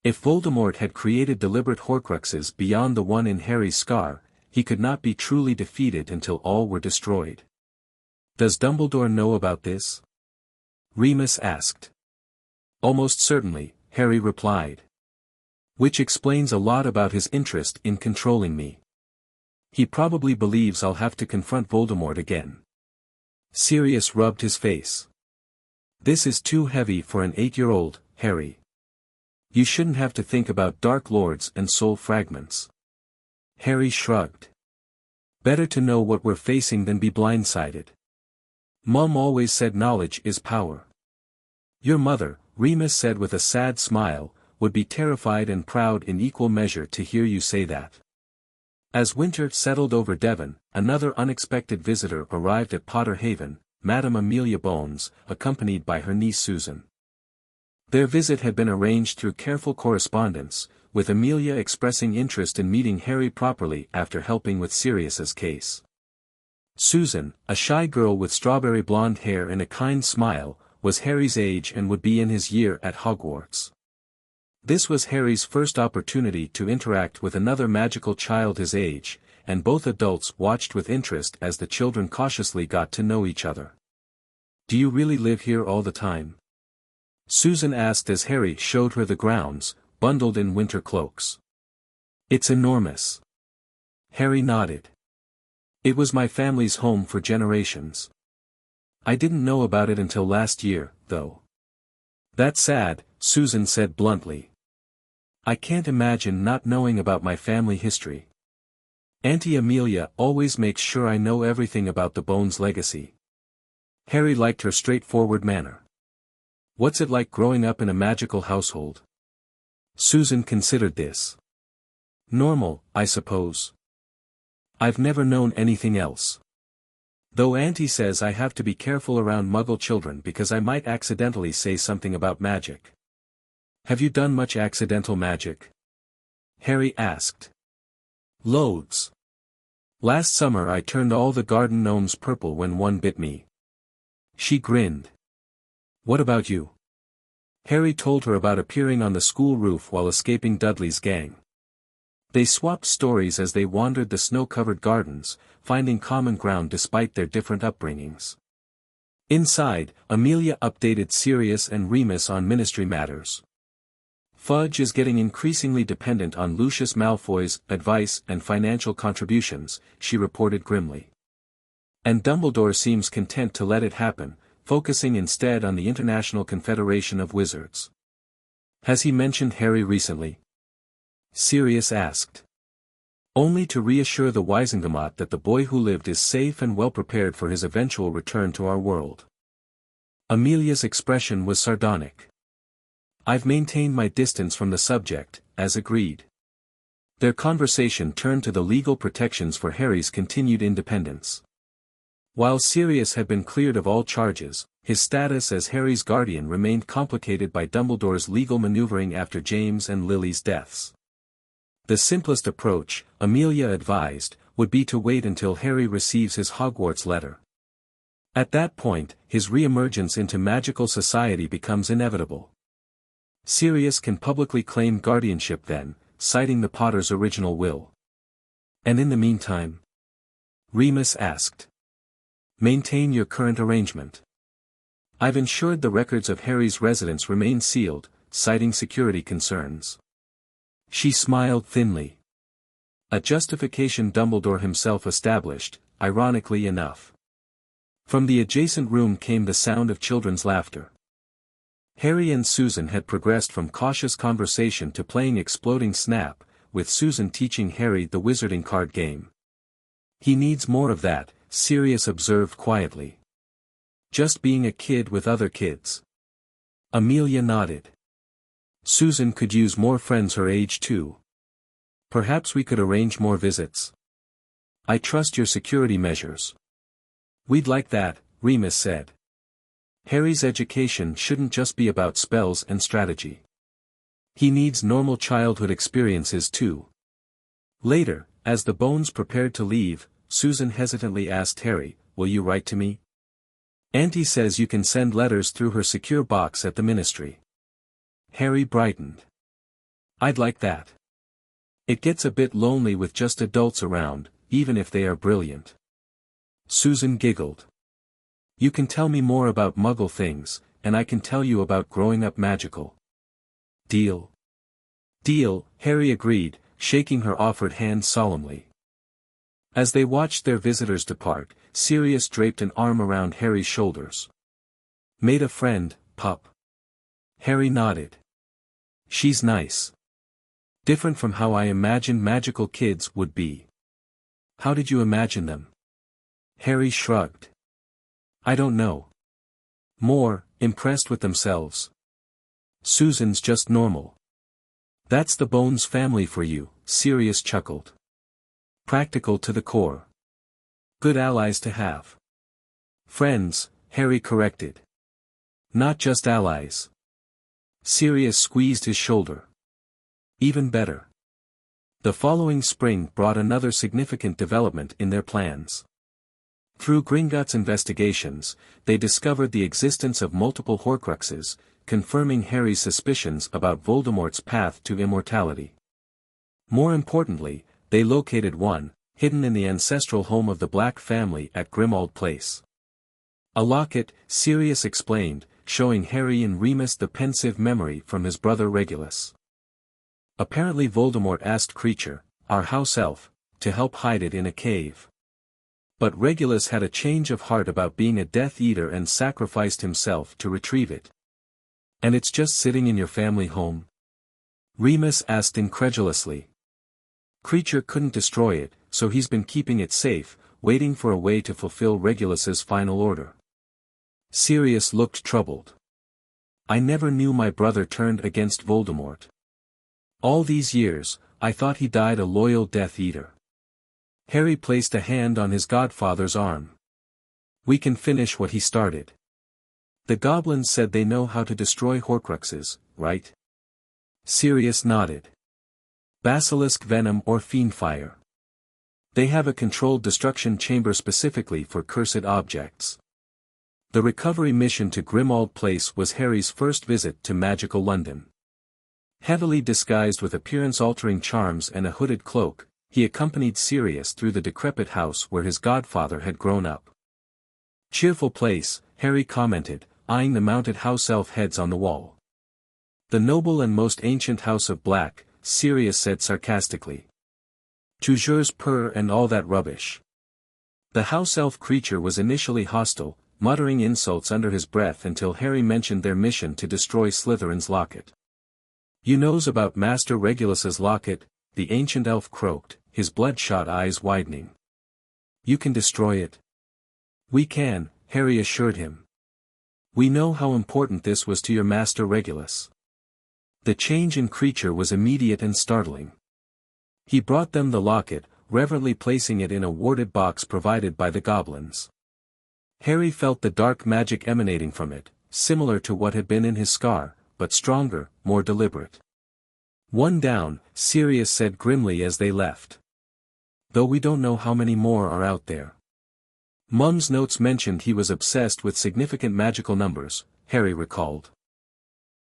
If Voldemort had created deliberate Horcruxes beyond the one in Harry's scar, he could not be truly defeated until all were destroyed. Does Dumbledore know about this? Remus asked. Almost certainly, Harry replied. Which explains a lot about his interest in controlling me. He probably believes I'll have to confront Voldemort again. Sirius rubbed his face. This is too heavy for an 8-year-old, Harry. You shouldn't have to think about Dark Lords and soul fragments. Harry shrugged. Better to know what we're facing than be blindsided. Mum always said knowledge is power. Your mother, Remus said with a sad smile, would be terrified and proud in equal measure to hear you say that. As winter settled over Devon, another unexpected visitor arrived at Potter Haven, Madame Amelia Bones, accompanied by her niece Susan. Their visit had been arranged through careful correspondence, with Amelia expressing interest in meeting Harry properly after helping with Sirius's case. Susan, a shy girl with strawberry blonde hair and a kind smile, was Harry's age and would be in his year at Hogwarts. This was Harry's first opportunity to interact with another magical child his age, and both adults watched with interest as the children cautiously got to know each other. Do you really live here all the time? Susan asked as Harry showed her the grounds, bundled in winter cloaks. It's enormous. Harry nodded. It was my family's home for generations. I didn't know about it until last year, though. That's sad, Susan said bluntly. I can't imagine not knowing about my family history. Auntie Amelia always makes sure I know everything about the Bones legacy. Harry liked her straightforward manner. What's it like growing up in a magical household? Susan considered this. Normal, I suppose. I've never known anything else. Though Auntie says I have to be careful around Muggle children because I might accidentally say something about magic. Have you done much accidental magic? Harry asked. Loads. Last summer I turned all the garden gnomes purple when one bit me. She grinned. What about you? Harry told her about appearing on the school roof while escaping Dudley's gang. They swapped stories as they wandered the snow-covered gardens, finding common ground despite their different upbringings. Inside, Amelia updated Sirius and Remus on ministry matters. Fudge is getting increasingly dependent on Lucius Malfoy's advice and financial contributions, she reported grimly. And Dumbledore seems content to let it happen, focusing instead on the International Confederation of Wizards. Has he mentioned Harry recently? Sirius asked. Only to reassure the Wizengamot that the boy who lived is safe and well prepared for his eventual return to our world. Amelia's expression was sardonic. I've maintained my distance from the subject, as agreed. Their conversation turned to the legal protections for Harry's continued independence. While Sirius had been cleared of all charges, his status as Harry's guardian remained complicated by Dumbledore's legal maneuvering after James and Lily's deaths. The simplest approach, Amelia advised, would be to wait until Harry receives his Hogwarts letter. At that point, his re-emergence into magical society becomes inevitable. Sirius can publicly claim guardianship then, citing the Potter's original will. And in the meantime? Remus asked. Maintain your current arrangement. I've ensured the records of Harry's residence remain sealed, citing security concerns. She smiled thinly. A justification Dumbledore himself established, ironically enough. From the adjacent room came the sound of children's laughter. Harry and Susan had progressed from cautious conversation to playing Exploding Snap, with Susan teaching Harry the wizarding card game. He needs more of that, Sirius observed quietly. Just being a kid with other kids. Amelia nodded. Susan could use more friends her age too. Perhaps we could arrange more visits. I trust your security measures. We'd like that, Remus said. Harry's education shouldn't just be about spells and strategy. He needs normal childhood experiences too. Later, as the Bones prepared to leave, Susan hesitantly asked Harry, will you write to me? Auntie says you can send letters through her secure box at the ministry. Harry brightened. I'd like that. It gets a bit lonely with just adults around, even if they are brilliant. Susan giggled. You can tell me more about Muggle things, and I can tell you about growing up magical. Deal? Deal, Harry agreed, shaking her offered hand solemnly. As they watched their visitors depart, Sirius draped an arm around Harry's shoulders. Made a friend, pup. Harry nodded. She's nice. Different from how I imagined magical kids would be. How did you imagine them? Harry shrugged. I don't know. More, impressed with themselves. Susan's just normal. That's the Bones family for you, Sirius chuckled. Practical to the core. Good allies to have. Friends, Harry corrected. Not just allies. Sirius squeezed his shoulder. Even better. The following spring brought another significant development in their plans. Through Gringotts' investigations, they discovered the existence of multiple Horcruxes, confirming Harry's suspicions about Voldemort's path to immortality. More importantly, they located one, hidden in the ancestral home of the Black family at Grimmauld Place. A locket, Sirius explained, showing Harry and Remus the Pensieve memory from his brother Regulus. Apparently Voldemort asked Kreacher, our house elf, to help hide it in a cave. But Regulus had a change of heart about being a Death Eater and sacrificed himself to retrieve it. And it's just sitting in your family home? Remus asked incredulously. Kreacher couldn't destroy it, so he's been keeping it safe, waiting for a way to fulfill Regulus's final order. Sirius looked troubled. I never knew my brother turned against Voldemort. All these years, I thought he died a loyal Death Eater. Harry placed a hand on his godfather's arm. We can finish what he started. The goblins said they know how to destroy Horcruxes, right? Sirius nodded. Basilisk venom or fiend fire. They have a controlled destruction chamber specifically for cursed objects. The recovery mission to Grimmauld Place was Harry's first visit to magical London. Heavily disguised with appearance-altering charms and a hooded cloak, he accompanied Sirius through the decrepit house where his godfather had grown up. Cheerful place, Harry commented, eyeing the mounted house elf heads on the wall. The noble and most ancient house of Black, Sirius said sarcastically. Toujours peur and all that rubbish. The house elf creature was initially hostile, muttering insults under his breath until Harry mentioned their mission to destroy Slytherin's locket. You knows about Master Regulus's locket, the ancient elf croaked, his bloodshot eyes widening. You can destroy it. We can, Harry assured him. We know how important this was to your Master Regulus. The change in Kreacher was immediate and startling. He brought them the locket, reverently placing it in a warded box provided by the goblins. Harry felt the dark magic emanating from it, similar to what had been in his scar, but stronger, more deliberate. One down, Sirius said grimly as they left. Though we don't know how many more are out there. Mum's notes mentioned he was obsessed with significant magical numbers, Harry recalled.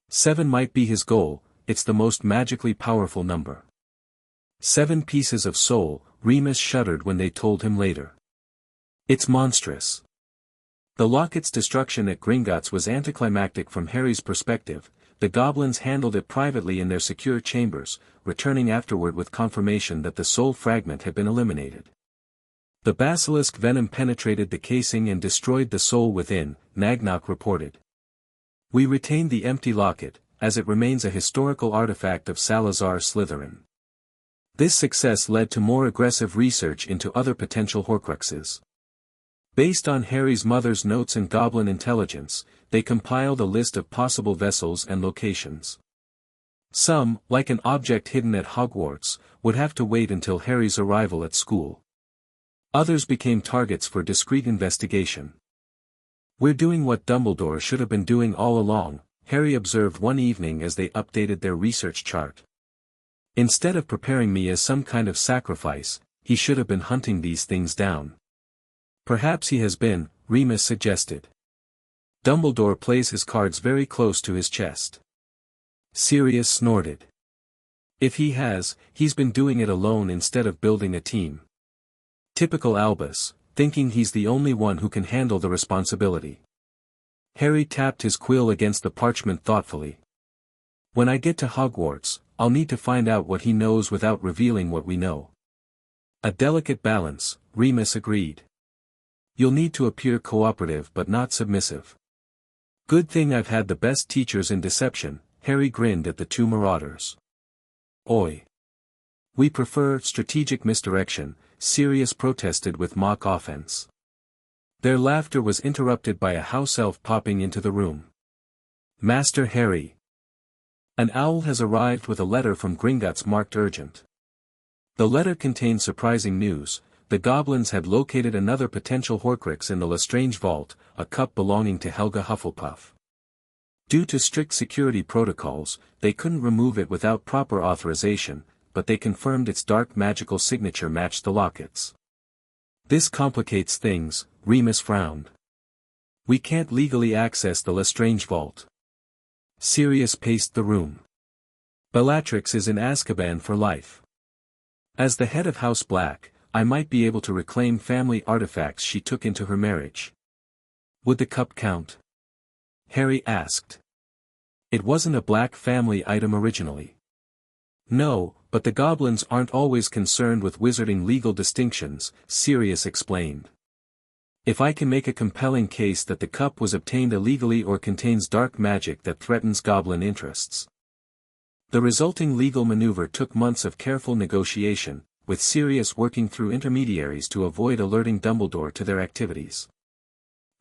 7 might be his goal, it's the most magically powerful number. 7 pieces of soul, Remus shuddered when they told him later. It's monstrous. The locket's destruction at Gringotts was anticlimactic from Harry's perspective. The goblins handled it privately in their secure chambers, returning afterward with confirmation that the soul fragment had been eliminated. The basilisk venom penetrated the casing and destroyed the soul within, Nagnok reported. We retained the empty locket, as it remains a historical artifact of Salazar Slytherin. This success led to more aggressive research into other potential Horcruxes. Based on Harry's mother's notes and goblin intelligence, they compiled a list of possible vessels and locations. Some, like an object hidden at Hogwarts, would have to wait until Harry's arrival at school. Others became targets for discreet investigation. We're doing what Dumbledore should have been doing all along, Harry observed one evening as they updated their research chart. Instead of preparing me as some kind of sacrifice, he should have been hunting these things down. Perhaps he has been, Remus suggested. Dumbledore plays his cards very close to his chest. Sirius snorted. If he has, he's been doing it alone instead of building a team. Typical Albus, thinking he's the only one who can handle the responsibility. Harry tapped his quill against the parchment thoughtfully. When I get to Hogwarts, I'll need to find out what he knows without revealing what we know. A delicate balance, Remus agreed. You'll need to appear cooperative but not submissive. Good thing I've had the best teachers in deception, Harry grinned at the two marauders. Oi! We prefer strategic misdirection, Sirius protested with mock offense. Their laughter was interrupted by a house elf popping into the room. Master Harry! An owl has arrived with a letter from Gringotts marked urgent. The letter contained surprising news. The goblins had located another potential Horcrux in the Lestrange vault, a cup belonging to Helga Hufflepuff. Due to strict security protocols, they couldn't remove it without proper authorization, but they confirmed its dark magical signature matched the locket's. This complicates things, Remus frowned. We can't legally access the Lestrange vault. Sirius paced the room. Bellatrix is in Azkaban for life. As the head of House Black, I might be able to reclaim family artifacts she took into her marriage. Would the cup count? Harry asked. It wasn't a Black family item originally. No, but the goblins aren't always concerned with wizarding legal distinctions, Sirius explained. If I can make a compelling case that the cup was obtained illegally or contains dark magic that threatens goblin interests. The resulting legal maneuver took months of careful negotiation, with Sirius working through intermediaries to avoid alerting Dumbledore to their activities.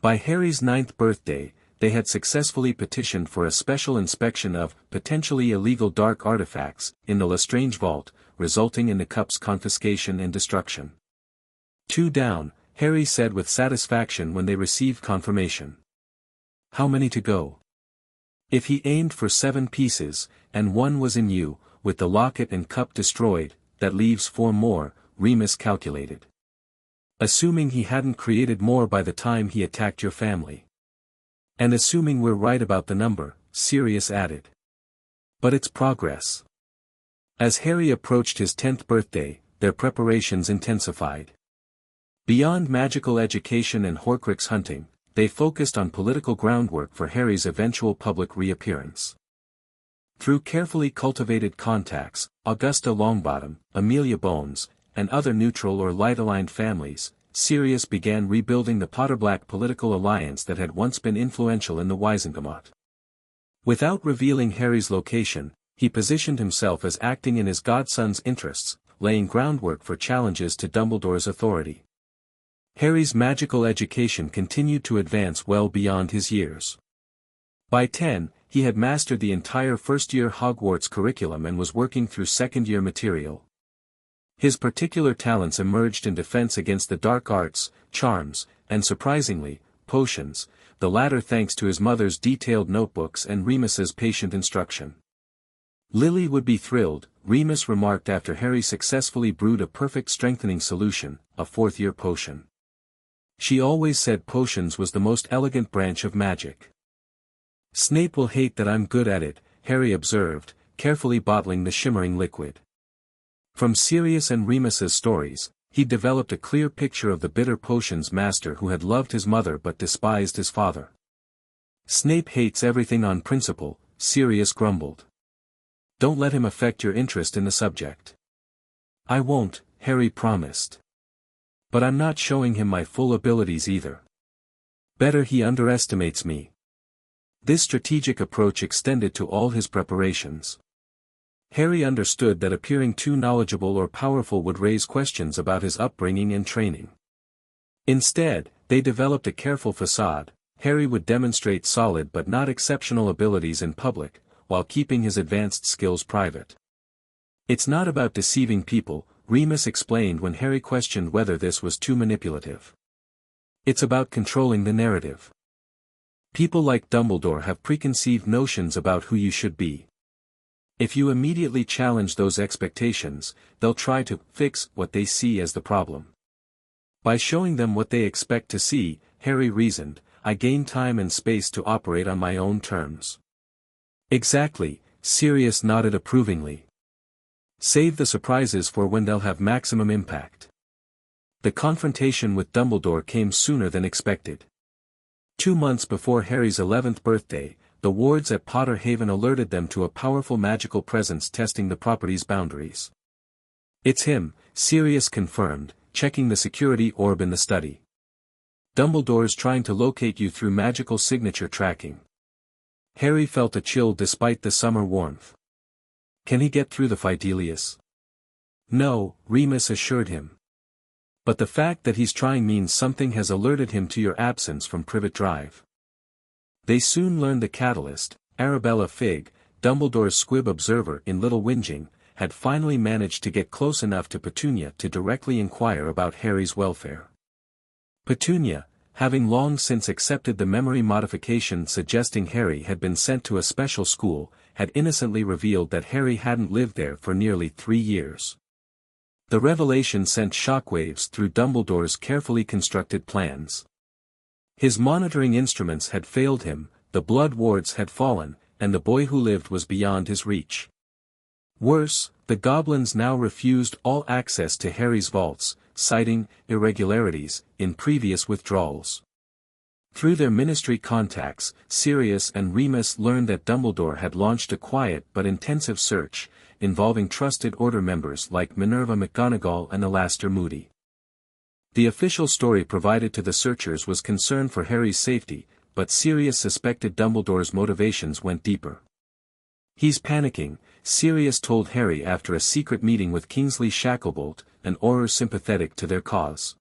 By Harry's 9th birthday, they had successfully petitioned for a special inspection of potentially illegal dark artifacts in the Lestrange vault, resulting in the cup's confiscation and destruction. 2 down, Harry said with satisfaction when they received confirmation. How many to go? If he aimed for 7 pieces, and 1 was in you, with the locket and cup destroyed, that leaves 4 more, Remus calculated. Assuming he hadn't created more by the time he attacked your family. And assuming we're right about the number, Sirius added. But it's progress. As Harry approached his 10th birthday, their preparations intensified. Beyond magical education and Horcrux hunting, they focused on political groundwork for Harry's eventual public reappearance. Through carefully cultivated contacts, Augusta Longbottom, Amelia Bones, and other neutral or light-aligned families, Sirius began rebuilding the Potterblack political alliance that had once been influential in the Wizengamot. Without revealing Harry's location, he positioned himself as acting in his godson's interests, laying groundwork for challenges to Dumbledore's authority. Harry's magical education continued to advance well beyond his years. By 10, he had mastered the entire first-year Hogwarts curriculum and was working through second-year material. His particular talents emerged in defense against the dark arts, charms, and surprisingly, potions, the latter thanks to his mother's detailed notebooks and Remus's patient instruction. Lily would be thrilled, Remus remarked after Harry successfully brewed a perfect strengthening solution, a 4th-year potion. She always said potions was the most elegant branch of magic. Snape will hate that I'm good at it, Harry observed, carefully bottling the shimmering liquid. From Sirius and Remus's stories, he developed a clear picture of the bitter potions master who had loved his mother but despised his father. Snape hates everything on principle, Sirius grumbled. Don't let him affect your interest in the subject. I won't, Harry promised. But I'm not showing him my full abilities either. Better he underestimates me. This strategic approach extended to all his preparations. Harry understood that appearing too knowledgeable or powerful would raise questions about his upbringing and training. Instead, they developed a careful facade. Harry would demonstrate solid but not exceptional abilities in public, while keeping his advanced skills private. It's not about deceiving people, Remus explained when Harry questioned whether this was too manipulative. It's about controlling the narrative. People like Dumbledore have preconceived notions about who you should be. If you immediately challenge those expectations, they'll try to fix what they see as the problem. By showing them what they expect to see, Harry reasoned, I gain time and space to operate on my own terms. Exactly, Sirius nodded approvingly. Save the surprises for when they'll have maximum impact. The confrontation with Dumbledore came sooner than expected. 2 months before Harry's 11th birthday, the wards at Potter Haven alerted them to a powerful magical presence testing the property's boundaries. "It's him," Sirius confirmed, checking the security orb in the study. "Dumbledore's trying to locate you through magical signature tracking." Harry felt a chill despite the summer warmth. "Can he get through the Fidelius?" "No," Remus assured him. "But the fact that he's trying means something has alerted him to your absence from Privet Drive." They soon learned the catalyst. Arabella Figg, Dumbledore's squib observer in Little Whinging, had finally managed to get close enough to Petunia to directly inquire about Harry's welfare. Petunia, having long since accepted the memory modification suggesting Harry had been sent to a special school, had innocently revealed that Harry hadn't lived there for nearly 3 years. The revelation sent shockwaves through Dumbledore's carefully constructed plans. His monitoring instruments had failed him, the blood wards had fallen, and the boy who lived was beyond his reach. Worse, the goblins now refused all access to Harry's vaults, citing irregularities in previous withdrawals. Through their ministry contacts, Sirius and Remus learned that Dumbledore had launched a quiet but intensive search, involving trusted Order members like Minerva McGonagall and Alastor Moody. The official story provided to the searchers was concern for Harry's safety, but Sirius suspected Dumbledore's motivations went deeper. "He's panicking," Sirius told Harry after a secret meeting with Kingsley Shacklebolt, an Auror sympathetic to their cause.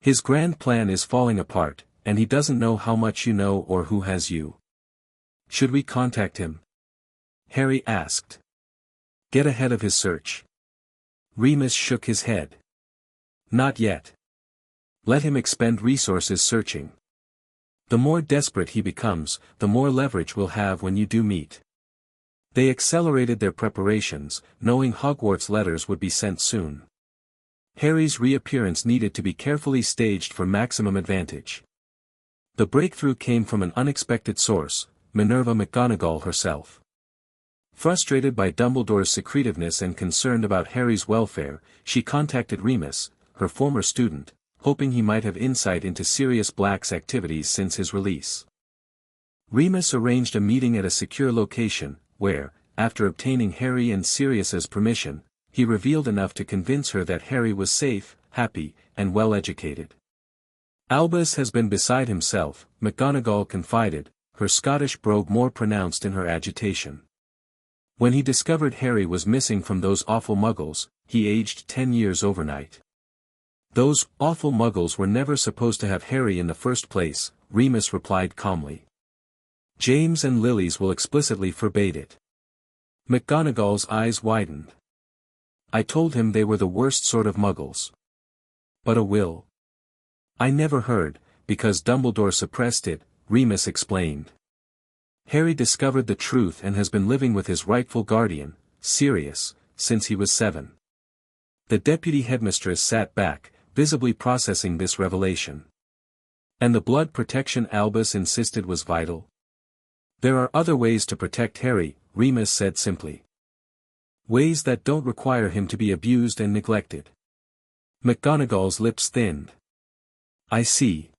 "His grand plan is falling apart, and he doesn't know how much you know or who has you." "Should we contact him?" Harry asked. "Get ahead of his search." Remus shook his head. "Not yet. Let him expend resources searching. The more desperate he becomes, the more leverage we'll have when you do meet." They accelerated their preparations, knowing Hogwarts letters would be sent soon. Harry's reappearance needed to be carefully staged for maximum advantage. The breakthrough came from an unexpected source, Minerva McGonagall herself. Frustrated by Dumbledore's secretiveness and concerned about Harry's welfare, she contacted Remus, her former student, hoping he might have insight into Sirius Black's activities since his release. Remus arranged a meeting at a secure location, where, after obtaining Harry and Sirius's permission, he revealed enough to convince her that Harry was safe, happy, and well-educated. "Albus has been beside himself," McGonagall confided, her Scottish brogue more pronounced in her agitation. "When he discovered Harry was missing from those awful muggles, he aged 10 years overnight." "Those awful muggles were never supposed to have Harry in the first place," Remus replied calmly. "James and Lily's will explicitly forbade it." McGonagall's eyes widened. "I told him they were the worst sort of muggles." "But a will?" "I never heard, because Dumbledore suppressed it," Remus explained. "Harry discovered the truth and has been living with his rightful guardian, Sirius, since he was 7. The deputy headmistress sat back, visibly processing this revelation. "And the blood protection Albus insisted was vital?" "There are other ways to protect Harry," Remus said simply. "Ways that don't require him to be abused and neglected." McGonagall's lips thinned. "I see."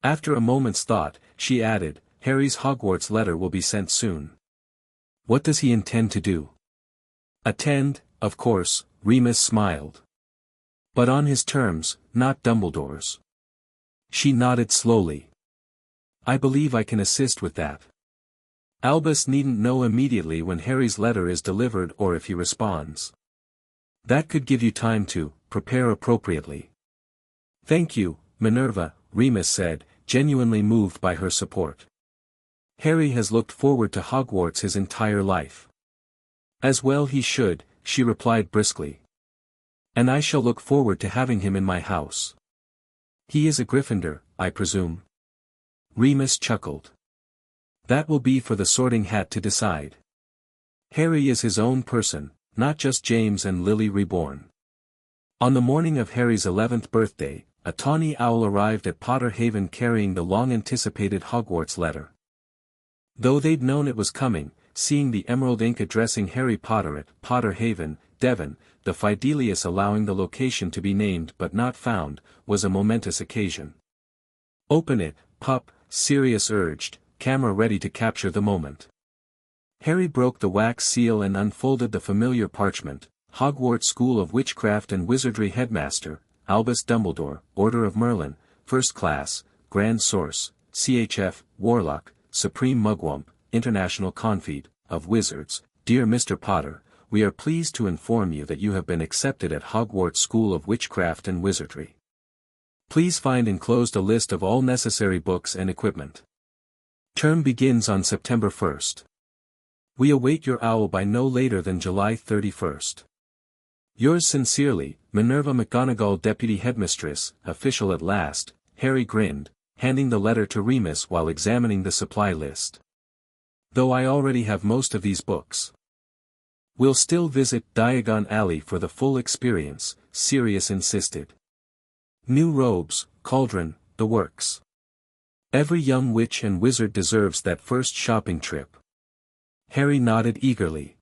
After a moment's thought, she added, "Harry's Hogwarts letter will be sent soon." "What does he intend to do?" "Attend, of course," Remus smiled. "But on his terms, not Dumbledore's." She nodded slowly. "I believe I can assist with that. Albus needn't know immediately when Harry's letter is delivered or if he responds. That could give you time to prepare appropriately." "Thank you, Minerva," Remus said, genuinely moved by her support. "Harry has looked forward to Hogwarts his entire life." "As well he should," she replied briskly. "And I shall look forward to having him in my house." "He is a Gryffindor, I presume?" Remus chuckled. "That will be for the Sorting Hat to decide. Harry is his own person, not just James and Lily reborn." On the morning of Harry's 11th birthday, a tawny owl arrived at Potter Haven carrying the long-anticipated Hogwarts letter. Though they'd known it was coming, seeing the emerald ink addressing Harry Potter at Potter Haven Devon, the Fidelius allowing the location to be named but not found, was a momentous occasion. "Open it, pup," Sirius urged, camera ready to capture the moment. Harry broke the wax seal and unfolded the familiar parchment. Hogwarts School of Witchcraft and Wizardry Headmaster, Albus Dumbledore, Order of Merlin, First Class, Grand Source, CHF, Warlock, Supreme Mugwump, International Confede, of Wizards. Dear Mr. Potter, we are pleased to inform you that you have been accepted at Hogwarts School of Witchcraft and Wizardry. Please find enclosed a list of all necessary books and equipment. Term begins on September 1st. We await your owl by no later than July 31st. Yours sincerely, Minerva McGonagall, Deputy Headmistress. Official at last. Harry grinned, handing the letter to Remus while examining the supply list. Though I already have most of these books. We'll still visit Diagon Alley for the full experience, Sirius insisted. New robes, cauldron, the works. Every young witch and wizard deserves that first shopping trip. Harry nodded eagerly.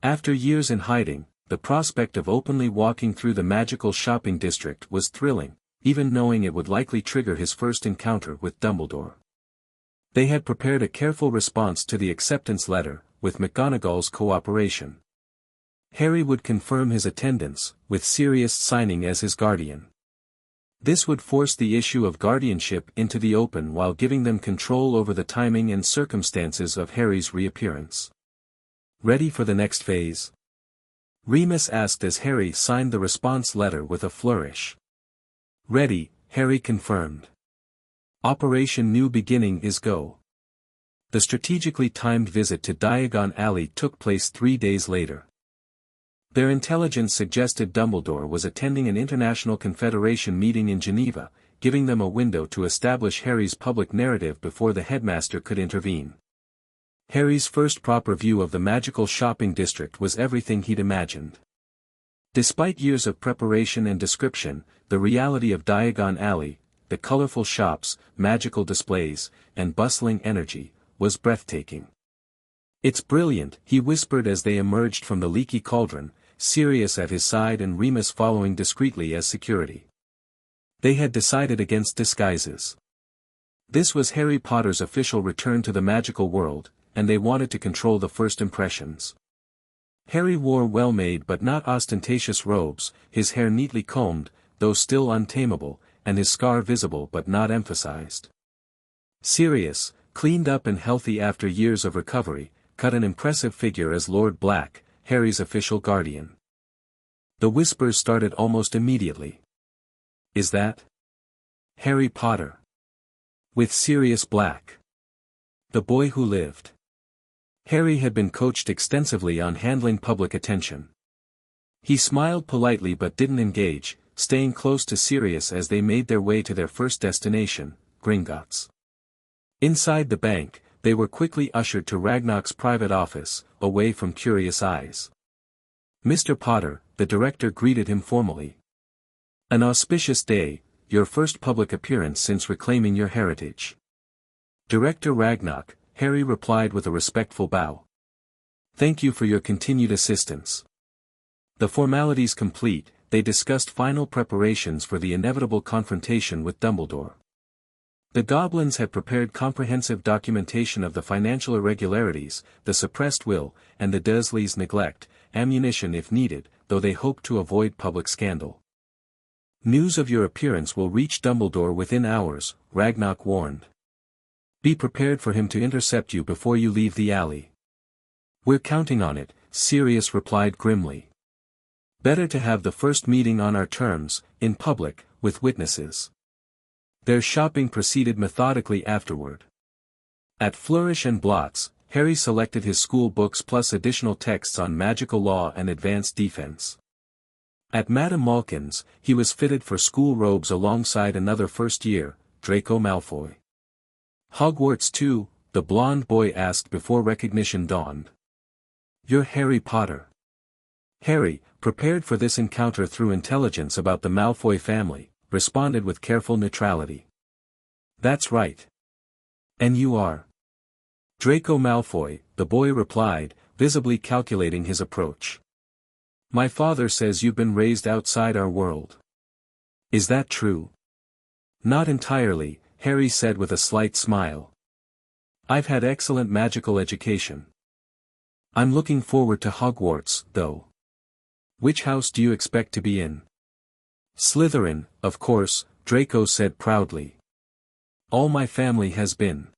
After years in hiding, the prospect of openly walking through the magical shopping district was thrilling, even knowing it would likely trigger his first encounter with Dumbledore. They had prepared a careful response to the acceptance letter, with McGonagall's cooperation. Harry would confirm his attendance, with Sirius signing as his guardian. This would force the issue of guardianship into the open while giving them control over the timing and circumstances of Harry's reappearance. Ready for the next phase? Remus asked as Harry signed the response letter with a flourish. Ready, Harry confirmed. Operation New Beginning is go. The strategically timed visit to Diagon Alley took place 3 days later. Their intelligence suggested Dumbledore was attending an International Confederation meeting in Geneva, giving them a window to establish Harry's public narrative before the headmaster could intervene. Harry's first proper view of the magical shopping district was everything he'd imagined. Despite years of preparation and description, the reality of Diagon Alley, the colorful shops, magical displays, and bustling energy, was breathtaking. It's brilliant, he whispered as they emerged from the leaky cauldron, Sirius at his side and Remus following discreetly as security. They had decided against disguises. This was Harry Potter's official return to the magical world, and they wanted to control the first impressions. Harry wore well-made but not ostentatious robes, his hair neatly combed, though still untamable, and his scar visible but not emphasized. Sirius, cleaned up and healthy after years of recovery, cut an impressive figure as Lord Black, Harry's official guardian. The whispers started almost immediately. Is that Harry Potter? With Sirius Black. The boy who lived. Harry had been coached extensively on handling public attention. He smiled politely but didn't engage, staying close to Sirius as they made their way to their first destination, Gringotts. Inside the bank, they were quickly ushered to Ragnarok's private office, away from curious eyes. Mr. Potter, the director greeted him formally. An auspicious day, your first public appearance since reclaiming your heritage. Director Ragnarok, Harry replied with a respectful bow. Thank you for your continued assistance. The formalities complete, they discussed final preparations for the inevitable confrontation with Dumbledore. The goblins had prepared comprehensive documentation of the financial irregularities, the suppressed will, and the Dursleys' neglect, ammunition if needed, though they hoped to avoid public scandal. News of your appearance will reach Dumbledore within hours, Ragnarok warned. Be prepared for him to intercept you before you leave the alley. We're counting on it, Sirius replied grimly. Better to have the first meeting on our terms, in public, with witnesses. Their shopping proceeded methodically afterward. At Flourish and Blots, Harry selected his school books plus additional texts on magical law and advanced defense. At Madame Malkin's, he was fitted for school robes alongside another first year, Draco Malfoy. Hogwarts too, the blonde boy asked before recognition dawned. You're Harry Potter. Harry, prepared for this encounter through intelligence about the Malfoy family, responded with careful neutrality. That's right. And you are? Draco Malfoy, the boy replied, visibly calculating his approach. My father says you've been raised outside our world. Is that true? Not entirely, Harry said with a slight smile. I've had excellent magical education. I'm looking forward to Hogwarts, though. Which house do you expect to be in? Slytherin, of course, Draco said proudly. All my family has been.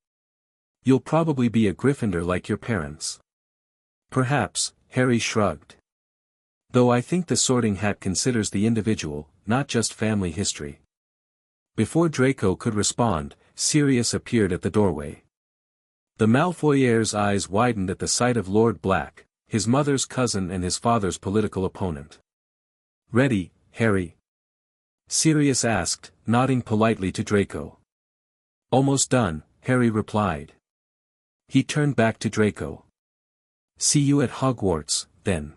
You'll probably be a Gryffindor like your parents. Perhaps, Harry shrugged. Though I think the Sorting Hat considers the individual, not just family history. Before Draco could respond, Sirius appeared at the doorway. The Malfoyer's eyes widened at the sight of Lord Black, his mother's cousin and his father's political opponent. Ready, Harry? Sirius asked, nodding politely to Draco. Almost done, Harry replied. He turned back to Draco. See you at Hogwarts, then.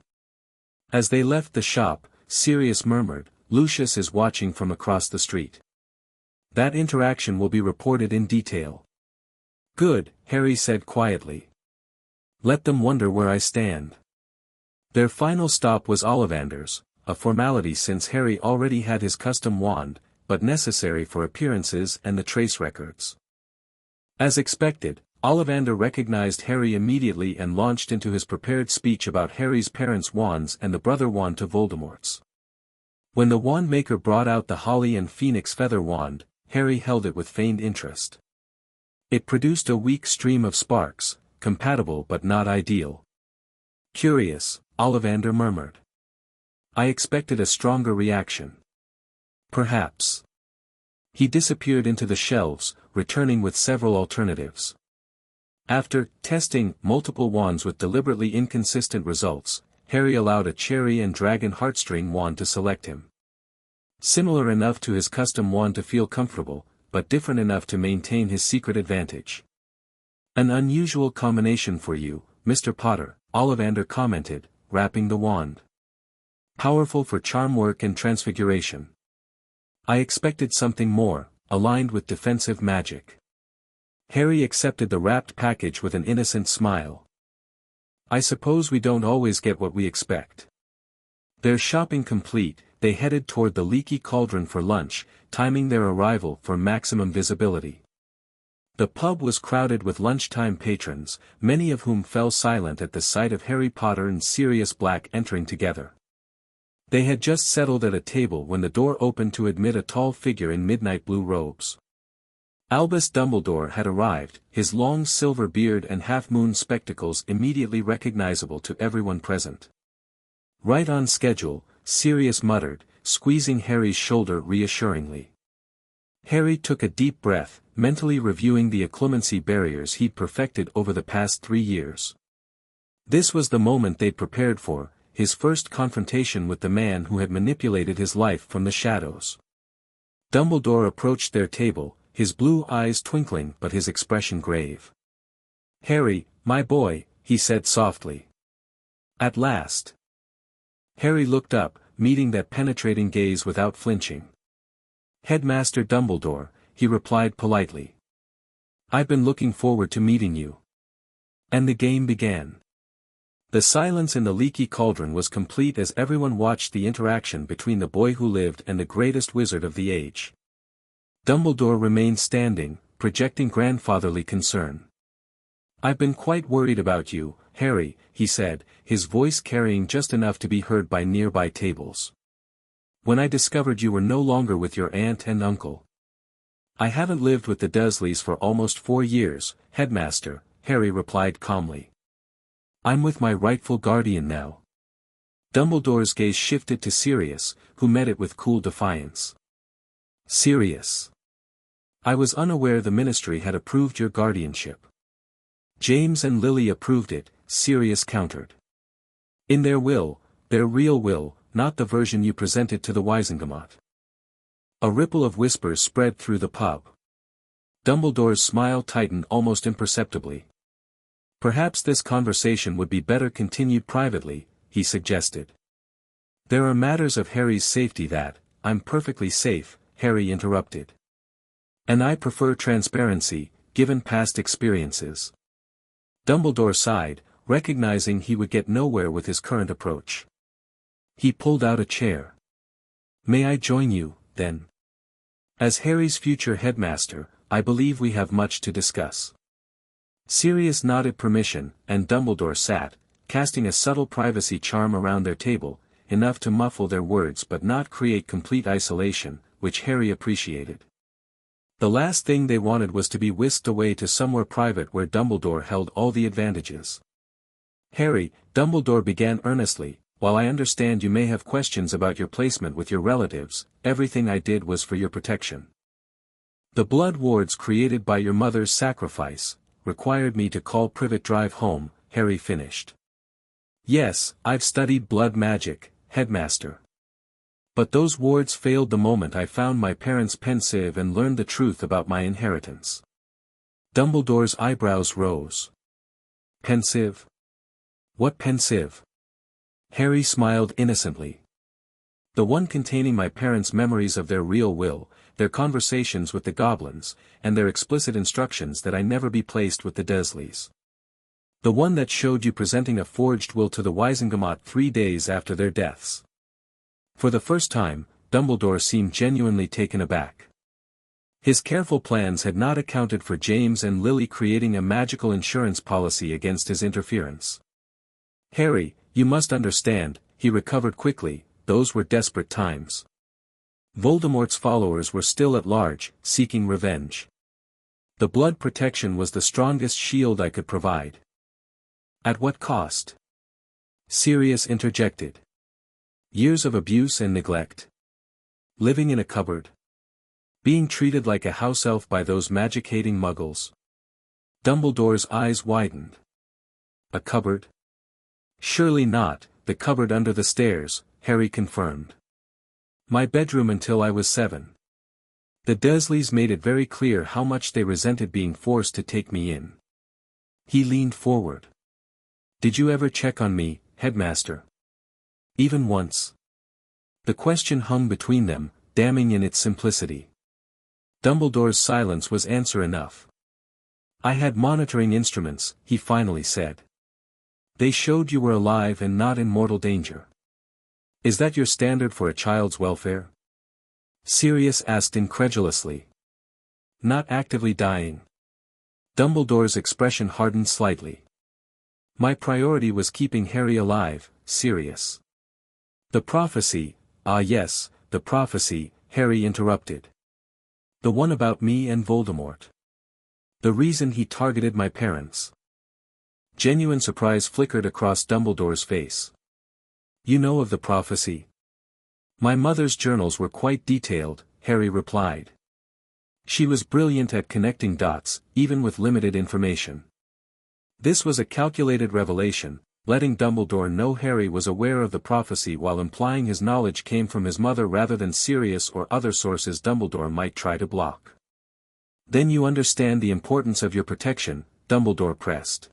As they left the shop, Sirius murmured, Lucius is watching from across the street. That interaction will be reported in detail. Good, Harry said quietly. Let them wonder where I stand. Their final stop was Ollivander's, a formality since Harry already had his custom wand, but necessary for appearances and the trace records. As expected, Ollivander recognized Harry immediately and launched into his prepared speech about Harry's parents' wands and the brother wand to Voldemort's. When the wand maker brought out the Holly and Phoenix feather wand, Harry held it with feigned interest. It produced a weak stream of sparks, compatible but not ideal. Curious, Ollivander murmured. I expected a stronger reaction. Perhaps. He disappeared into the shelves, returning with several alternatives. After testing multiple wands with deliberately inconsistent results, Harry allowed a cherry and dragon heartstring wand to select him. Similar enough to his custom wand to feel comfortable, but different enough to maintain his secret advantage. An unusual combination for you, Mr. Potter, Ollivander commented, wrapping the wand. Powerful for charm work and transfiguration. I expected something more, aligned with defensive magic. Harry accepted the wrapped package with an innocent smile. I suppose we don't always get what we expect. Their shopping complete, they headed toward the Leaky Cauldron for lunch, timing their arrival for maximum visibility. The pub was crowded with lunchtime patrons, many of whom fell silent at the sight of Harry Potter and Sirius Black entering together. They had just settled at a table when the door opened to admit a tall figure in midnight blue robes. Albus Dumbledore had arrived, his long silver beard and half-moon spectacles immediately recognizable to everyone present. Right on schedule, Sirius muttered, squeezing Harry's shoulder reassuringly. Harry took a deep breath, mentally reviewing the occlumency barriers he'd perfected over the past 3 years. This was the moment they'd prepared for, his first confrontation with the man who had manipulated his life from the shadows. Dumbledore approached their table, his blue eyes twinkling but his expression grave. Harry, my boy, he said softly. At last. Harry looked up, meeting that penetrating gaze without flinching. Headmaster Dumbledore, he replied politely. I've been looking forward to meeting you. And the game began. The silence in the Leaky Cauldron was complete as everyone watched the interaction between the boy who lived and the greatest wizard of the age. Dumbledore remained standing, projecting grandfatherly concern. I've been quite worried about you, Harry, he said, his voice carrying just enough to be heard by nearby tables. When I discovered you were no longer with your aunt and uncle. I haven't lived with the Dursleys for almost 4 years, Headmaster, Harry replied calmly. I'm with my rightful guardian now. Dumbledore's gaze shifted to Sirius, who met it with cool defiance. Sirius. I was unaware the ministry had approved your guardianship. James and Lily approved it, Sirius countered. In their will, their real will, not the version you presented to the Wizengamot. A ripple of whispers spread through the pub. Dumbledore's smile tightened almost imperceptibly. Perhaps this conversation would be better continued privately, he suggested. There are matters of Harry's safety that, I'm perfectly safe, Harry interrupted. And I prefer transparency, given past experiences. Dumbledore sighed, recognizing he would get nowhere with his current approach. He pulled out a chair. May I join you, then? As Harry's future headmaster, I believe we have much to discuss. Sirius nodded permission, and Dumbledore sat, casting a subtle privacy charm around their table, enough to muffle their words but not create complete isolation, which Harry appreciated. The last thing they wanted was to be whisked away to somewhere private where Dumbledore held all the advantages. Harry, Dumbledore began earnestly, while I understand you may have questions about your placement with your relatives, everything I did was for your protection. The blood wards created by your mother's sacrifice required me to call Privet Drive home, Harry finished. Yes, I've studied blood magic, headmaster. But those wards failed the moment I found my parents' Pensieve and learned the truth about my inheritance. Dumbledore's eyebrows rose. Pensieve? What Pensieve? Harry smiled innocently. The one containing my parents' memories of their real will, their conversations with the goblins, and their explicit instructions that I never be placed with the Dursleys. The one that showed you presenting a forged will to the Wizengamot 3 days after their deaths. For the first time, Dumbledore seemed genuinely taken aback. His careful plans had not accounted for James and Lily creating a magical insurance policy against his interference. Harry, you must understand, he recovered quickly, those were desperate times. Voldemort's followers were still at large, seeking revenge. The blood protection was the strongest shield I could provide. At what cost? Sirius interjected. Years of abuse and neglect. Living in a cupboard. Being treated like a house elf by those magic-hating muggles. Dumbledore's eyes widened. A cupboard? Surely not, the cupboard under the stairs, Harry confirmed. My bedroom until I was 7. The Dursleys made it very clear how much they resented being forced to take me in. He leaned forward. Did you ever check on me, headmaster? Even once. The question hung between them, damning in its simplicity. Dumbledore's silence was answer enough. I had monitoring instruments, he finally said. They showed you were alive and not in mortal danger. Is that your standard for a child's welfare? Sirius asked incredulously. Not actively dying. Dumbledore's expression hardened slightly. My priority was keeping Harry alive, Sirius. The prophecy, ah yes, the prophecy, Harry interrupted. The one about me and Voldemort. The reason he targeted my parents. Genuine surprise flickered across Dumbledore's face. You know of the prophecy? My mother's journals were quite detailed, Harry replied. She was brilliant at connecting dots, even with limited information. This was a calculated revelation, letting Dumbledore know Harry was aware of the prophecy while implying his knowledge came from his mother rather than Sirius or other sources Dumbledore might try to block. Then you understand the importance of your protection, Dumbledore pressed.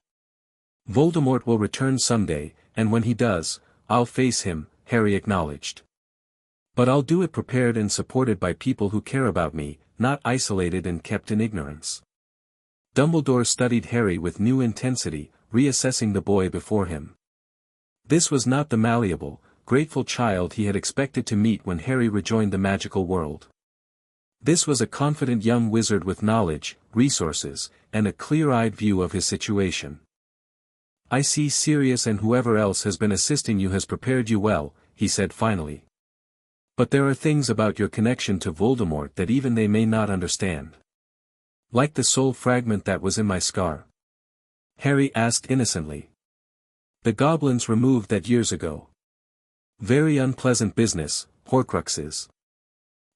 Voldemort will return someday, and when he does, I'll face him, Harry acknowledged. But I'll do it prepared and supported by people who care about me, not isolated and kept in ignorance. Dumbledore studied Harry with new intensity, reassessing the boy before him. This was not the malleable, grateful child he had expected to meet when Harry rejoined the magical world. This was a confident young wizard with knowledge, resources, and a clear-eyed view of his situation. I see Sirius and whoever else has been assisting you has prepared you well, he said finally. But there are things about your connection to Voldemort that even they may not understand. Like the soul fragment that was in my scar. Harry asked innocently. The goblins removed that years ago. Very unpleasant business, Horcruxes.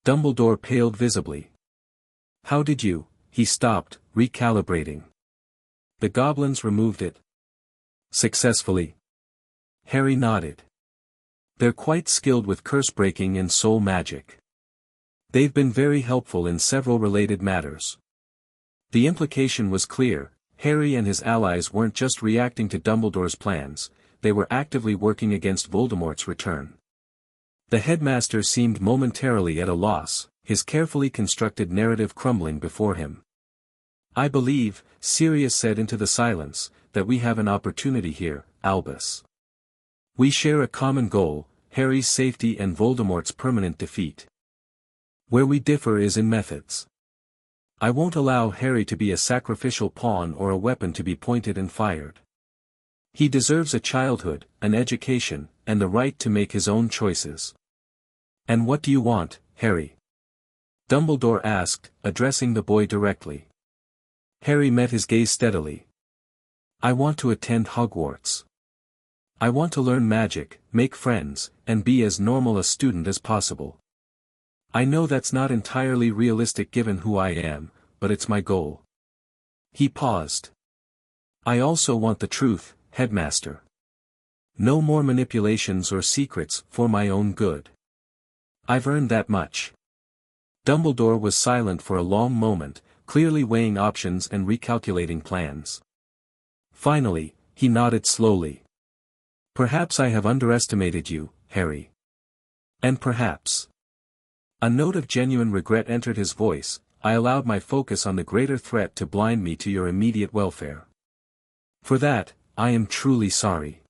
Dumbledore paled visibly. How did you? He stopped, recalibrating. The goblins removed it. Successfully. Harry nodded. They're quite skilled with curse breaking and soul magic. They've been very helpful in several related matters. The implication was clear. Harry and his allies weren't just reacting to Dumbledore's plans, they were actively working against Voldemort's return. The headmaster seemed momentarily at a loss, his carefully constructed narrative crumbling before him. I believe, Sirius said into the silence, that we have an opportunity here, Albus. We share a common goal, Harry's safety and Voldemort's permanent defeat. Where we differ is in methods. I won't allow Harry to be a sacrificial pawn or a weapon to be pointed and fired. He deserves a childhood, an education, and the right to make his own choices. And what do you want, Harry? Dumbledore asked, addressing the boy directly. Harry met his gaze steadily. I want to attend Hogwarts. I want to learn magic, make friends, and be as normal a student as possible. I know that's not entirely realistic given who I am, but it's my goal. He paused. I also want the truth, Headmaster. No more manipulations or secrets for my own good. I've earned that much. Dumbledore was silent for a long moment, clearly weighing options and recalculating plans. Finally, he nodded slowly. Perhaps I have underestimated you, Harry. And perhaps. A note of genuine regret entered his voice. I allowed my focus on the greater threat to blind me to your immediate welfare. For that, I am truly sorry.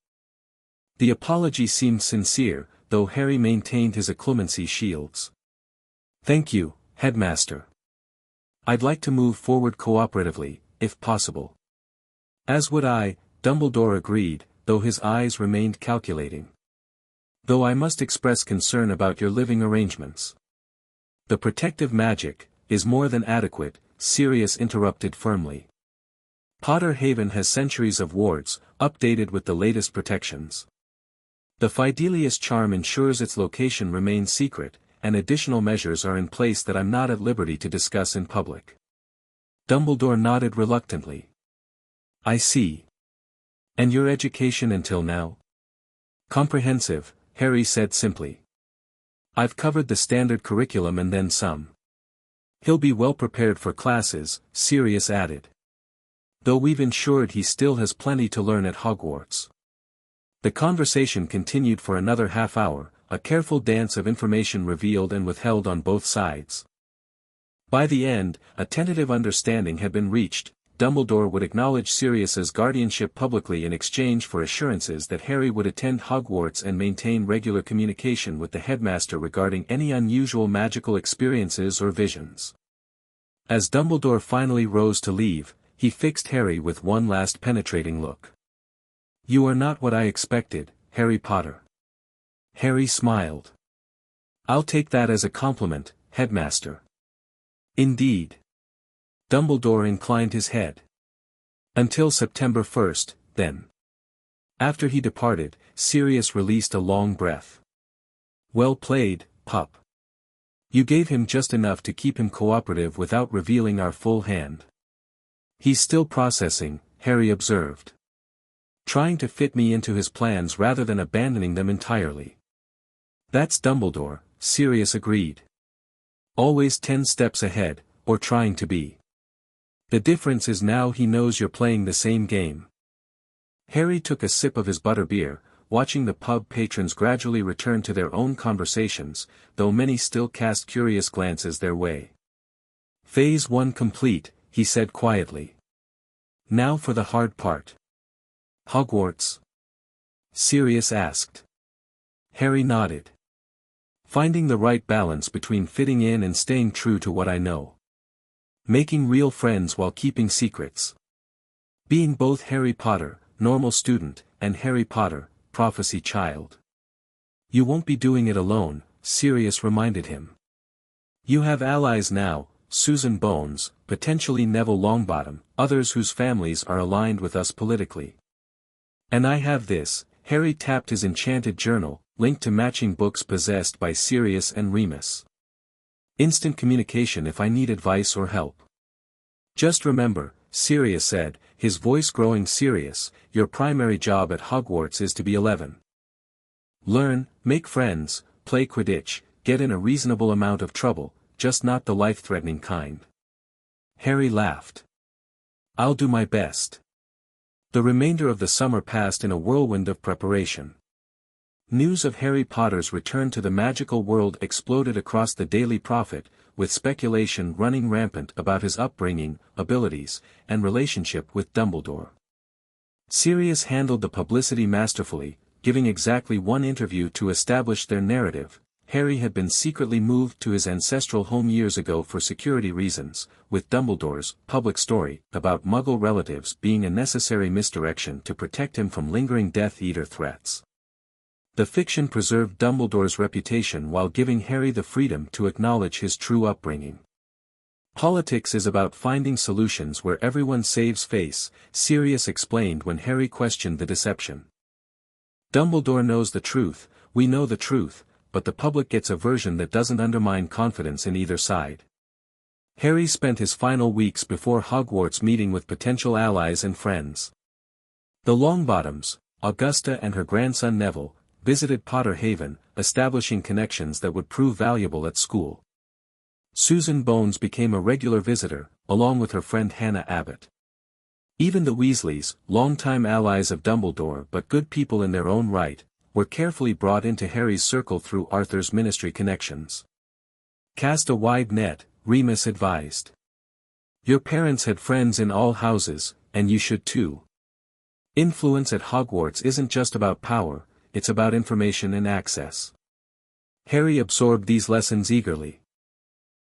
The apology seemed sincere, though Harry maintained his acclimacy shields. Thank you, Headmaster. I'd like to move forward cooperatively, if possible. As would I, Dumbledore agreed, though his eyes remained calculating. Though I must express concern about your living arrangements. The protective magic is more than adequate, Sirius interrupted firmly. Potter Haven has centuries of wards, updated with the latest protections. The Fidelius charm ensures its location remains secret, and additional measures are in place that I'm not at liberty to discuss in public. Dumbledore nodded reluctantly. I see. And your education until now? Comprehensive, Harry said simply. I've covered the standard curriculum and then some. He'll be well prepared for classes, Sirius added. Though we've ensured he still has plenty to learn at Hogwarts. The conversation continued for another half hour, a careful dance of information revealed and withheld on both sides. By the end, a tentative understanding had been reached. Dumbledore would acknowledge Sirius's guardianship publicly in exchange for assurances that Harry would attend Hogwarts and maintain regular communication with the headmaster regarding any unusual magical experiences or visions. As Dumbledore finally rose to leave, he fixed Harry with one last penetrating look. You are not what I expected, Harry Potter. Harry smiled. I'll take that as a compliment, Headmaster. Indeed. Dumbledore inclined his head. Until September 1st, then. After he departed, Sirius released a long breath. Well played, pup. You gave him just enough to keep him cooperative without revealing our full hand. He's still processing, Harry observed. Trying to fit me into his plans rather than abandoning them entirely. That's Dumbledore, Sirius agreed. Always 10 steps ahead, or trying to be. The difference is now he knows you're playing the same game. Harry took a sip of his butterbeer, watching the pub patrons gradually return to their own conversations, though many still cast curious glances their way. Phase 1 complete, he said quietly. Now for the hard part. Hogwarts? Sirius asked. Harry nodded. Finding the right balance between fitting in and staying true to what I know. Making real friends while keeping secrets. Being both Harry Potter, normal student, and Harry Potter, prophecy child. You won't be doing it alone, Sirius reminded him. You have allies now, Susan Bones, potentially Neville Longbottom, others whose families are aligned with us politically. And I have this, Harry tapped his enchanted journal, linked to matching books possessed by Sirius and Remus. Instant communication if I need advice or help. Just remember, Sirius said, his voice growing serious, your primary job at Hogwarts is to be 11. Learn, make friends, play Quidditch, get in a reasonable amount of trouble, just not the life-threatening kind. Harry laughed. I'll do my best. The remainder of the summer passed in a whirlwind of preparation. News of Harry Potter's return to the magical world exploded across the Daily Prophet, with speculation running rampant about his upbringing, abilities, and relationship with Dumbledore. Sirius handled the publicity masterfully, giving exactly one interview to establish their narrative. Harry had been secretly moved to his ancestral home years ago for security reasons, with Dumbledore's public story about Muggle relatives being a necessary misdirection to protect him from lingering Death Eater threats. The fiction preserved Dumbledore's reputation while giving Harry the freedom to acknowledge his true upbringing. Politics is about finding solutions where everyone saves face, Sirius explained when Harry questioned the deception. Dumbledore knows the truth, we know the truth, but the public gets a version that doesn't undermine confidence in either side. Harry spent his final weeks before Hogwarts meeting with potential allies and friends. The Longbottoms, Augusta and her grandson Neville, visited Potter Haven, establishing connections that would prove valuable at school. Susan Bones became a regular visitor, along with her friend Hannah Abbott. Even the Weasleys, longtime allies of Dumbledore but good people in their own right, were carefully brought into Harry's circle through Arthur's ministry connections. Cast a wide net, Remus advised. Your parents had friends in all houses, and you should too. Influence at Hogwarts isn't just about power, it's about information and access. Harry absorbed these lessons eagerly.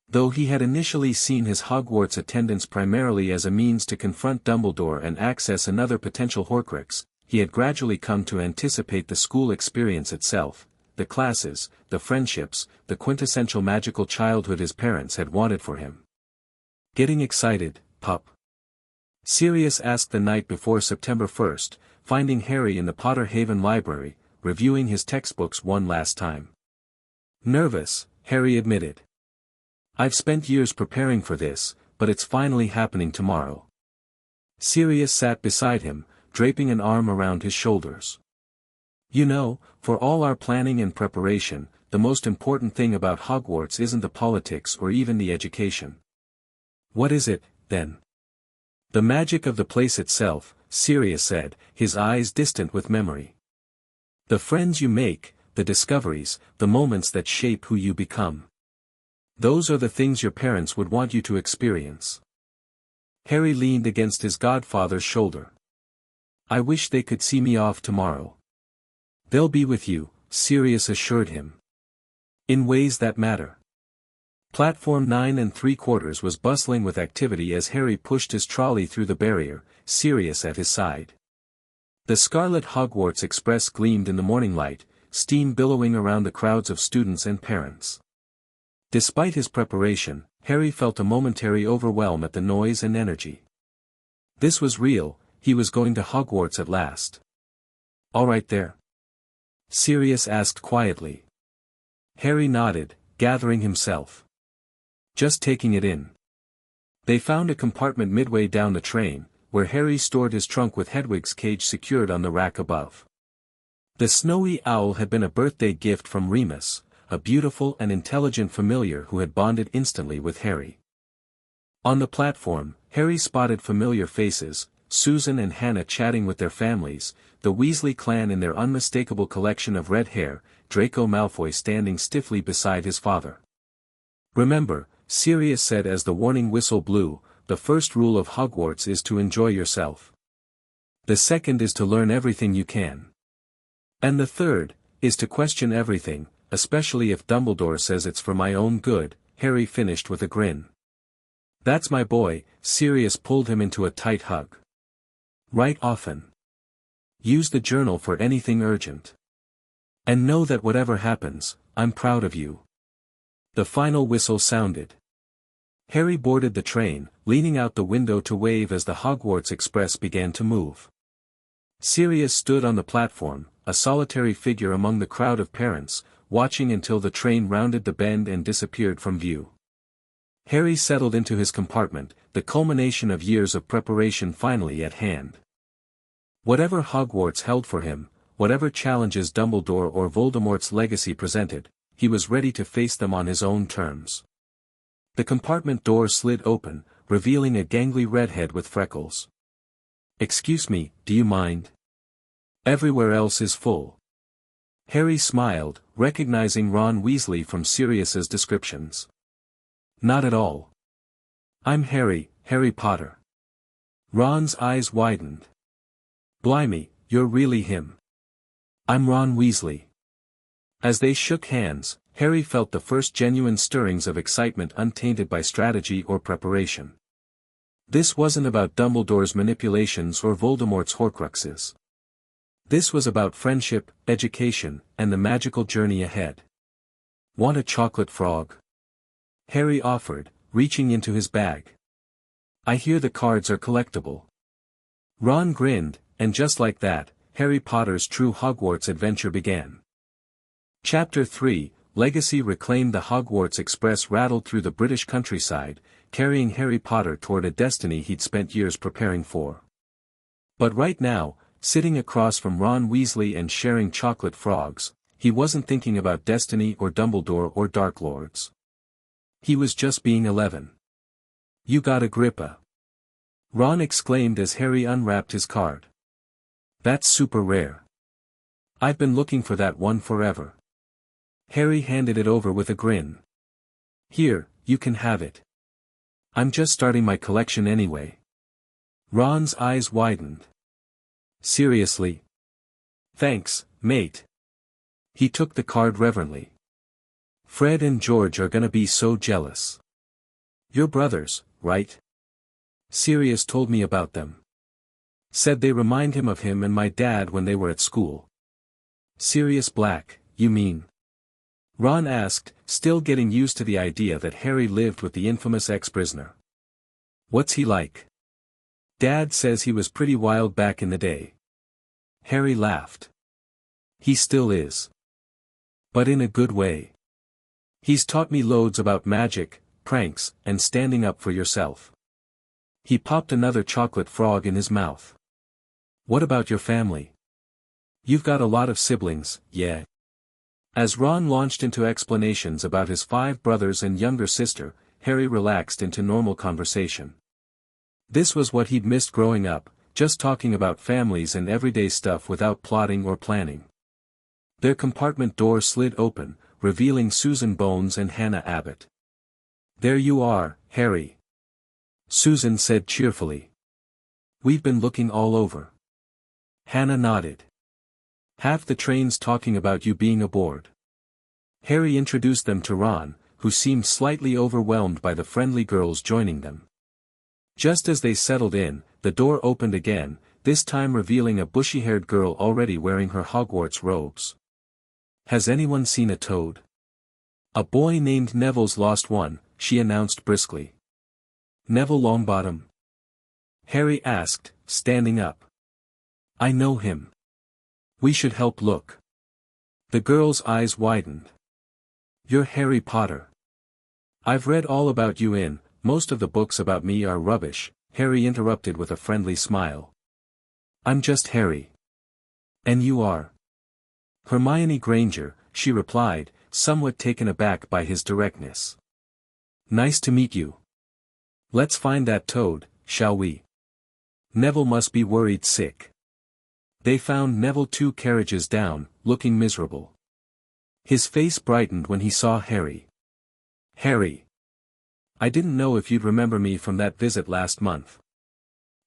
Though he had initially seen his Hogwarts attendance primarily as a means to confront Dumbledore and access another potential Horcrux, he had gradually come to anticipate the school experience itself, the classes, the friendships, the quintessential magical childhood his parents had wanted for him. Getting excited, pup? Sirius asked the night before September 1st, finding Harry in the Potter Haven library, reviewing his textbooks one last time. Nervous, Harry admitted. I've spent years preparing for this, but it's finally happening tomorrow. Sirius sat beside him, draping an arm around his shoulders. You know, for all our planning and preparation, the most important thing about Hogwarts isn't the politics or even the education. What is it, then? The magic of the place itself, Sirius said, his eyes distant with memory. The friends you make, the discoveries, the moments that shape who you become. Those are the things your parents would want you to experience. Harry leaned against his godfather's shoulder. I wish they could see me off tomorrow. They'll be with you, Sirius assured him. In ways that matter. Platform 9 3/4 was bustling with activity as Harry pushed his trolley through the barrier, Sirius at his side. The scarlet Hogwarts Express gleamed in the morning light, steam billowing around the crowds of students and parents. Despite his preparation, Harry felt a momentary overwhelm at the noise and energy. This was real, he was going to Hogwarts at last. All right there? Sirius asked quietly. Harry nodded, gathering himself. Just taking it in. They found a compartment midway down the train, where Harry stored his trunk with Hedwig's cage secured on the rack above. The snowy owl had been a birthday gift from Remus, a beautiful and intelligent familiar who had bonded instantly with Harry. On the platform, Harry spotted familiar faces, Susan and Hannah chatting with their families, the Weasley clan in their unmistakable collection of red hair, Draco Malfoy standing stiffly beside his father. Remember, Sirius said as the warning whistle blew, the first rule of Hogwarts is to enjoy yourself. The second is to learn everything you can. And the third, is to question everything, especially if Dumbledore says it's for my own good, Harry finished with a grin. That's my boy, Sirius pulled him into a tight hug. Write often. Use the journal for anything urgent. And know that whatever happens, I'm proud of you. The final whistle sounded. Harry boarded the train, leaning out the window to wave as the Hogwarts Express began to move. Sirius stood on the platform, a solitary figure among the crowd of parents, watching until the train rounded the bend and disappeared from view. Harry settled into his compartment, the culmination of years of preparation finally at hand. Whatever Hogwarts held for him, whatever challenges Dumbledore or Voldemort's legacy presented, he was ready to face them on his own terms. The compartment door slid open, revealing a gangly redhead with freckles. Excuse me, do you mind? Everywhere else is full. Harry smiled, recognizing Ron Weasley from Sirius's descriptions. Not at all. I'm Harry, Harry Potter. Ron's eyes widened. Blimey, you're really him. I'm Ron Weasley. As they shook hands, Harry felt the first genuine stirrings of excitement untainted by strategy or preparation. This wasn't about Dumbledore's manipulations or Voldemort's Horcruxes. This was about friendship, education, and the magical journey ahead. Want a chocolate frog? Harry offered, reaching into his bag. I hear the cards are collectible. Ron grinned, and just like that, Harry Potter's true Hogwarts adventure began. Chapter 3, Legacy reclaimed. The Hogwarts Express rattled through the British countryside, carrying Harry Potter toward a destiny he'd spent years preparing for. But right now, sitting across from Ron Weasley and sharing chocolate frogs, he wasn't thinking about destiny or Dumbledore or Dark Lords. He was just being 11. You got Agrippa. Ron exclaimed as Harry unwrapped his card. That's super rare. I've been looking for that one forever. Harry handed it over with a grin. Here, you can have it. I'm just starting my collection anyway. Ron's eyes widened. Seriously? Thanks, mate. He took the card reverently. Fred and George are gonna be so jealous. You're brothers, right? Sirius told me about them. Said they remind him of him and my dad when they were at school. Sirius Black, you mean? Ron asked, still getting used to the idea that Harry lived with the infamous ex-prisoner. What's he like? Dad says he was pretty wild back in the day. Harry laughed. He still is. But in a good way. He's taught me loads about magic, pranks, and standing up for yourself. He popped another chocolate frog in his mouth. What about your family? You've got a lot of siblings, yeah? As Ron launched into explanations about his 5 brothers and younger sister, Harry relaxed into normal conversation. This was what he'd missed growing up, just talking about families and everyday stuff without plotting or planning. Their compartment door slid open, revealing Susan Bones and Hannah Abbott. There you are, Harry. Susan said cheerfully. We've been looking all over. Hannah nodded. Half the train's talking about you being aboard. Harry introduced them to Ron, who seemed slightly overwhelmed by the friendly girls joining them. Just as they settled in, the door opened again, this time revealing a bushy-haired girl already wearing her Hogwarts robes. Has anyone seen a toad? A boy named Neville's lost one, she announced briskly. Neville Longbottom? Harry asked, standing up. I know him. We should help look. The girl's eyes widened. You're Harry Potter. I've read all about you in, most of the books about me are rubbish, Harry interrupted with a friendly smile. I'm just Harry. And you are? Hermione Granger, she replied, somewhat taken aback by his directness. Nice to meet you. Let's find that toad, shall we? Neville must be worried sick. They found Neville 2 carriages down, looking miserable. His face brightened when he saw Harry. Harry. I didn't know if you'd remember me from that visit last month.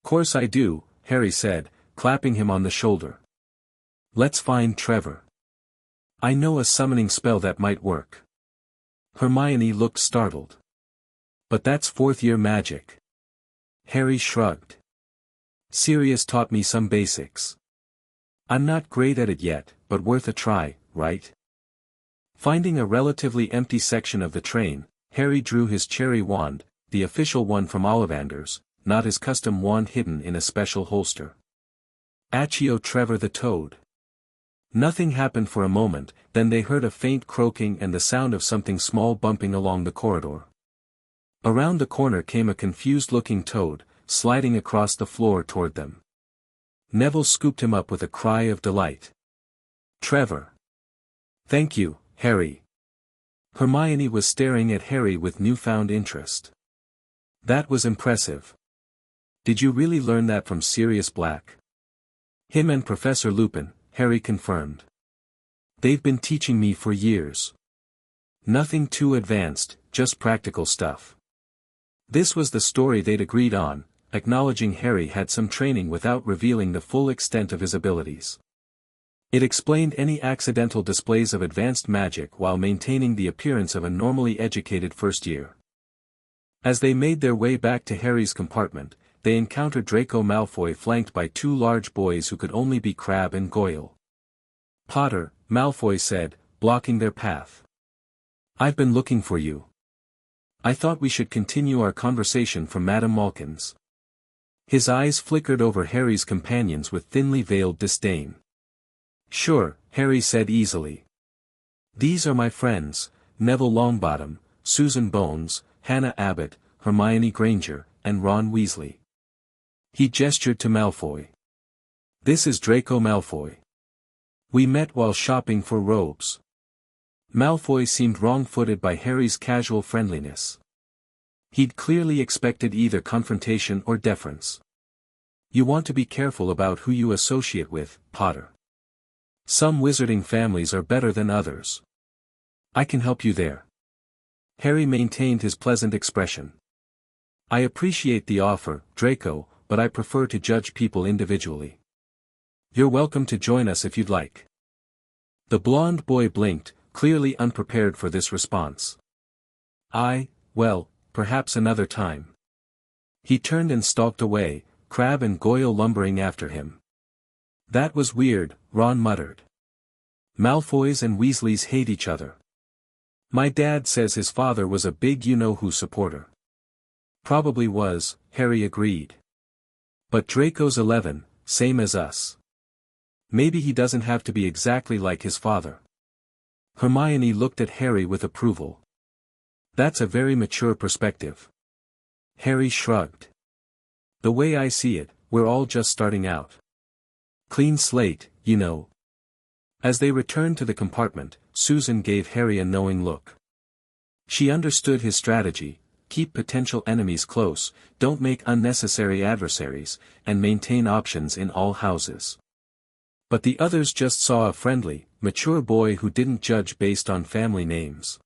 Course I do, Harry said, clapping him on the shoulder. Let's find Trevor. I know a summoning spell that might work. Hermione looked startled. But that's 4th-year magic. Harry shrugged. Sirius taught me some basics. I'm not great at it yet, but worth a try, right? Finding a relatively empty section of the train, Harry drew his cherry wand, the official one from Ollivanders, not his custom wand hidden in a special holster. Accio Trevor the Toad. Nothing happened for a moment, then they heard a faint croaking and the sound of something small bumping along the corridor. Around the corner came a confused-looking toad, sliding across the floor toward them. Neville scooped him up with a cry of delight. Trevor. Thank you, Harry. Hermione was staring at Harry with newfound interest. That was impressive. Did you really learn that from Sirius Black? Him and Professor Lupin, Harry confirmed. They've been teaching me for years. Nothing too advanced, just practical stuff. This was the story they'd agreed on, acknowledging Harry had some training without revealing the full extent of his abilities. It explained any accidental displays of advanced magic while maintaining the appearance of a normally educated first year. As they made their way back to Harry's compartment, they encountered Draco Malfoy flanked by two large boys who could only be Crabbe and Goyle. "Potter," Malfoy said, blocking their path. "I've been looking for you. I thought we should continue our conversation from Madame Malkin's." His eyes flickered over Harry's companions with thinly veiled disdain. "Sure," Harry said easily. "These are my friends, Neville Longbottom, Susan Bones, Hannah Abbott, Hermione Granger, and Ron Weasley." He gestured to Malfoy. "This is Draco Malfoy. We met while shopping for robes." Malfoy seemed wrong-footed by Harry's casual friendliness. He'd clearly expected either confrontation or deference. "You want to be careful about who you associate with, Potter. Some wizarding families are better than others. I can help you there." Harry maintained his pleasant expression. "I appreciate the offer, Draco, but I prefer to judge people individually. You're welcome to join us if you'd like." The blond boy blinked, clearly unprepared for this response. Well, perhaps another time." He turned and stalked away, Crabbe and Goyle lumbering after him. "That was weird," Ron muttered. "Malfoys and Weasleys hate each other. My dad says his father was a big you-know-who supporter." "Probably was," Harry agreed. "But Draco's 11, same as us. Maybe he doesn't have to be exactly like his father." Hermione looked at Harry with approval. "That's a very mature perspective." Harry shrugged. "The way I see it, we're all just starting out. Clean slate, you know." As they returned to the compartment, Susan gave Harry a knowing look. She understood his strategy: keep potential enemies close, don't make unnecessary adversaries, and maintain options in all houses. But the others just saw a friendly, mature boy who didn't judge based on family names.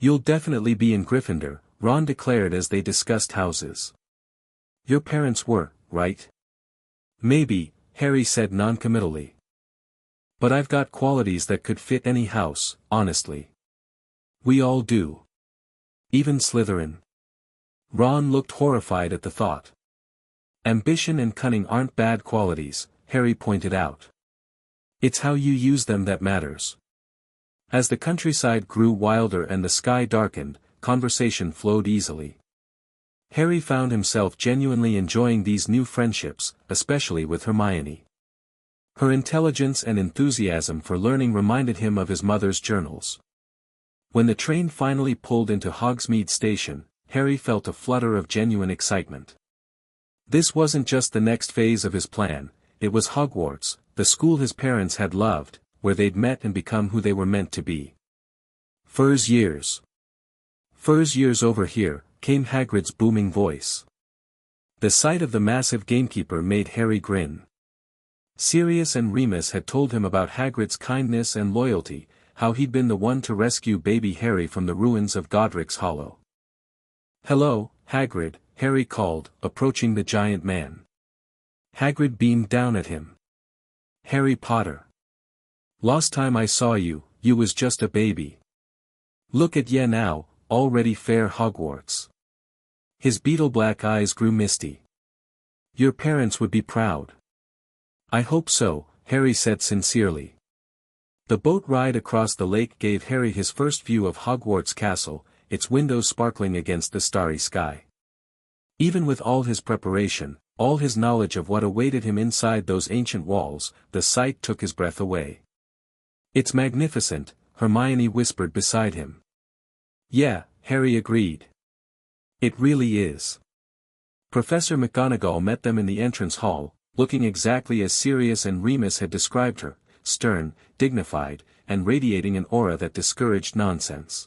"You'll definitely be in Gryffindor," Ron declared as they discussed houses. "Your parents were, right?" "Maybe," Harry said noncommittally. "But I've got qualities that could fit any house, honestly." "We all do. Even Slytherin." Ron looked horrified at the thought. "Ambition and cunning aren't bad qualities," Harry pointed out. "It's how you use them that matters." As the countryside grew wilder and the sky darkened, conversation flowed easily. Harry found himself genuinely enjoying these new friendships, especially with Hermione. Her intelligence and enthusiasm for learning reminded him of his mother's journals. When the train finally pulled into Hogsmeade Station, Harry felt a flutter of genuine excitement. This wasn't just the next phase of his plan, it was Hogwarts, the school his parents had loved, where they'd met and become who they were meant to be. "Furs years. Furs years over here," came Hagrid's booming voice. The sight of the massive gamekeeper made Harry grin. Sirius and Remus had told him about Hagrid's kindness and loyalty, how he'd been the one to rescue baby Harry from the ruins of Godric's Hollow. "Hello, Hagrid," Harry called, approaching the giant man. Hagrid beamed down at him. "Harry Potter. Last time I saw you, you was just a baby. Look at ye now, already fair Hogwarts." His beetle-black eyes grew misty. "Your parents would be proud." "I hope so," Harry said sincerely. The boat ride across the lake gave Harry his first view of Hogwarts Castle, its windows sparkling against the starry sky. Even with all his preparation, all his knowledge of what awaited him inside those ancient walls, the sight took his breath away. "It's magnificent," Hermione whispered beside him. "Yeah," Harry agreed. "It really is." Professor McGonagall met them in the entrance hall, looking exactly as Sirius and Remus had described her, stern, dignified, and radiating an aura that discouraged nonsense.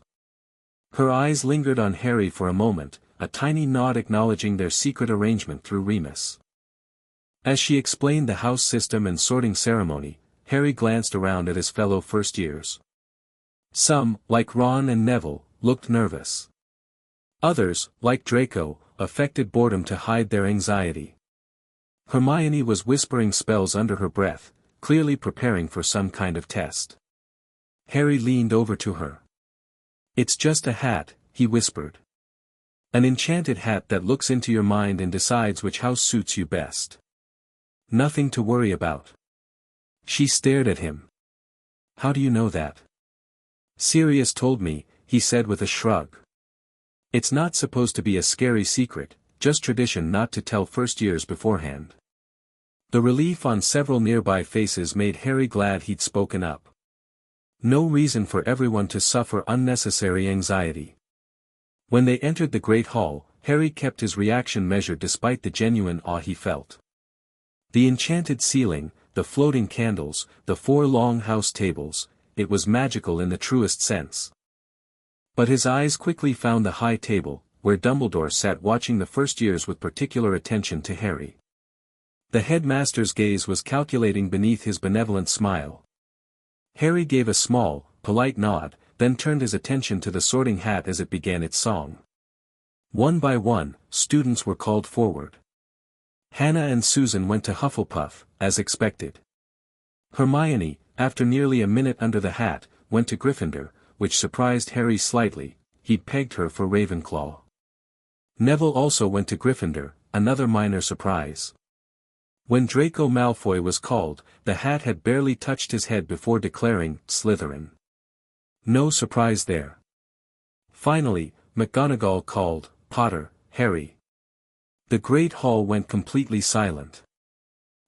Her eyes lingered on Harry for a moment, a tiny nod acknowledging their secret arrangement through Remus. As she explained the house system and sorting ceremony, Harry glanced around at his fellow first-years. Some, like Ron and Neville, looked nervous. Others, like Draco, affected boredom to hide their anxiety. Hermione was whispering spells under her breath, clearly preparing for some kind of test. Harry leaned over to her. "It's just a hat," he whispered. "An enchanted hat that looks into your mind and decides which house suits you best. Nothing to worry about." She stared at him. "How do you know that?" "Sirius told me," he said with a shrug. "It's not supposed to be a scary secret, just tradition not to tell first years beforehand." The relief on several nearby faces made Harry glad he'd spoken up. No reason for everyone to suffer unnecessary anxiety. When they entered the Great Hall, Harry kept his reaction measured despite the genuine awe he felt. The enchanted ceiling, the floating candles, the 4 long house tables, it was magical in the truest sense. But his eyes quickly found the high table, where Dumbledore sat watching the first years with particular attention to Harry. The headmaster's gaze was calculating beneath his benevolent smile. Harry gave a small, polite nod, then turned his attention to the Sorting Hat as it began its song. One by one, students were called forward. Hannah and Susan went to Hufflepuff, as expected. Hermione, after nearly a minute under the hat, went to Gryffindor, which surprised Harry slightly. He'd pegged her for Ravenclaw. Neville also went to Gryffindor, another minor surprise. When Draco Malfoy was called, the hat had barely touched his head before declaring, Slytherin. No surprise there. Finally, McGonagall called, Potter, Harry. The Great Hall went completely silent.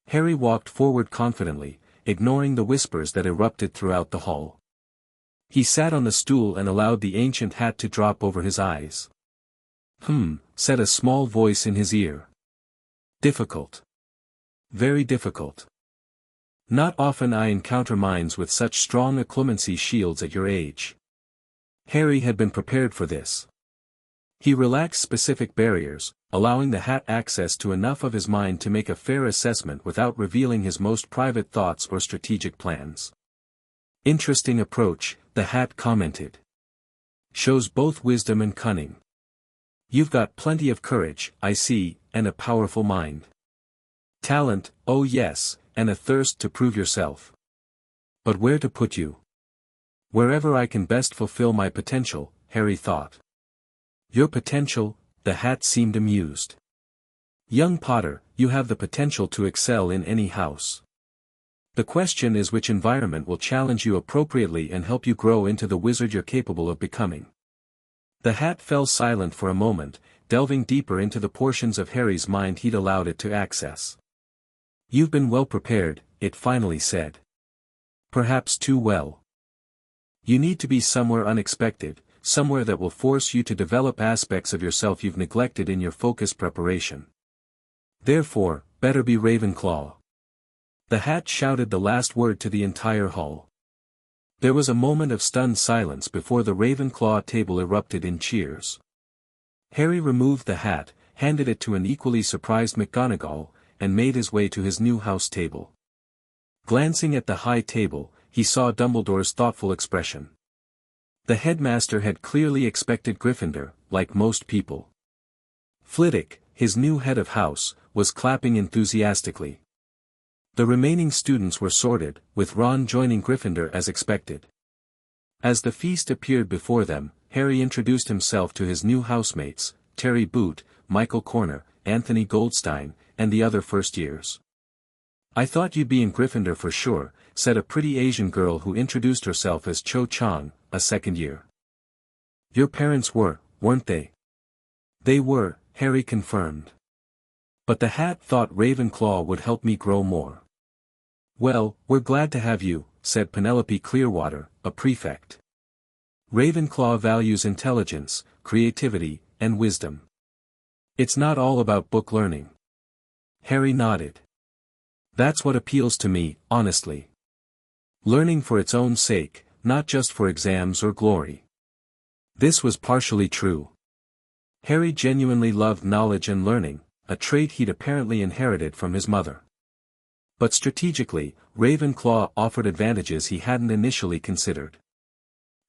Harry walked forward confidently, ignoring the whispers that erupted throughout the hall. He sat on the stool and allowed the ancient hat to drop over his eyes. Said a small voice in his ear. Difficult. Very difficult. Not often I encounter minds with such strong occlumency shields at your age. Harry had been prepared for this. He relaxed specific barriers, allowing the hat access to enough of his mind to make a fair assessment without revealing his most private thoughts or strategic plans. Interesting approach, the hat commented. Shows both wisdom and cunning. You've got plenty of courage, I see, and a powerful mind. Talent, oh yes, and a thirst to prove yourself. But where to put you? Wherever I can best fulfill my potential, Harry thought. Your potential? The hat seemed amused. Young Potter, you have the potential to excel in any house. The question is which environment will challenge you appropriately and help you grow into the wizard you're capable of becoming. The hat fell silent for a moment, delving deeper into the portions of Harry's mind he'd allowed it to access. You've been well prepared, it finally said. Perhaps too well. You need to be somewhere unexpected, somewhere that will force you to develop aspects of yourself you've neglected in your focused preparation. Therefore, better be Ravenclaw. The hat shouted the last word to the entire hall. There was a moment of stunned silence before the Ravenclaw table erupted in cheers. Harry removed the hat, handed it to an equally surprised McGonagall, and made his way to his new house table. Glancing at the high table, he saw Dumbledore's thoughtful expression. The headmaster had clearly expected Gryffindor, like most people. Flitwick, his new head of house, was clapping enthusiastically. The remaining students were sorted, with Ron joining Gryffindor as expected. As the feast appeared before them, Harry introduced himself to his new housemates, Terry Boot, Michael Corner, Anthony Goldstein, and the other first years. I thought you'd be in Gryffindor for sure, said a pretty Asian girl who introduced herself as Cho Chang, a second year. Your parents were, weren't they? They were, Harry confirmed. But the hat thought Ravenclaw would help me grow more. Well, we're glad to have you, said Penelope Clearwater, a prefect. Ravenclaw values intelligence, creativity, and wisdom. It's not all about book learning. Harry nodded. That's what appeals to me, honestly. Learning for its own sake, not just for exams or glory. This was partially true. Harry genuinely loved knowledge and learning, a trait he'd apparently inherited from his mother. But strategically, Ravenclaw offered advantages he hadn't initially considered.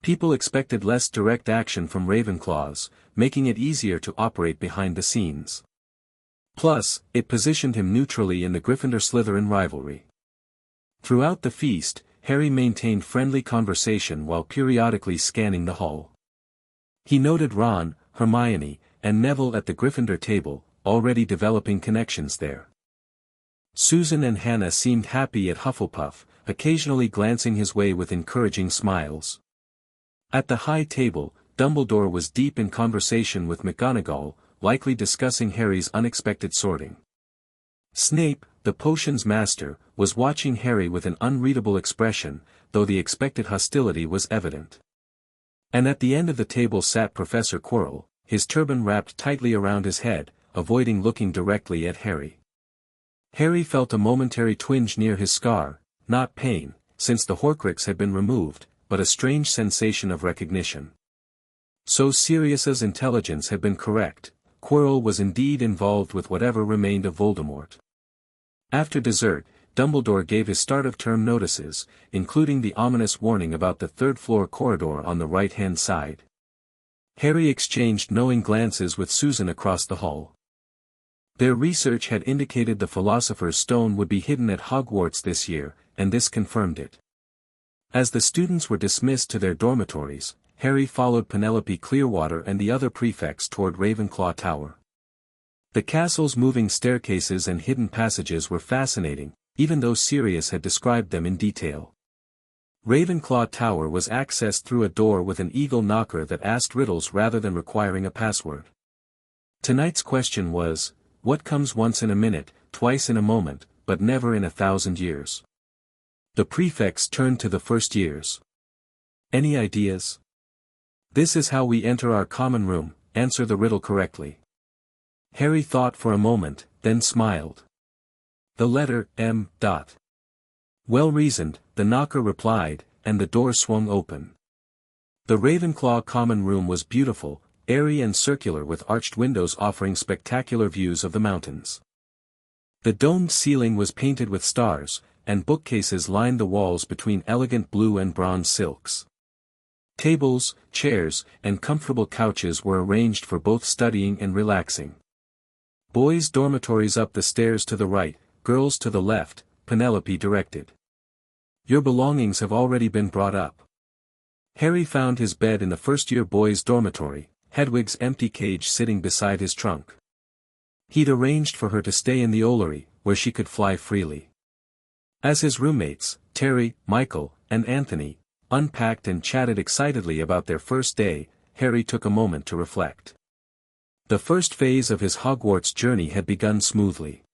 People expected less direct action from Ravenclaws, making it easier to operate behind the scenes. Plus, it positioned him neutrally in the Gryffindor-Slytherin rivalry. Throughout the feast, Harry maintained friendly conversation while periodically scanning the hall. He noted Ron, Hermione, and Neville at the Gryffindor table, already developing connections there. Susan and Hannah seemed happy at Hufflepuff, occasionally glancing his way with encouraging smiles. At the high table, Dumbledore was deep in conversation with McGonagall, likely discussing Harry's unexpected sorting. Snape, the potions master, was watching Harry with an unreadable expression, though the expected hostility was evident. And at the end of the table sat Professor Quirrell, his turban wrapped tightly around his head, avoiding looking directly at Harry. Harry felt a momentary twinge near his scar, not pain, since the Horcrux had been removed, but a strange sensation of recognition. So Sirius's intelligence had been correct. Quirrell was indeed involved with whatever remained of Voldemort. After dessert, Dumbledore gave his start-of-term notices, including the ominous warning about the third-floor corridor on the right-hand side. Harry exchanged knowing glances with Susan across the hall. Their research had indicated the Philosopher's Stone would be hidden at Hogwarts this year, and this confirmed it. As the students were dismissed to their dormitories, Harry followed Penelope Clearwater and the other prefects toward Ravenclaw Tower. The castle's moving staircases and hidden passages were fascinating, even though Sirius had described them in detail. Ravenclaw Tower was accessed through a door with an eagle knocker that asked riddles rather than requiring a password. Tonight's question was, what comes once in a minute, twice in a moment, but never in 1,000 years? The prefects turned to the first years. Any ideas? This is how we enter our common room, answer the riddle correctly. Harry thought for a moment, then smiled. The letter M. Well reasoned, the knocker replied, and the door swung open. The Ravenclaw common room was beautiful, airy and circular with arched windows offering spectacular views of the mountains. The domed ceiling was painted with stars, and bookcases lined the walls between elegant blue and bronze silks. Tables, chairs, and comfortable couches were arranged for both studying and relaxing. Boys' dormitories up the stairs to the right, girls to the left, Penelope directed. Your belongings have already been brought up. Harry found his bed in the first-year boys' dormitory, Hedwig's empty cage sitting beside his trunk. He'd arranged for her to stay in the Ollery, where she could fly freely. As his roommates, Terry, Michael, and Anthony, unpacked and chatted excitedly about their first day, Harry took a moment to reflect. The first phase of his Hogwarts journey had begun smoothly.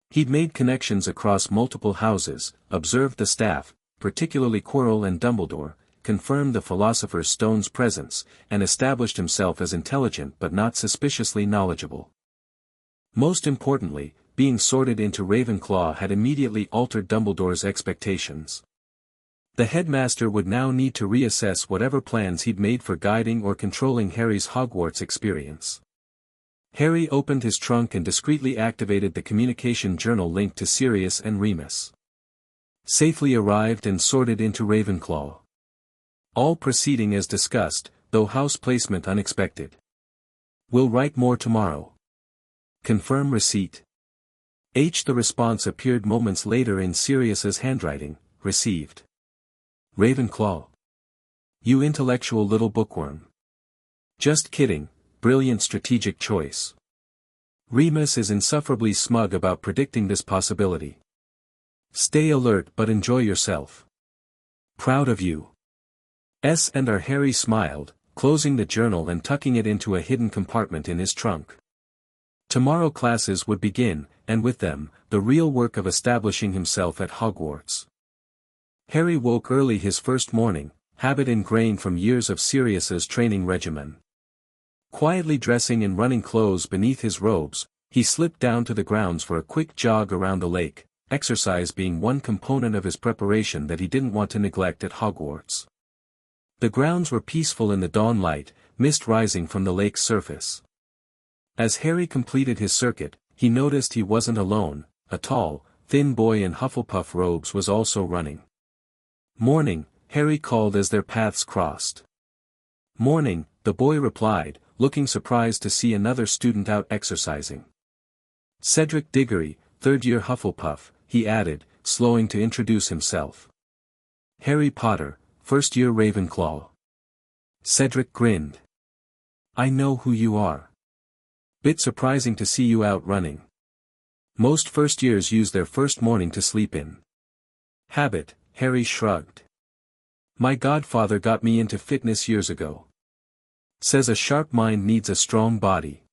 He'd made connections across multiple houses, observed the staff, particularly Quirrell and Dumbledore, confirmed the Philosopher's Stone's presence, and established himself as intelligent but not suspiciously knowledgeable. Most importantly, being sorted into Ravenclaw had immediately altered Dumbledore's expectations. The headmaster would now need to reassess whatever plans he'd made for guiding or controlling Harry's Hogwarts experience. Harry opened his trunk and discreetly activated the communication journal linked to Sirius and Remus. Safely arrived and sorted into Ravenclaw. All proceeding as discussed, though house placement unexpected. Will write more tomorrow. Confirm receipt. The response appeared moments later in Sirius's handwriting, received. Ravenclaw. You intellectual little bookworm. Just kidding, brilliant strategic choice. Remus is insufferably smug about predicting this possibility. Stay alert but enjoy yourself. Proud of you. And our Harry smiled, closing the journal and tucking it into a hidden compartment in his trunk. Tomorrow classes would begin, and with them, the real work of establishing himself at Hogwarts. Harry woke early his first morning, habit ingrained from years of Sirius's training regimen. Quietly dressing in running clothes beneath his robes, he slipped down to the grounds for a quick jog around the lake, exercise being one component of his preparation that he didn't want to neglect at Hogwarts. The grounds were peaceful in the dawn light, mist rising from the lake's surface. As Harry completed his circuit, he noticed he wasn't alone. A tall, thin boy in Hufflepuff robes was also running. Morning, Harry called as their paths crossed. Morning, the boy replied, looking surprised to see another student out exercising. Cedric Diggory, third-year Hufflepuff, he added, slowing to introduce himself. Harry Potter, first-year Ravenclaw. Cedric grinned. I know who you are. Bit surprising to see you out running. Most first-years use their first morning to sleep in. Habit, Harry shrugged. My godfather got me into fitness years ago. Says a sharp mind needs a strong body.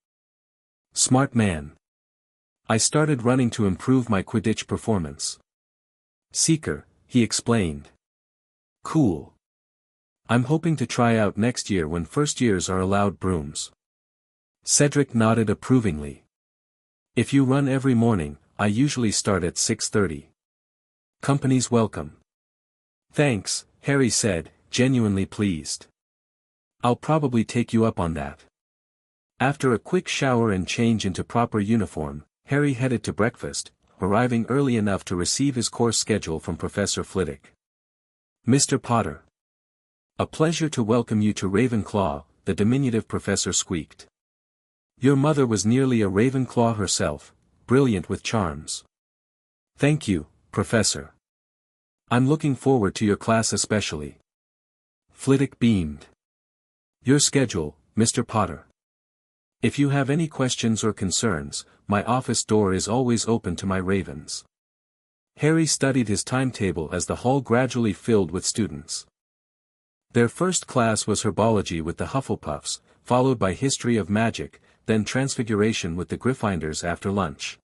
Smart man. I started running to improve my Quidditch performance. Seeker, he explained. Cool. I'm hoping to try out next year when first years are allowed brooms. Cedric nodded approvingly. If you run every morning, I usually start at 6:30. Company's welcome. Thanks, Harry said, genuinely pleased. I'll probably take you up on that. After a quick shower and change into proper uniform, Harry headed to breakfast, arriving early enough to receive his course schedule from Professor Flitwick. Mr. Potter. A pleasure to welcome you to Ravenclaw, the diminutive professor squeaked. Your mother was nearly a Ravenclaw herself, brilliant with charms. Thank you, Professor. I'm looking forward to your class especially. Flitwick beamed. Your schedule, Mr. Potter. If you have any questions or concerns, my office door is always open to my ravens. Harry studied his timetable as the hall gradually filled with students. Their first class was herbology with the Hufflepuffs, followed by history of magic, then transfiguration with the Gryffindors after lunch.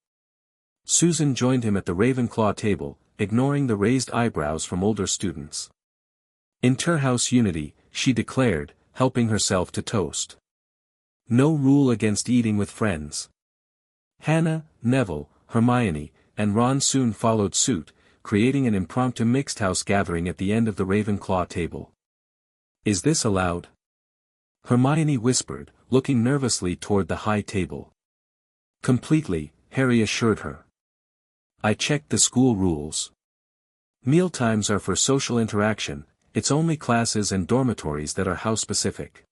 Susan joined him at the Ravenclaw table, ignoring the raised eyebrows from older students. Interhouse unity, she declared, helping herself to toast. No rule against eating with friends. Hannah, Neville, Hermione, and Ron soon followed suit, creating an impromptu mixed house gathering at the end of the Ravenclaw table. Is this allowed? Hermione whispered, looking nervously toward the high table. Completely, Harry assured her. I checked the school rules. Mealtimes are for social interaction, it's only classes and dormitories that are house-specific.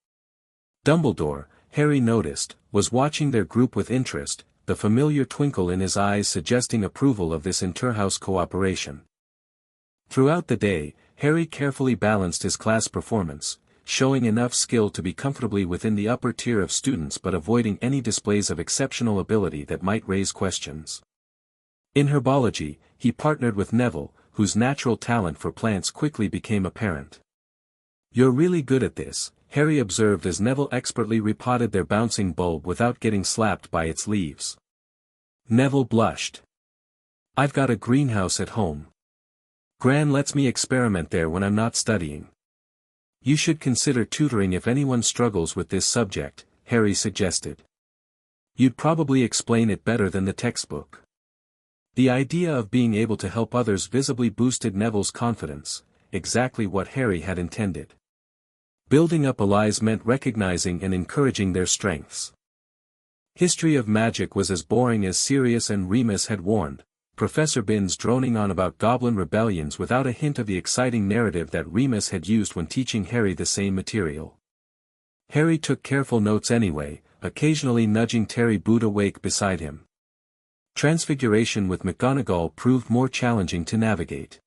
Dumbledore, Harry noticed, was watching their group with interest, the familiar twinkle in his eyes suggesting approval of this interhouse cooperation. Throughout the day, Harry carefully balanced his class performance, showing enough skill to be comfortably within the upper tier of students but avoiding any displays of exceptional ability that might raise questions. In herbology, he partnered with Neville, whose natural talent for plants quickly became apparent. You're really good at this, Harry observed as Neville expertly repotted their bouncing bulb without getting slapped by its leaves. Neville blushed. I've got a greenhouse at home. Gran lets me experiment there when I'm not studying. You should consider tutoring if anyone struggles with this subject, Harry suggested. You'd probably explain it better than the textbook. The idea of being able to help others visibly boosted Neville's confidence, exactly what Harry had intended. Building up allies meant recognizing and encouraging their strengths. History of magic was as boring as Sirius and Remus had warned, Professor Binns droning on about goblin rebellions without a hint of the exciting narrative that Remus had used when teaching Harry the same material. Harry took careful notes anyway, occasionally nudging Terry Boot awake beside him. Transfiguration with McGonagall proved more challenging to navigate.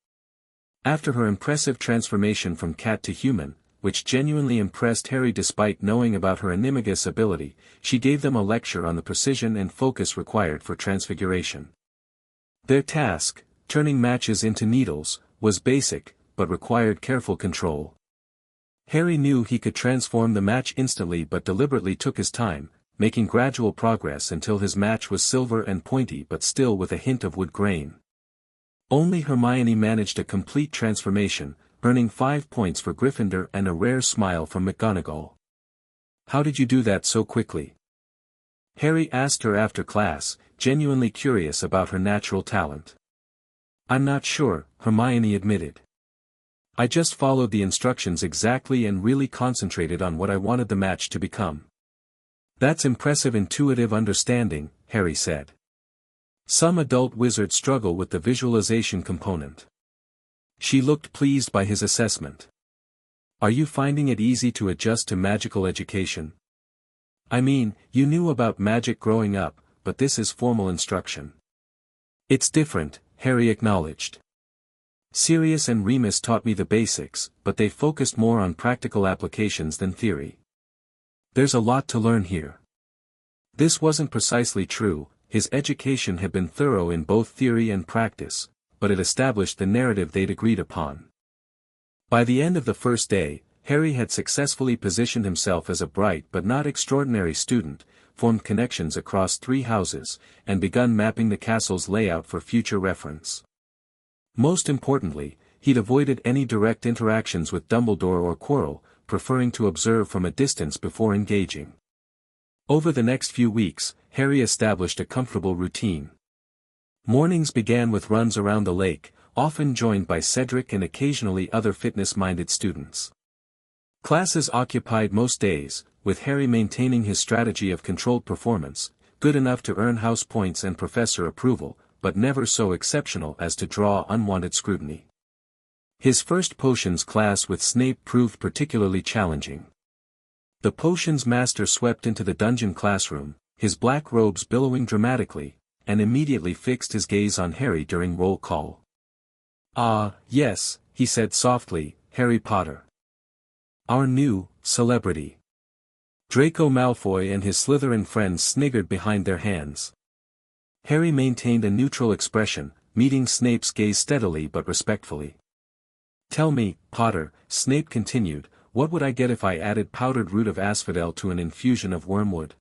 After her impressive transformation from cat to human, which genuinely impressed Harry despite knowing about her animagus ability, she gave them a lecture on the precision and focus required for transfiguration. Their task, turning matches into needles, was basic, but required careful control. Harry knew he could transform the match instantly but deliberately took his time, making gradual progress until his match was silver and pointy but still with a hint of wood grain. Only Hermione managed a complete transformation, earning 5 points for Gryffindor and a rare smile from McGonagall. How did you do that so quickly? Harry asked her after class, genuinely curious about her natural talent. I'm not sure, Hermione admitted. I just followed the instructions exactly and really concentrated on what I wanted the match to become. That's impressive intuitive understanding, Harry said. Some adult wizards struggle with the visualization component. She looked pleased by his assessment. Are you finding it easy to adjust to magical education? I mean, you knew about magic growing up, but this is formal instruction. It's different, Harry acknowledged. Sirius and Remus taught me the basics, but they focused more on practical applications than theory. There's a lot to learn here. This wasn't precisely true. His education had been thorough in both theory and practice, but it established the narrative they'd agreed upon. By the end of the first day, Harry had successfully positioned himself as a bright but not extraordinary student, formed connections across 3 houses, and begun mapping the castle's layout for future reference. Most importantly, he'd avoided any direct interactions with Dumbledore or Quirrell, preferring to observe from a distance before engaging. Over the next few weeks, Harry established a comfortable routine. Mornings began with runs around the lake, often joined by Cedric and occasionally other fitness-minded students. Classes occupied most days, with Harry maintaining his strategy of controlled performance, good enough to earn house points and professor approval, but never so exceptional as to draw unwanted scrutiny. His first potions class with Snape proved particularly challenging. The potions master swept into the dungeon classroom, his black robes billowing dramatically, and immediately fixed his gaze on Harry during roll call. "Ah, yes," he said softly, "Harry Potter. Our new celebrity." Draco Malfoy and his Slytherin friends sniggered behind their hands. Harry maintained a neutral expression, meeting Snape's gaze steadily but respectfully. "Tell me, Potter," Snape continued, "what would I get if I added powdered root of asphodel to an infusion of wormwood?"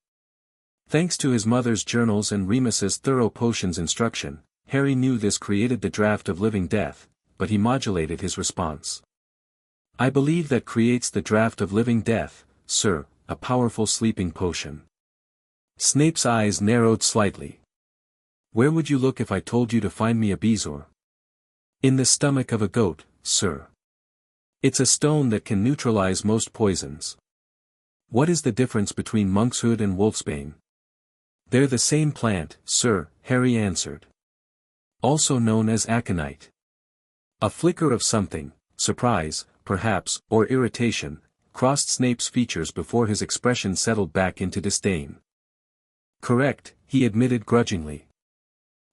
Thanks to his mother's journals and Remus's thorough potions instruction, Harry knew this created the draft of living death, but he modulated his response. "I believe that creates the draft of living death, sir, a powerful sleeping potion." Snape's eyes narrowed slightly. "Where would you look if I told you to find me a bezoar?" "In the stomach of a goat, sir. It's a stone that can neutralize most poisons." "What is the difference between monkshood and wolfsbane?" "They're the same plant, sir," Harry answered. "Also known as aconite." A flicker of something, surprise, perhaps, or irritation, crossed Snape's features before his expression settled back into disdain. "Correct," he admitted grudgingly.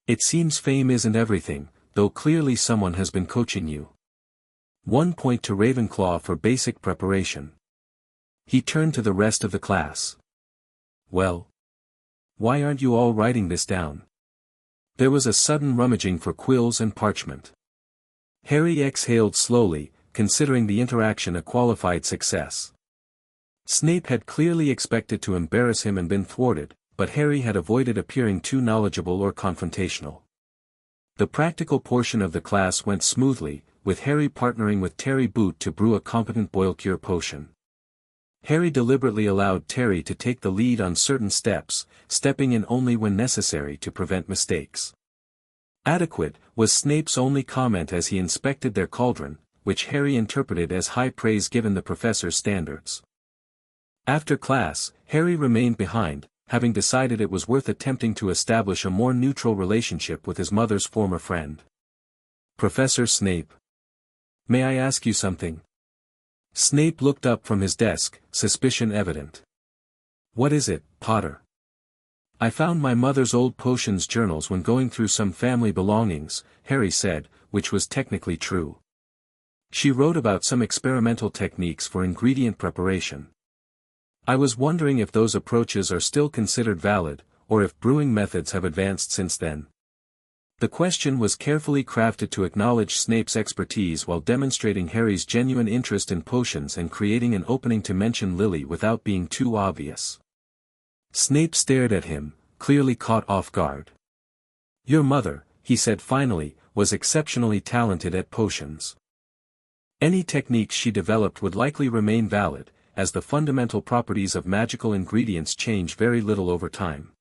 "It seems fame isn't everything, though clearly someone has been coaching you. 1 point to Ravenclaw for basic preparation." He turned to the rest of the class. "Well? Why aren't you all writing this down?" There was a sudden rummaging for quills and parchment. Harry exhaled slowly, considering the interaction a qualified success. Snape had clearly expected to embarrass him and been thwarted, but Harry had avoided appearing too knowledgeable or confrontational. The practical portion of the class went smoothly, with Harry partnering with Terry Boot to brew a competent boil-cure potion. Harry deliberately allowed Terry to take the lead on certain steps, stepping in only when necessary to prevent mistakes. "Adequate," was Snape's only comment as he inspected their cauldron, which Harry interpreted as high praise given the professor's standards. After class, Harry remained behind, having decided it was worth attempting to establish a more neutral relationship with his mother's former friend. "Professor Snape. May I ask you something?" Snape looked up from his desk, suspicion evident. "What is it, Potter?" "I found my mother's old potions journals when going through some family belongings," Harry said, which was technically true. "She wrote about some experimental techniques for ingredient preparation. I was wondering if those approaches are still considered valid, or if brewing methods have advanced since then." The question was carefully crafted to acknowledge Snape's expertise while demonstrating Harry's genuine interest in potions and creating an opening to mention Lily without being too obvious. Snape stared at him, clearly caught off guard. "Your mother," he said finally, "was exceptionally talented at potions. Any techniques she developed would likely remain valid, as the fundamental properties of magical ingredients change very little over time."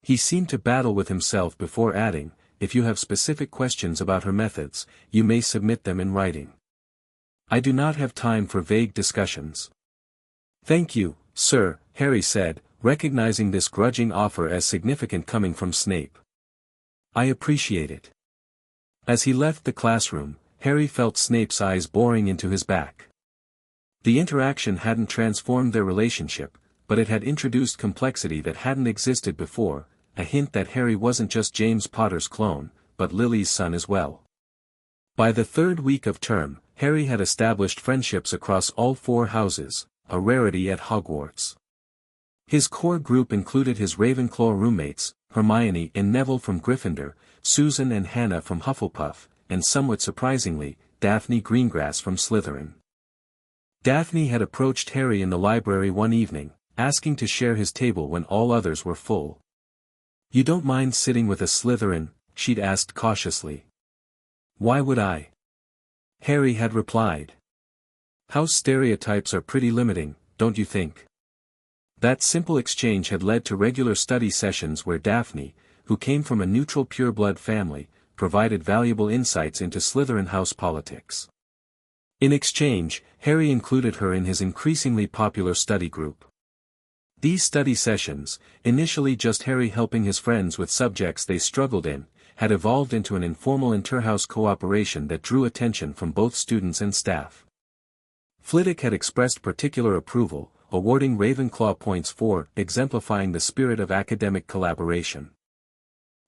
He seemed to battle with himself before adding, "If you have specific questions about her methods, you may submit them in writing. I do not have time for vague discussions." "Thank you, sir," Harry said, recognizing this grudging offer as significant coming from Snape. "I appreciate it." As he left the classroom, Harry felt Snape's eyes boring into his back. The interaction hadn't transformed their relationship, but it had introduced complexity that hadn't existed before, a hint that Harry wasn't just James Potter's clone, but Lily's son as well. By the third week of term, Harry had established friendships across all 4 houses, a rarity at Hogwarts. His core group included his Ravenclaw roommates, Hermione and Neville from Gryffindor, Susan and Hannah from Hufflepuff, and somewhat surprisingly, Daphne Greengrass from Slytherin. Daphne had approached Harry in the library one evening, asking to share his table when all others were full. "You don't mind sitting with a Slytherin?" she'd asked cautiously. "Why would I?" Harry had replied. "House stereotypes are pretty limiting, don't you think?" That simple exchange had led to regular study sessions where Daphne, who came from a neutral pureblood family, provided valuable insights into Slytherin house politics. In exchange, Harry included her in his increasingly popular study group. These study sessions, initially just Harry helping his friends with subjects they struggled in, had evolved into an informal interhouse cooperation that drew attention from both students and staff. Flitwick had expressed particular approval, awarding Ravenclaw points for exemplifying the spirit of academic collaboration.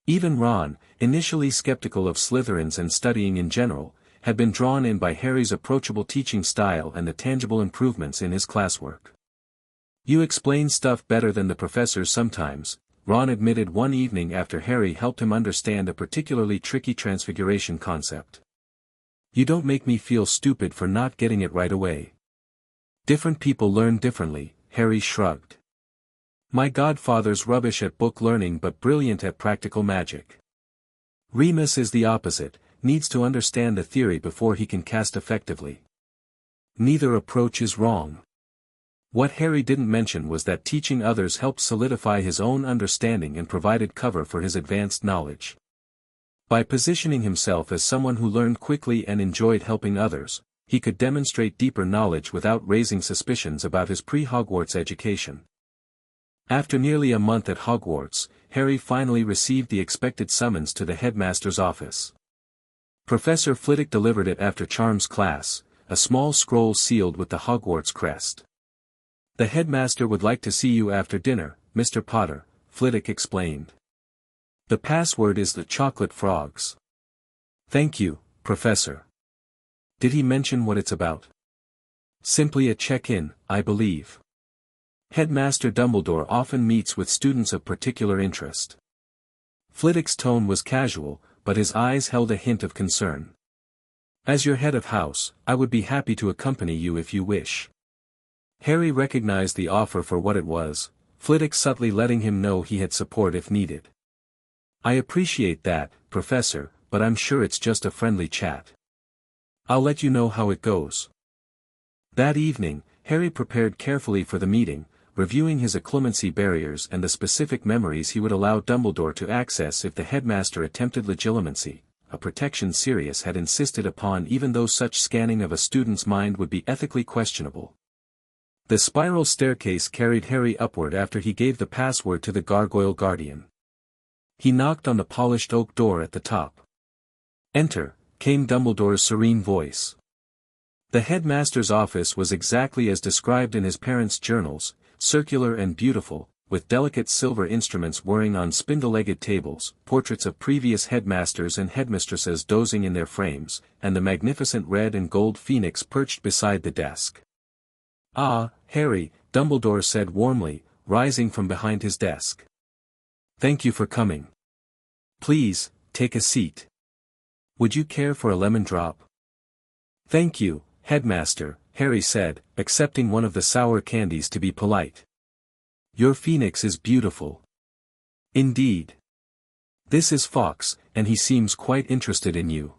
Even Ron, initially skeptical of Slytherins and studying in general, had been drawn in by Harry's approachable teaching style and the tangible improvements in his classwork. "You explain stuff better than the professors sometimes," Ron admitted one evening after Harry helped him understand a particularly tricky transfiguration concept. "You don't make me feel stupid for not getting it right away." "Different people learn differently," Harry shrugged. "My godfather's rubbish at book learning but brilliant at practical magic. Remus is the opposite, needs to understand the theory before he can cast effectively." Neither approach is wrong. What Harry didn't mention was that teaching others helped solidify his own understanding and provided cover for his advanced knowledge. By positioning himself as someone who learned quickly and enjoyed helping others, he could demonstrate deeper knowledge without raising suspicions about his pre-Hogwarts education. After nearly a month at Hogwarts, Harry finally received the expected summons to the headmaster's office. Professor Flitwick delivered it after Charms class, a small scroll sealed with the Hogwarts crest. "The headmaster would like to see you after dinner, Mr. Potter," Flitwick explained. "The password is the chocolate frogs." "Thank you, Professor." "Did he mention what it's about?" "Simply a check-in, I believe. Headmaster Dumbledore often meets with students of particular interest." Flitwick's tone was casual, but his eyes held a hint of concern. "As your head of house, I would be happy to accompany you if you wish." Harry recognized the offer for what it was, Flitwick subtly letting him know he had support if needed. "I appreciate that, Professor, but I'm sure it's just a friendly chat. I'll let you know how it goes." That evening, Harry prepared carefully for the meeting, reviewing his occlumency barriers and the specific memories he would allow Dumbledore to access if the headmaster attempted legilimency, a protection Sirius had insisted upon even though such scanning of a student's mind would be ethically questionable. The spiral staircase carried Harry upward after he gave the password to the Gargoyle Guardian. He knocked on the polished oak door at the top. "Enter," came Dumbledore's serene voice. The headmaster's office was exactly as described in his parents' journals, circular and beautiful, with delicate silver instruments whirring on spindle-legged tables, portraits of previous headmasters and headmistresses dozing in their frames, and the magnificent red and gold phoenix perched beside the desk. "Ah, Harry," Dumbledore said warmly, rising from behind his desk. "Thank you for coming. Please, take a seat. Would you care for a lemon drop?" "Thank you, Headmaster," Harry said, accepting one of the sour candies to be polite. "Your phoenix is beautiful." "Indeed. This is Fawkes, and he seems quite interested in you."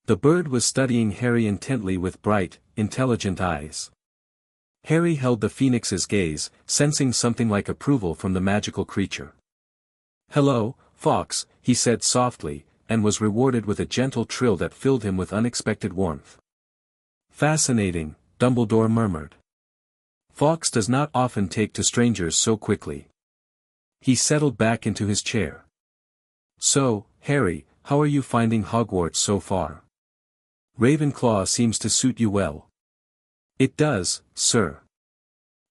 The bird was studying Harry intently with bright, intelligent eyes. Harry held the phoenix's gaze, sensing something like approval from the magical creature. "Hello, Fawkes," he said softly, and was rewarded with a gentle trill that filled him with unexpected warmth. "Fascinating," Dumbledore murmured. "Fawkes does not often take to strangers so quickly." He settled back into his chair. "So, Harry, how are you finding Hogwarts so far? Ravenclaw seems to suit you well." "It does, sir.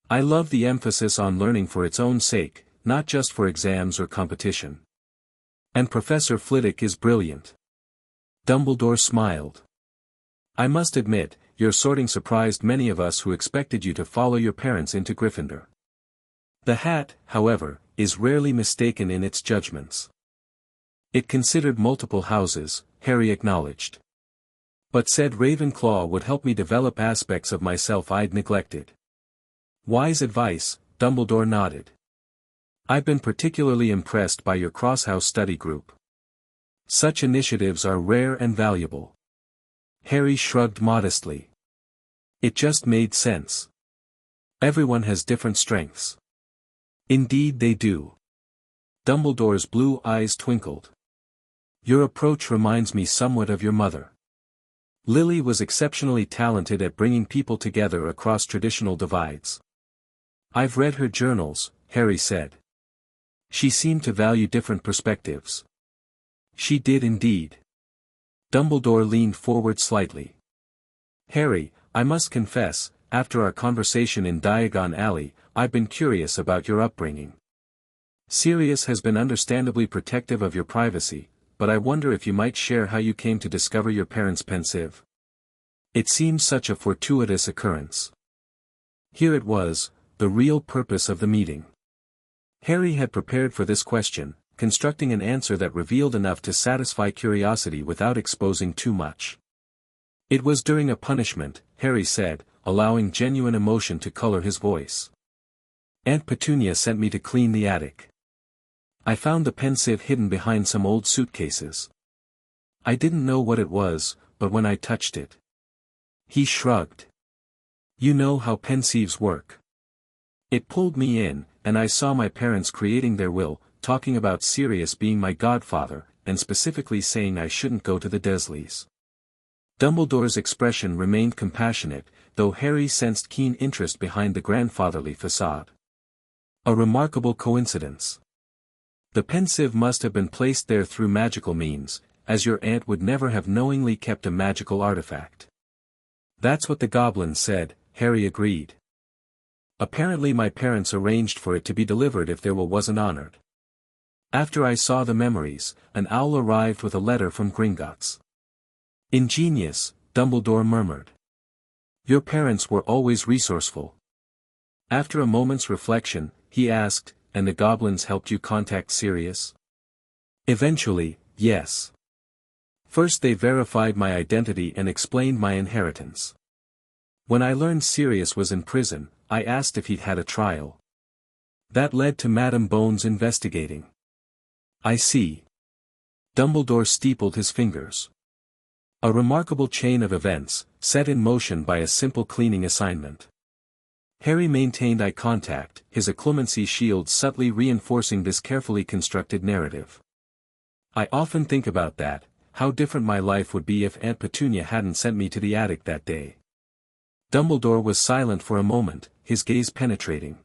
I love the emphasis on learning for its own sake, not just for exams or competition. And Professor Flitwick is brilliant. Dumbledore smiled. I must admit, your sorting surprised many of us who expected you to follow your parents into Gryffindor. The hat, however, is rarely mistaken in its judgments. It considered multiple houses, Harry acknowledged. But said Ravenclaw would help me develop aspects of myself I'd neglected. Wise advice, Dumbledore nodded. I've been particularly impressed by your cross-house study group. Such initiatives are rare and valuable. Harry shrugged modestly. It just made sense. Everyone has different strengths. Indeed they do. Dumbledore's blue eyes twinkled. Your approach reminds me somewhat of your mother. Lily was exceptionally talented at bringing people together across traditional divides. I've read her journals, Harry said. She seemed to value different perspectives. She did indeed. Dumbledore leaned forward slightly. Harry, I must confess, after our conversation in Diagon Alley, I've been curious about your upbringing. Sirius has been understandably protective of your privacy, but I wonder if you might share how you came to discover your parents' Pensieve. It seems such a fortuitous occurrence. Here it was, the real purpose of the meeting. Harry had prepared for this question, constructing an answer that revealed enough to satisfy curiosity without exposing too much. It was during a punishment, Harry said, allowing genuine emotion to color his voice. Aunt Petunia sent me to clean the attic. I found the Pensieve hidden behind some old suitcases. I didn't know what it was, but when I touched it. He shrugged. You know how Pensieves work. It pulled me in, and I saw my parents creating their will, talking about Sirius being my godfather, and specifically saying I shouldn't go to the Dursleys. Dumbledore's expression remained compassionate, though Harry sensed keen interest behind the grandfatherly facade. A remarkable coincidence. The Pensieve must have been placed there through magical means, as your aunt would never have knowingly kept a magical artifact. That's what the goblin said, Harry agreed. Apparently my parents arranged for it to be delivered if their will wasn't honored. After I saw the memories, an owl arrived with a letter from Gringotts. Ingenious, Dumbledore murmured. Your parents were always resourceful. After a moment's reflection, he asked, and the goblins helped you contact Sirius? Eventually, yes. First they verified my identity and explained my inheritance. When I learned Sirius was in prison, I asked if he'd had a trial. That led to Madame Bones investigating. I see. Dumbledore steepled his fingers. A remarkable chain of events, set in motion by a simple cleaning assignment. Harry maintained eye contact, his occlumency shield subtly reinforcing this carefully constructed narrative. I often think about that, how different my life would be if Aunt Petunia hadn't sent me to the attic that day. Dumbledore was silent for a moment, his gaze penetrating.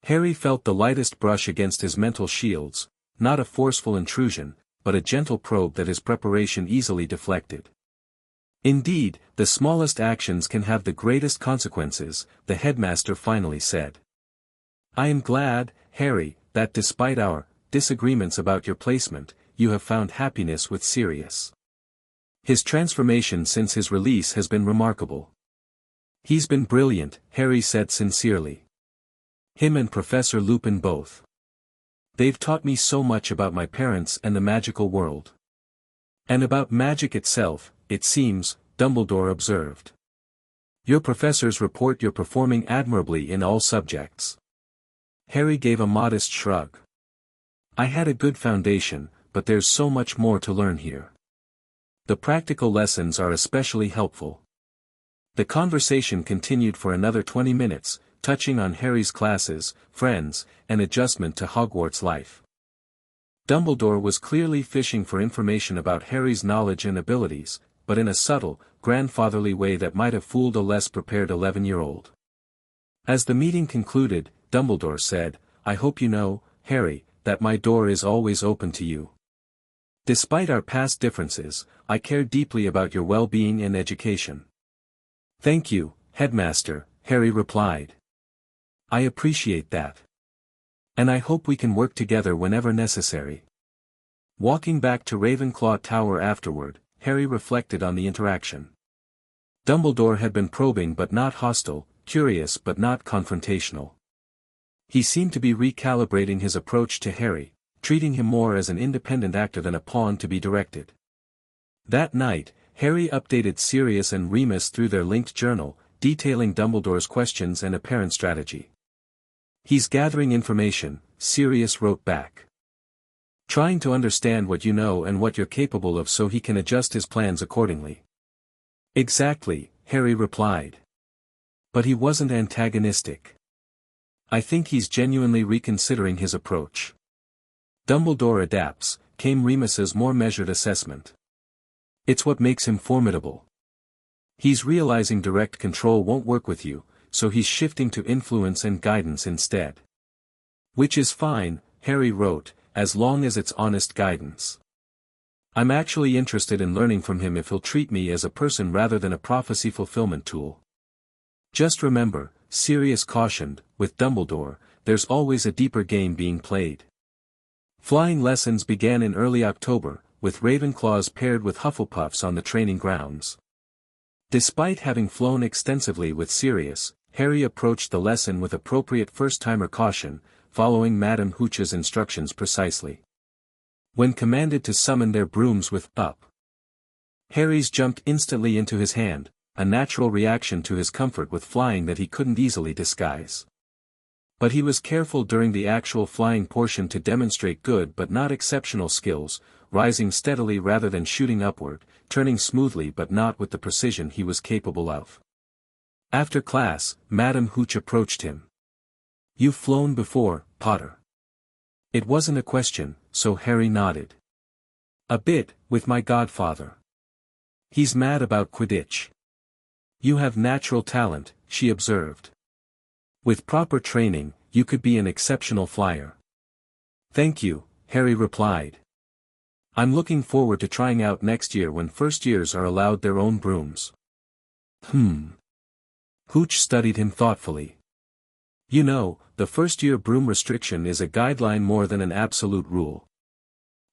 Harry felt the lightest brush against his mental shields, not a forceful intrusion, but a gentle probe that his preparation easily deflected. Indeed, the smallest actions can have the greatest consequences, the headmaster finally said. I am glad, Harry, that despite our disagreements about your placement, you have found happiness with Sirius. His transformation since his release has been remarkable. He's been brilliant, Harry said sincerely. Him and Professor Lupin both. They've taught me so much about my parents and the magical world. And about magic itself, it seems, Dumbledore observed. Your professors report you're performing admirably in all subjects. Harry gave a modest shrug. I had a good foundation, but there's so much more to learn here. The practical lessons are especially helpful. The conversation continued for another 20 minutes, touching on Harry's classes, friends, and adjustment to Hogwarts life. Dumbledore was clearly fishing for information about Harry's knowledge and abilities, but in a subtle, grandfatherly way that might have fooled a less prepared 11-year-old. As the meeting concluded, Dumbledore said, I hope you know, Harry, that my door is always open to you. Despite our past differences, I care deeply about your well-being and education. Thank you, Headmaster, Harry replied. I appreciate that. And I hope we can work together whenever necessary. Walking back to Ravenclaw Tower afterward, Harry reflected on the interaction. Dumbledore had been probing but not hostile, curious but not confrontational. He seemed to be recalibrating his approach to Harry, treating him more as an independent actor than a pawn to be directed. That night, Harry updated Sirius and Remus through their linked journal, detailing Dumbledore's questions and apparent strategy. "He's gathering information," Sirius wrote back. "Trying to understand what you know and what you're capable of so he can adjust his plans accordingly." "Exactly," Harry replied. But he wasn't antagonistic. "I think he's genuinely reconsidering his approach." "Dumbledore adapts," came Remus's more measured assessment. "It's what makes him formidable. He's realizing direct control won't work with you, so he's shifting to influence and guidance instead." "Which is fine," Harry wrote, "as long as it's honest guidance. I'm actually interested in learning from him if he'll treat me as a person rather than a prophecy fulfillment tool." "Just remember," Sirius cautioned, "with Dumbledore, there's always a deeper game being played." Flying lessons began in early October, with Ravenclaws paired with Hufflepuffs on the training grounds. Despite having flown extensively with Sirius, Harry approached the lesson with appropriate first-timer caution, following Madame Hooch's instructions precisely. When commanded to summon their brooms with "up," Harry's jumped instantly into his hand, a natural reaction to his comfort with flying that he couldn't easily disguise. But he was careful during the actual flying portion to demonstrate good but not exceptional skills, rising steadily rather than shooting upward, turning smoothly but not with the precision he was capable of. After class, Madame Hooch approached him. "You've flown before, Potter." It wasn't a question, so Harry nodded. "A bit, with my godfather. He's mad about Quidditch." "You have natural talent," she observed. "With proper training, you could be an exceptional flyer." "Thank you," Harry replied. "I'm looking forward to trying out next year when first years are allowed their own brooms." Hooch studied him thoughtfully. "You know, the first-year broom restriction is a guideline more than an absolute rule.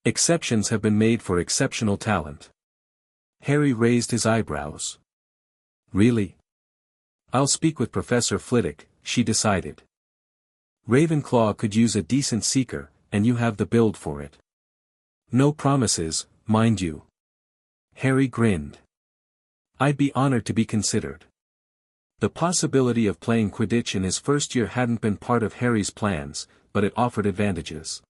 Exceptions have been made for exceptional talent." Harry raised his eyebrows. "Really?" "I'll speak with Professor Flitwick," she decided. "Ravenclaw could use a decent seeker, and you have the build for it." "No promises, mind you." Harry grinned. "I'd be honored to be considered." The possibility of playing Quidditch in his first year hadn't been part of Harry's plans, but it offered advantages.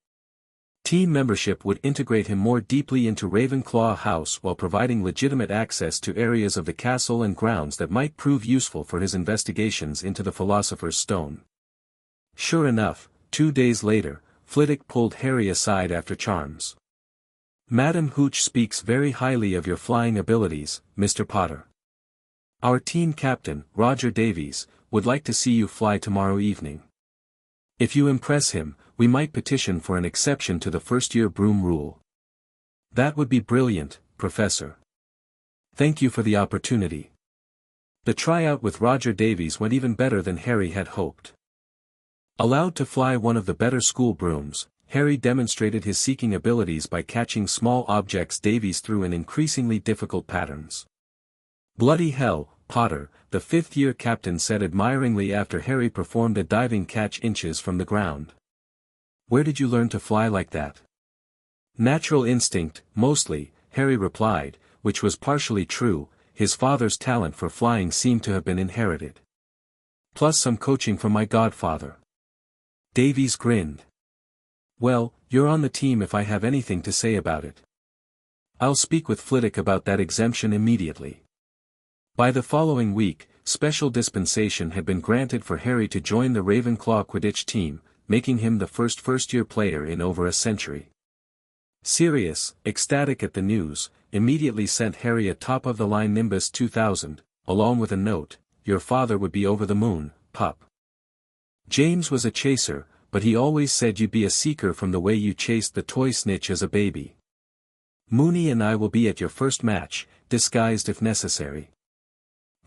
Team membership would integrate him more deeply into Ravenclaw House while providing legitimate access to areas of the castle and grounds that might prove useful for his investigations into the Philosopher's Stone. Sure enough, 2 days later, Flitwick pulled Harry aside after charms. "Madame Hooch speaks very highly of your flying abilities, Mr. Potter. Our team captain, Roger Davies, would like to see you fly tomorrow evening. If you impress him, we might petition for an exception to the first-year broom rule." "That would be brilliant, Professor. Thank you for the opportunity." The tryout with Roger Davies went even better than Harry had hoped. Allowed to fly one of the better school brooms, Harry demonstrated his seeking abilities by catching small objects Davies threw in increasingly difficult patterns. "Bloody hell, Potter," the fifth-year captain said admiringly after Harry performed a diving catch inches from the ground. "Where did you learn to fly like that?" "Natural instinct, mostly," Harry replied, which was partially true. His father's talent for flying seemed to have been inherited. "Plus some coaching from my godfather." Davies grinned. "Well, you're on the team if I have anything to say about it. I'll speak with Flitwick about that exemption immediately." By the following week, special dispensation had been granted for Harry to join the Ravenclaw Quidditch team, making him the first-year player in over a century. Sirius, ecstatic at the news, immediately sent Harry a top-of-the-line Nimbus 2000, along with a note, "Your father would be over the moon, pup." James was a chaser, but he always said you'd be a seeker from the way you chased the toy snitch as a baby. "Moony and I will be at your first match, disguised if necessary.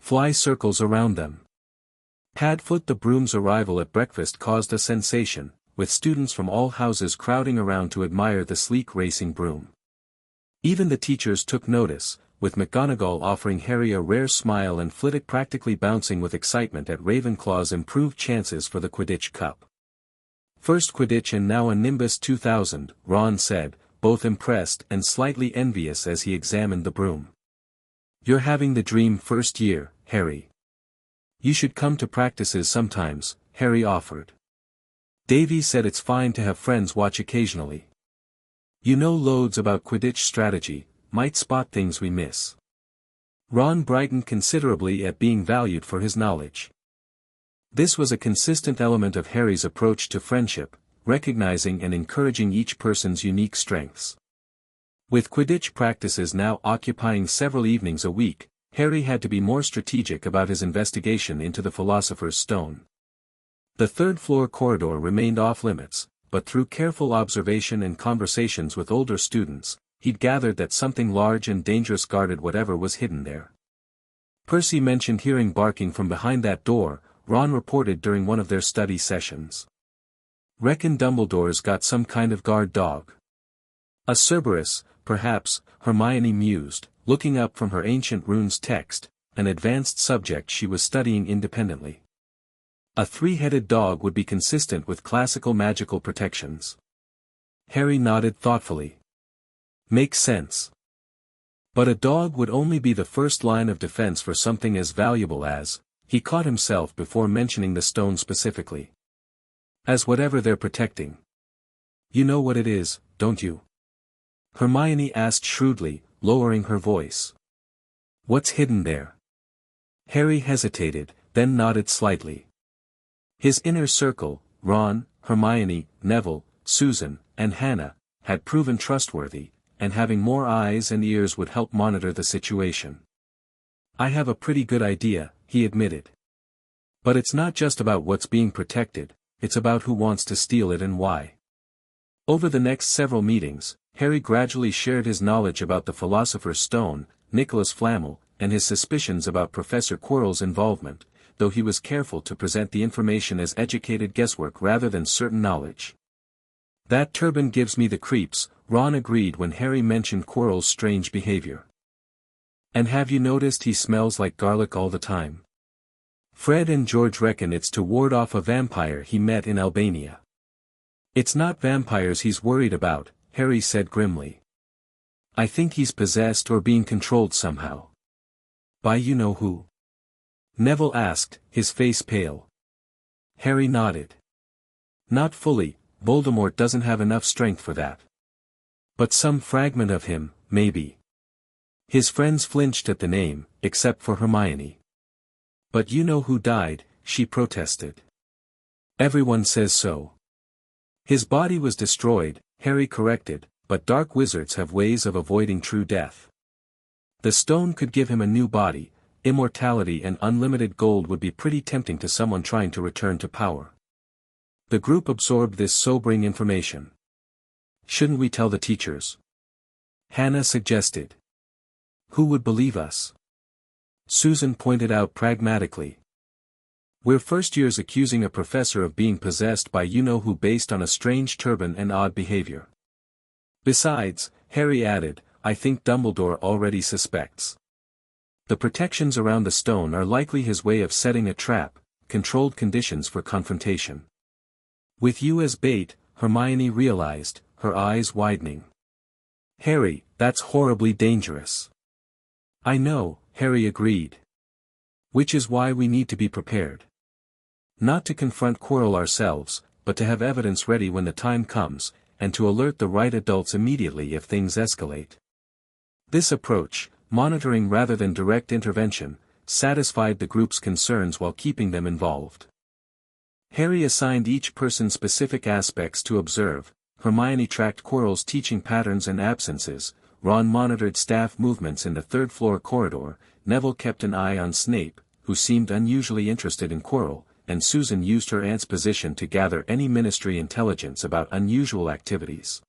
Fly circles around them." Padfoot the broom's arrival at breakfast caused a sensation, with students from all houses crowding around to admire the sleek racing broom. Even the teachers took notice, with McGonagall offering Harry a rare smile and Flitwick practically bouncing with excitement at Ravenclaw's improved chances for the Quidditch Cup. "First Quidditch and now a Nimbus 2000, Ron said, both impressed and slightly envious as he examined the broom. "You're having the dream first year, Harry. You should come to practices sometimes," Harry offered. "Davy said it's fine to have friends watch occasionally. You know loads about Quidditch strategy, might spot things we miss." Ron brightened considerably at being valued for his knowledge. This was a consistent element of Harry's approach to friendship, recognizing and encouraging each person's unique strengths. With Quidditch practices now occupying several evenings a week, Harry had to be more strategic about his investigation into the Philosopher's Stone. The third-floor corridor remained off-limits, but through careful observation and conversations with older students, he'd gathered that something large and dangerous guarded whatever was hidden there. Percy mentioned hearing barking from behind that door, Ron reported during one of their study sessions. "Reckon Dumbledore's got some kind of guard dog." "A Cerberus, perhaps," Hermione mused, looking up from her ancient runes text, an advanced subject she was studying independently. A three-headed dog would be consistent with classical magical protections. Harry nodded thoughtfully. "Makes sense. But a dog would only be the first line of defense for something as valuable as," he caught himself before mentioning the stone specifically. "As whatever they're protecting. You know what it is, don't you?" Hermione asked shrewdly, lowering her voice. "What's hidden there?" Harry hesitated, then nodded slightly. His inner circle, Ron, Hermione, Neville, Susan, and Hannah, had proven trustworthy, and having more eyes and ears would help monitor the situation. "I have a pretty good idea," he admitted. "But it's not just about what's being protected, it's about who wants to steal it and why." Over the next several meetings, Harry gradually shared his knowledge about the Philosopher's Stone, Nicholas Flamel, and his suspicions about Professor Quirrell's involvement, though he was careful to present the information as educated guesswork rather than certain knowledge. "That turban gives me the creeps," Ron agreed when Harry mentioned Quirrell's strange behavior. "And have you noticed he smells like garlic all the time? Fred and George reckon it's to ward off a vampire he met in Albania." "It's not vampires he's worried about," Harry said grimly. "I think he's possessed or being controlled somehow." "By you-know-who?" Neville asked, his face pale. Harry nodded. "Not fully, Voldemort doesn't have enough strength for that. But some fragment of him, maybe." His friends flinched at the name, except for Hermione. "But you know who died," she protested. "Everyone says so." "His body was destroyed," Harry corrected, "but dark wizards have ways of avoiding true death. The stone could give him a new body. Immortality and unlimited gold would be pretty tempting to someone trying to return to power." The group absorbed this sobering information. "Shouldn't we tell the teachers?" Hannah suggested. "Who would believe us?" Susan pointed out pragmatically. "We're first years accusing a professor of being possessed by you-know-who based on a strange turban and odd behavior. Besides," Harry added, "I think Dumbledore already suspects. The protections around the stone are likely his way of setting a trap, controlled conditions for confrontation. With you as bait," Hermione realized, her eyes widening. "Harry, that's horribly dangerous." "I know," Harry agreed. "Which is why we need to be prepared. Not to confront Quirrell ourselves, but to have evidence ready when the time comes, and to alert the right adults immediately if things escalate." This approach, monitoring rather than direct intervention, satisfied the group's concerns while keeping them involved. Harry assigned each person specific aspects to observe. Hermione tracked Quirrell's teaching patterns and absences, Ron monitored staff movements in the third-floor corridor, Neville kept an eye on Snape, who seemed unusually interested in Quirrell, and Susan used her aunt's position to gather any ministry intelligence about unusual activities.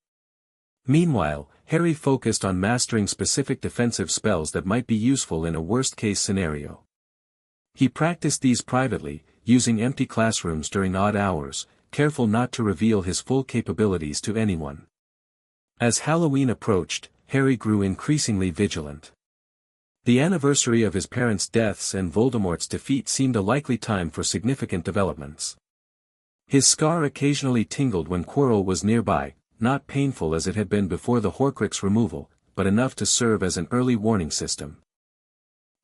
Meanwhile, Harry focused on mastering specific defensive spells that might be useful in a worst-case scenario. He practiced these privately, using empty classrooms during odd hours, careful not to reveal his full capabilities to anyone. As Halloween approached, Harry grew increasingly vigilant. The anniversary of his parents' deaths and Voldemort's defeat seemed a likely time for significant developments. His scar occasionally tingled when Quirrell was nearby, not painful as it had been before the Horcrux removal, but enough to serve as an early warning system.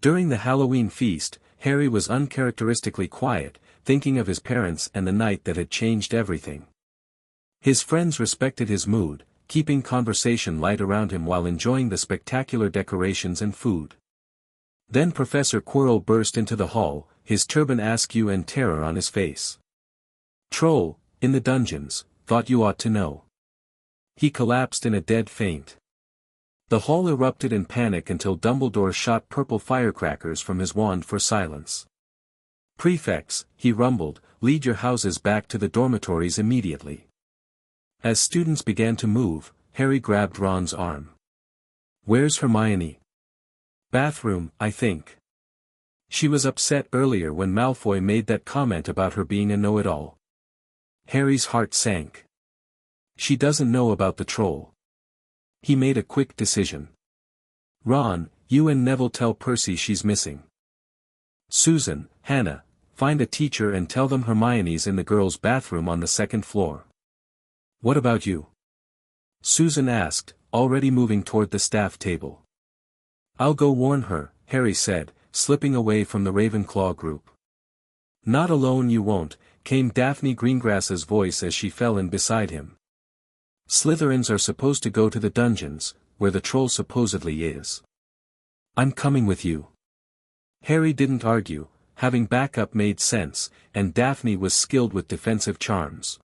During the Halloween feast, Harry was uncharacteristically quiet, thinking of his parents and the night that had changed everything. His friends respected his mood, keeping conversation light around him while enjoying the spectacular decorations and food. Then Professor Quirrell burst into the hall, his turban askew and terror on his face. "Troll, in the dungeons, thought you ought to know." He collapsed in a dead faint. The hall erupted in panic until Dumbledore shot purple firecrackers from his wand for silence. "Prefects," he rumbled, "lead your houses back to the dormitories immediately." As students began to move, Harry grabbed Ron's arm. "Where's Hermione?" "Bathroom, I think. She was upset earlier when Malfoy made that comment about her being a know-it-all." Harry's heart sank. "She doesn't know about the troll." He made a quick decision. "Ron, you and Neville tell Percy she's missing. Susan, Hannah, find a teacher and tell them Hermione's in the girls' bathroom on the second floor." "What about you?" Susan asked, already moving toward the staff table. "I'll go warn her," Harry said, slipping away from the Ravenclaw group. "Not alone you won't," came Daphne Greengrass's voice as she fell in beside him. "Slytherins are supposed to go to the dungeons, where the troll supposedly is. I'm coming with you." Harry didn't argue, having backup made sense, and Daphne was skilled with defensive charms.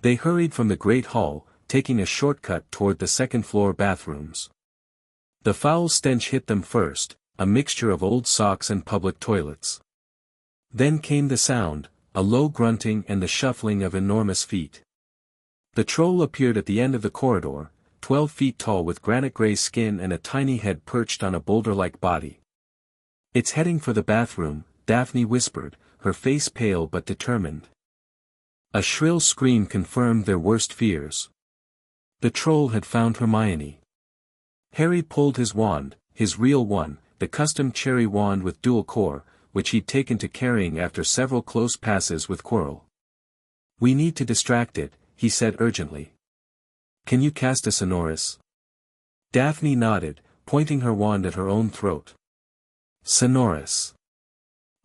They hurried from the Great Hall, taking a shortcut toward the second-floor bathrooms. The foul stench hit them first, a mixture of old socks and public toilets. Then came the sound, a low grunting and the shuffling of enormous feet. The troll appeared at the end of the corridor, 12 feet tall with granite-gray skin and a tiny head perched on a boulder-like body. "It's heading for the bathroom," Daphne whispered, her face pale but determined. A shrill scream confirmed their worst fears. The troll had found Hermione. Harry pulled his wand, his real one, the custom cherry wand with dual core, which he'd taken to carrying after several close passes with Quirrell. "We need to distract it," he said urgently. "Can you cast a sonorous?" Daphne nodded, pointing her wand at her own throat. "Sonorous."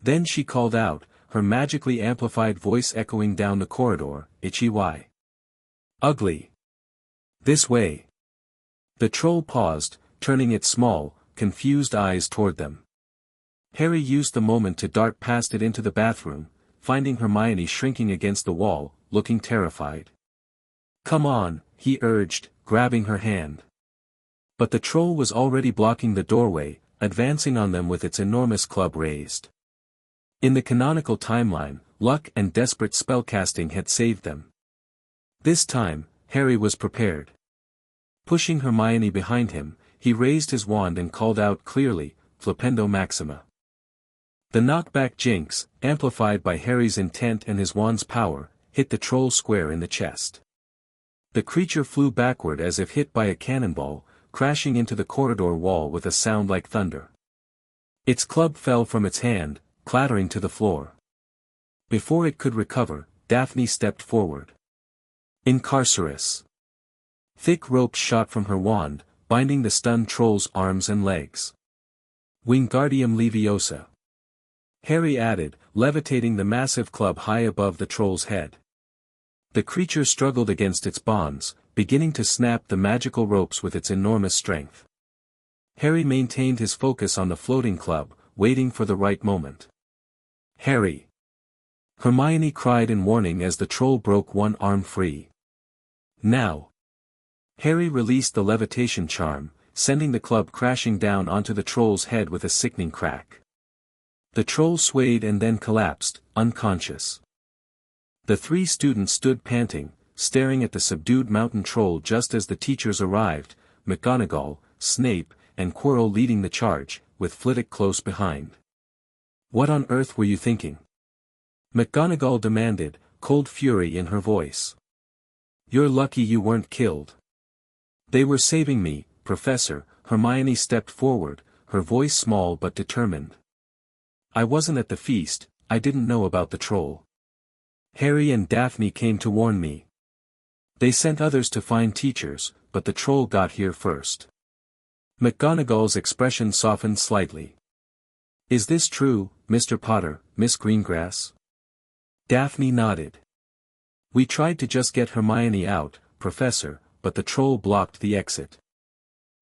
Then she called out, her magically amplified voice echoing down the corridor, "Itchy why? Ugly. This way." The troll paused, turning its small, confused eyes toward them. Harry used the moment to dart past it into the bathroom, finding Hermione shrinking against the wall, looking terrified. "Come on," he urged, grabbing her hand. But the troll was already blocking the doorway, advancing on them with its enormous club raised. In the canonical timeline, luck and desperate spellcasting had saved them. This time, Harry was prepared. Pushing Hermione behind him, he raised his wand and called out clearly, "Flipendo Maxima." The knockback jinx, amplified by Harry's intent and his wand's power, hit the troll square in the chest. The creature flew backward as if hit by a cannonball, crashing into the corridor wall with a sound like thunder. Its club fell from its hand, clattering to the floor. Before it could recover, Daphne stepped forward. "Incarcerus." Thick ropes shot from her wand, binding the stunned troll's arms and legs. "Wingardium Leviosa." Harry added, levitating the massive club high above the troll's head. The creature struggled against its bonds, beginning to snap the magical ropes with its enormous strength. Harry maintained his focus on the floating club, waiting for the right moment. "Harry!" Hermione cried in warning as the troll broke one arm free. "Now!" Harry released the levitation charm, sending the club crashing down onto the troll's head with a sickening crack. The troll swayed and then collapsed, unconscious. The three students stood panting, staring at the subdued mountain troll just as the teachers arrived, McGonagall, Snape, and Quirrell leading the charge, with Flitwick close behind. "What on earth were you thinking?" McGonagall demanded, cold fury in her voice. "You're lucky you weren't killed." "They were saving me, Professor." Hermione stepped forward, her voice small but determined. "I wasn't at the feast, I didn't know about the troll. Harry and Daphne came to warn me. They sent others to find teachers, but the troll got here first." McGonagall's expression softened slightly. "Is this true, Mr. Potter, Miss Greengrass?" Daphne nodded. "We tried to just get Hermione out, Professor, but the troll blocked the exit.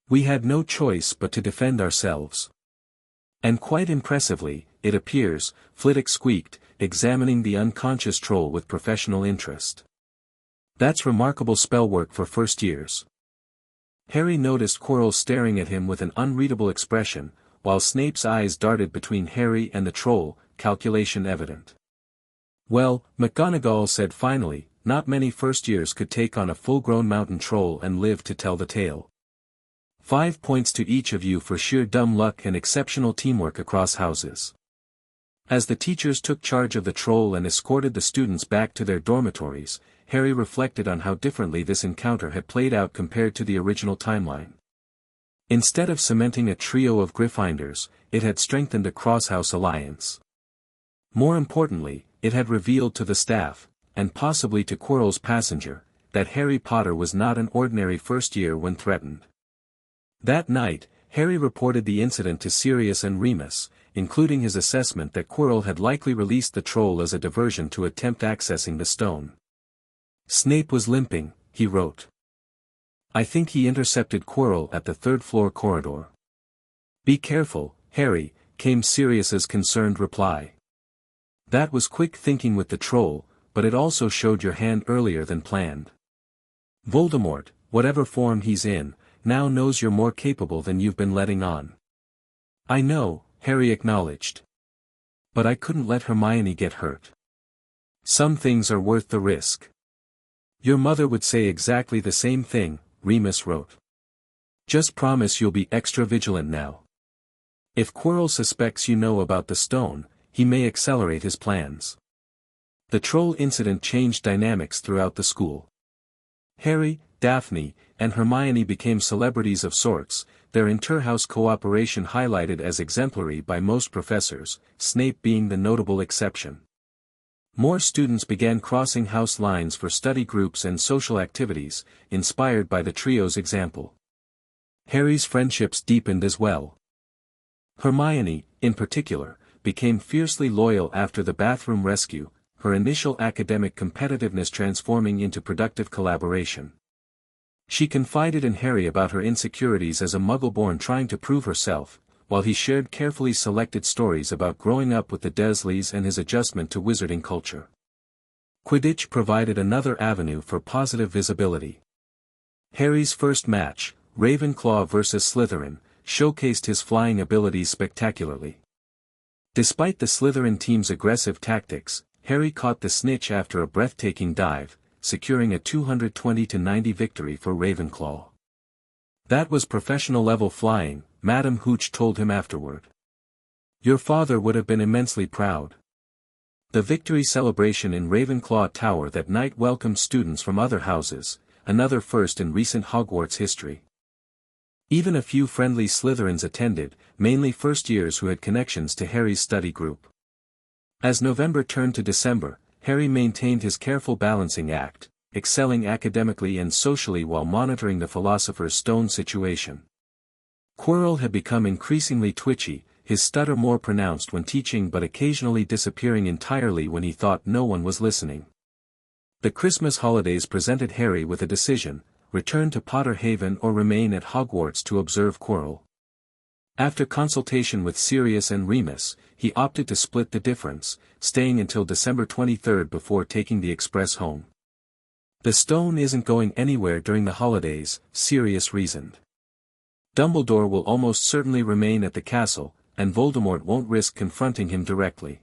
We had no choice but to defend ourselves." "And quite impressively, it appears," Flitwick squeaked, examining the unconscious troll with professional interest. "That's remarkable spell work for first years." Harry noticed Quirrell staring at him with an unreadable expression, while Snape's eyes darted between Harry and the troll, calculation evident. "Well," McGonagall said finally, "not many first years could take on a full-grown mountain troll and live to tell the tale. 5 points to each of you for sheer dumb luck and exceptional teamwork across houses." As the teachers took charge of the troll and escorted the students back to their dormitories, Harry reflected on how differently this encounter had played out compared to the original timeline. Instead of cementing a trio of Gryffindors, it had strengthened a cross-house alliance. More importantly, it had revealed to the staff, and possibly to Quirrell's passenger, that Harry Potter was not an ordinary first year when threatened. That night, Harry reported the incident to Sirius and Remus, including his assessment that Quirrell had likely released the troll as a diversion to attempt accessing the stone. "Snape was limping," he wrote. "I think he intercepted Quirrell at the third-floor corridor." "Be careful, Harry," came Sirius's concerned reply. "That was quick thinking with the troll, but it also showed your hand earlier than planned. Voldemort, whatever form he's in, now knows you're more capable than you've been letting on." "I know," Harry acknowledged. "But I couldn't let Hermione get hurt. Some things are worth the risk." "Your mother would say exactly the same thing," Remus wrote. "Just promise you'll be extra vigilant now. If Quirrell suspects you know about the stone, he may accelerate his plans." The troll incident changed dynamics throughout the school. Harry, Daphne, and Hermione became celebrities of sorts, their inter-house cooperation highlighted as exemplary by most professors, Snape being the notable exception. More students began crossing house lines for study groups and social activities, inspired by the trio's example. Harry's friendships deepened as well. Hermione, in particular, became fiercely loyal after the bathroom rescue, her initial academic competitiveness transforming into productive collaboration. She confided in Harry about her insecurities as a Muggle-born trying to prove herself, while he shared carefully selected stories about growing up with the Dursleys and his adjustment to wizarding culture. Quidditch provided another avenue for positive visibility. Harry's first match, Ravenclaw vs. Slytherin, showcased his flying abilities spectacularly. Despite the Slytherin team's aggressive tactics, Harry caught the snitch after a breathtaking dive, securing a 220-90 victory for Ravenclaw. "That was professional-level flying," Madame Hooch told him afterward. "Your father would have been immensely proud." The victory celebration in Ravenclaw Tower that night welcomed students from other houses, another first in recent Hogwarts history. Even a few friendly Slytherins attended, mainly first-years who had connections to Harry's study group. As November turned to December, Harry maintained his careful balancing act, excelling academically and socially while monitoring the Philosopher's Stone situation. Quirrell had become increasingly twitchy, his stutter more pronounced when teaching but occasionally disappearing entirely when he thought no one was listening. The Christmas holidays presented Harry with a decision: return to Potter Haven or remain at Hogwarts to observe Quirrell. After consultation with Sirius and Remus, he opted to split the difference, staying until December 23 before taking the express home. "The stone isn't going anywhere during the holidays," Sirius reasoned. "Dumbledore will almost certainly remain at the castle, and Voldemort won't risk confronting him directly.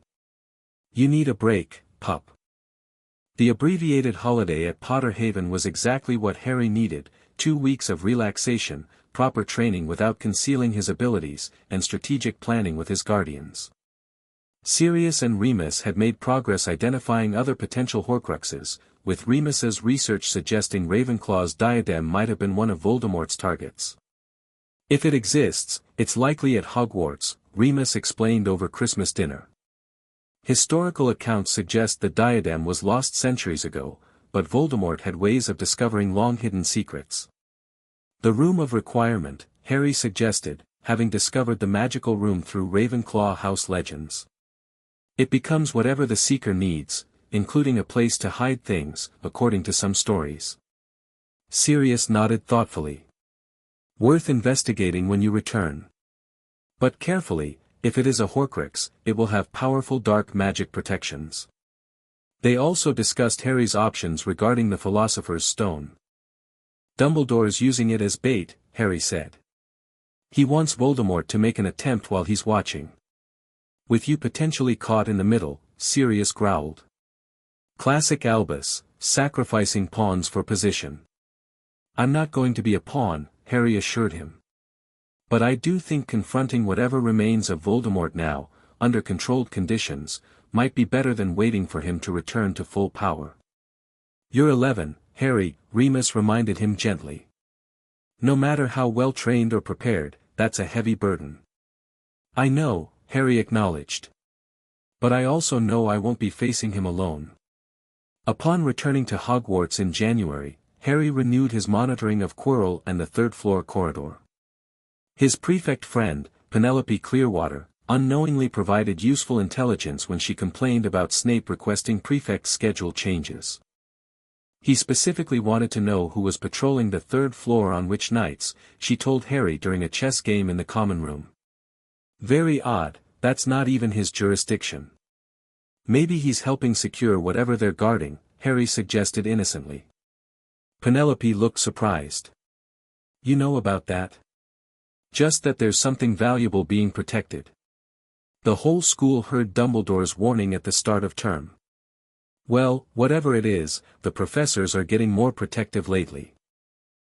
You need a break, pup." The abbreviated holiday at Potter Haven was exactly what Harry needed: 2 weeks of relaxation, proper training without concealing his abilities, and strategic planning with his guardians. Sirius and Remus had made progress identifying other potential Horcruxes, with Remus's research suggesting Ravenclaw's diadem might have been one of Voldemort's targets. If it exists, it's likely at Hogwarts, Remus explained over Christmas dinner. Historical accounts suggest the diadem was lost centuries ago, but Voldemort had ways of discovering long-hidden secrets. The Room of Requirement, Harry suggested, having discovered the magical room through Ravenclaw house legends. It becomes whatever the seeker needs, including a place to hide things, according to some stories. Sirius nodded thoughtfully. Worth investigating when you return. But carefully, if it is a Horcrux, it will have powerful dark magic protections. They also discussed Harry's options regarding the Philosopher's Stone. Dumbledore's using it as bait, Harry said. He wants Voldemort to make an attempt while he's watching. With you potentially caught in the middle, Sirius growled. Classic Albus, sacrificing pawns for position. I'm not going to be a pawn, Harry assured him. But I do think confronting whatever remains of Voldemort now, under controlled conditions, might be better than waiting for him to return to full power. You're 11, Harry, Remus reminded him gently. No matter how well trained or prepared, that's a heavy burden. I know, Harry acknowledged. But I also know I won't be facing him alone. Upon returning to Hogwarts in January, Harry renewed his monitoring of Quirrell and the third-floor corridor. His prefect friend, Penelope Clearwater, unknowingly provided useful intelligence when she complained about Snape requesting prefect schedule changes. He specifically wanted to know who was patrolling the third floor on which nights, she told Harry during a chess game in the common room. Very odd, that's not even his jurisdiction. Maybe he's helping secure whatever they're guarding, Harry suggested innocently. Penelope looked surprised. You know about that? Just that there's something valuable being protected. The whole school heard Dumbledore's warning at the start of term. Well, whatever it is, the professors are getting more protective lately.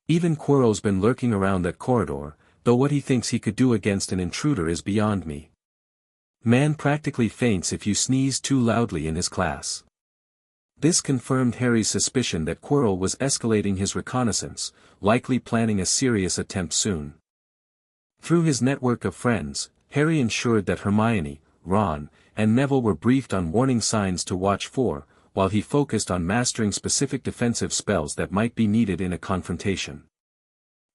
Even Quirrell's been lurking around that corridor, though what he thinks he could do against an intruder is beyond me. Man practically faints if you sneeze too loudly in his class. This confirmed Harry's suspicion that Quirrell was escalating his reconnaissance, likely planning a serious attempt soon. Through his network of friends, Harry ensured that Hermione, Ron, and Neville were briefed on warning signs to watch for, while he focused on mastering specific defensive spells that might be needed in a confrontation.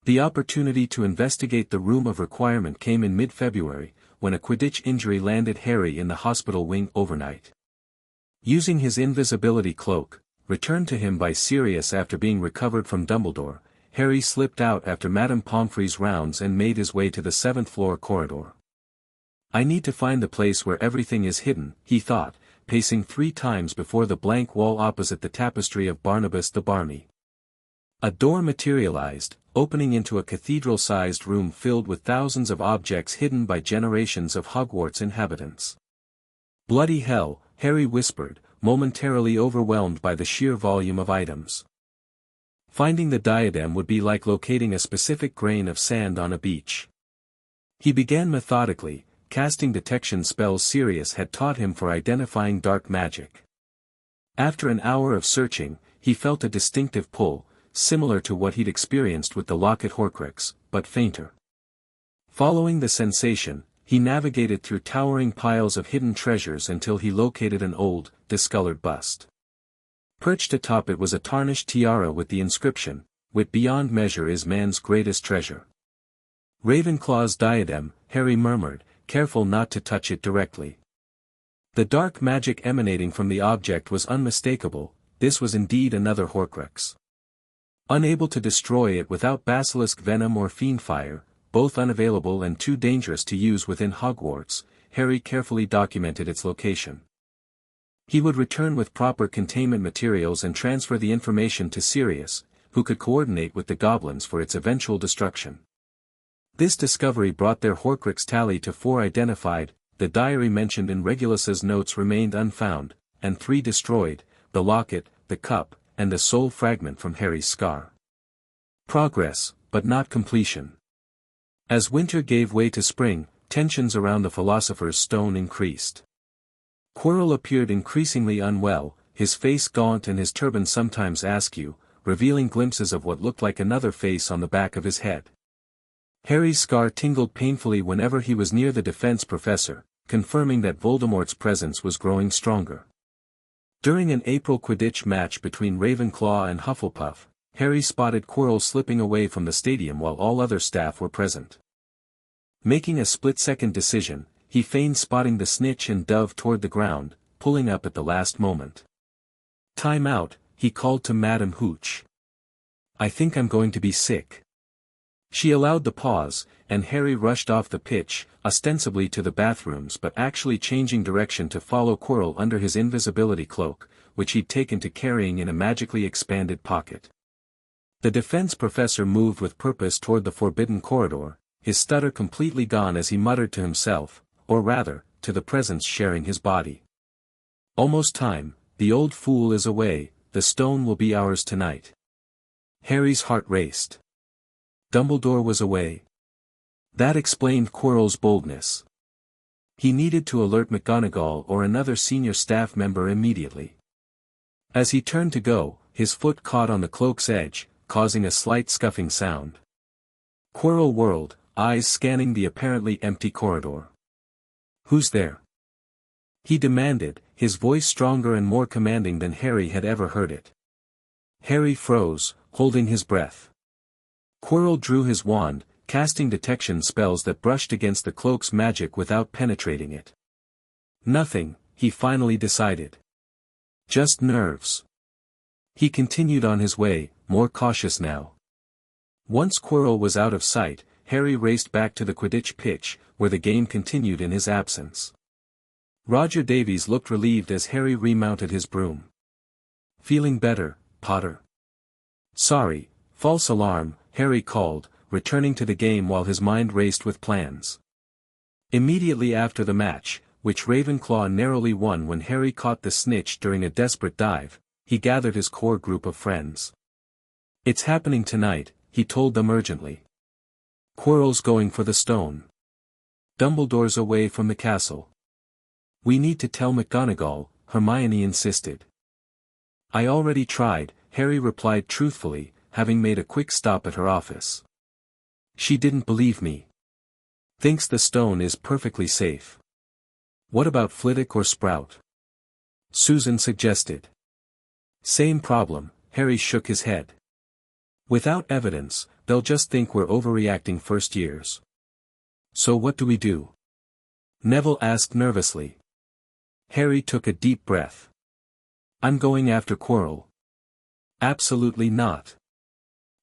The opportunity to investigate the Room of Requirement came in mid-February, when a Quidditch injury landed Harry in the hospital wing overnight. Using his invisibility cloak, returned to him by Sirius after being recovered from Dumbledore, Harry slipped out after Madame Pomfrey's rounds and made his way to the 7th-floor corridor. I need to find the place where everything is hidden, he thought, pacing 3 times before the blank wall opposite the tapestry of Barnabas the Barney. A door materialized, opening into a cathedral-sized room filled with thousands of objects hidden by generations of Hogwarts inhabitants. Bloody hell, Harry whispered, momentarily overwhelmed by the sheer volume of items. Finding the diadem would be like locating a specific grain of sand on a beach. He began methodically, casting detection spells Sirius had taught him for identifying dark magic. After an hour of searching, he felt a distinctive pull, similar to what he'd experienced with the Locket Horcrux, but fainter. Following the sensation, he navigated through towering piles of hidden treasures until he located an old, discolored bust. Perched atop it was a tarnished tiara with the inscription, "Wit beyond measure is man's greatest treasure." Ravenclaw's diadem, Harry murmured, careful not to touch it directly. The dark magic emanating from the object was unmistakable. This was indeed another Horcrux. Unable to destroy it without basilisk venom or fiend fire, both unavailable and too dangerous to use within Hogwarts, Harry carefully documented its location. He would return with proper containment materials and transfer the information to Sirius, who could coordinate with the goblins for its eventual destruction. This discovery brought their Horcrux tally to 4 identified, the diary mentioned in Regulus's notes remained unfound, and 3 destroyed, the locket, the cup, and the soul fragment from Harry's scar. Progress, but not completion. As winter gave way to spring, tensions around the Philosopher's Stone increased. Quirrell appeared increasingly unwell, his face gaunt and his turban sometimes askew, revealing glimpses of what looked like another face on the back of his head. Harry's scar tingled painfully whenever he was near the defense professor, confirming that Voldemort's presence was growing stronger. During an April Quidditch match between Ravenclaw and Hufflepuff, Harry spotted Quirrell slipping away from the stadium while all other staff were present. Making a split-second decision, he feigned spotting the snitch and dove toward the ground, pulling up at the last moment. "Time out," he called to Madame Hooch. "I think I'm going to be sick." She allowed the pause, and Harry rushed off the pitch, ostensibly to the bathrooms but actually changing direction to follow Quirrell under his invisibility cloak, which he'd taken to carrying in a magically expanded pocket. The defense professor moved with purpose toward the forbidden corridor, his stutter completely gone as he muttered to himself, or rather, to the presence sharing his body. "Almost time, the old fool is away, the stone will be ours tonight." Harry's heart raced. Dumbledore was away. That explained Quirrell's boldness. He needed to alert McGonagall or another senior staff member immediately. As he turned to go, his foot caught on the cloak's edge, causing a slight scuffing sound. Quirrell whirled, eyes scanning the apparently empty corridor. "Who's there?" he demanded, his voice stronger and more commanding than Harry had ever heard it. Harry froze, holding his breath. Quirrell drew his wand, casting detection spells that brushed against the cloak's magic without penetrating it. Nothing, he finally decided. Just nerves. He continued on his way, more cautious now. Once Quirrell was out of sight, Harry raced back to the Quidditch pitch, where the game continued in his absence. Roger Davies looked relieved as Harry remounted his broom. "Feeling better, Potter?" "Sorry, false alarm," Harry called, returning to the game while his mind raced with plans. Immediately after the match, which Ravenclaw narrowly won when Harry caught the snitch during a desperate dive, he gathered his core group of friends. "It's happening tonight," he told them urgently. "Quirrell's going for the stone. Dumbledore's away from the castle. We need to tell McGonagall," Hermione insisted. "I already tried," Harry replied truthfully, having made a quick stop at her office. "She didn't believe me. Thinks the stone is perfectly safe." "What about Flitwick or Sprout?" Susan suggested. "Same problem," Harry shook his head. "Without evidence, they'll just think we're overreacting first years." "So what do we do?" Neville asked nervously. Harry took a deep breath. "I'm going after Quirrell." "Absolutely not!"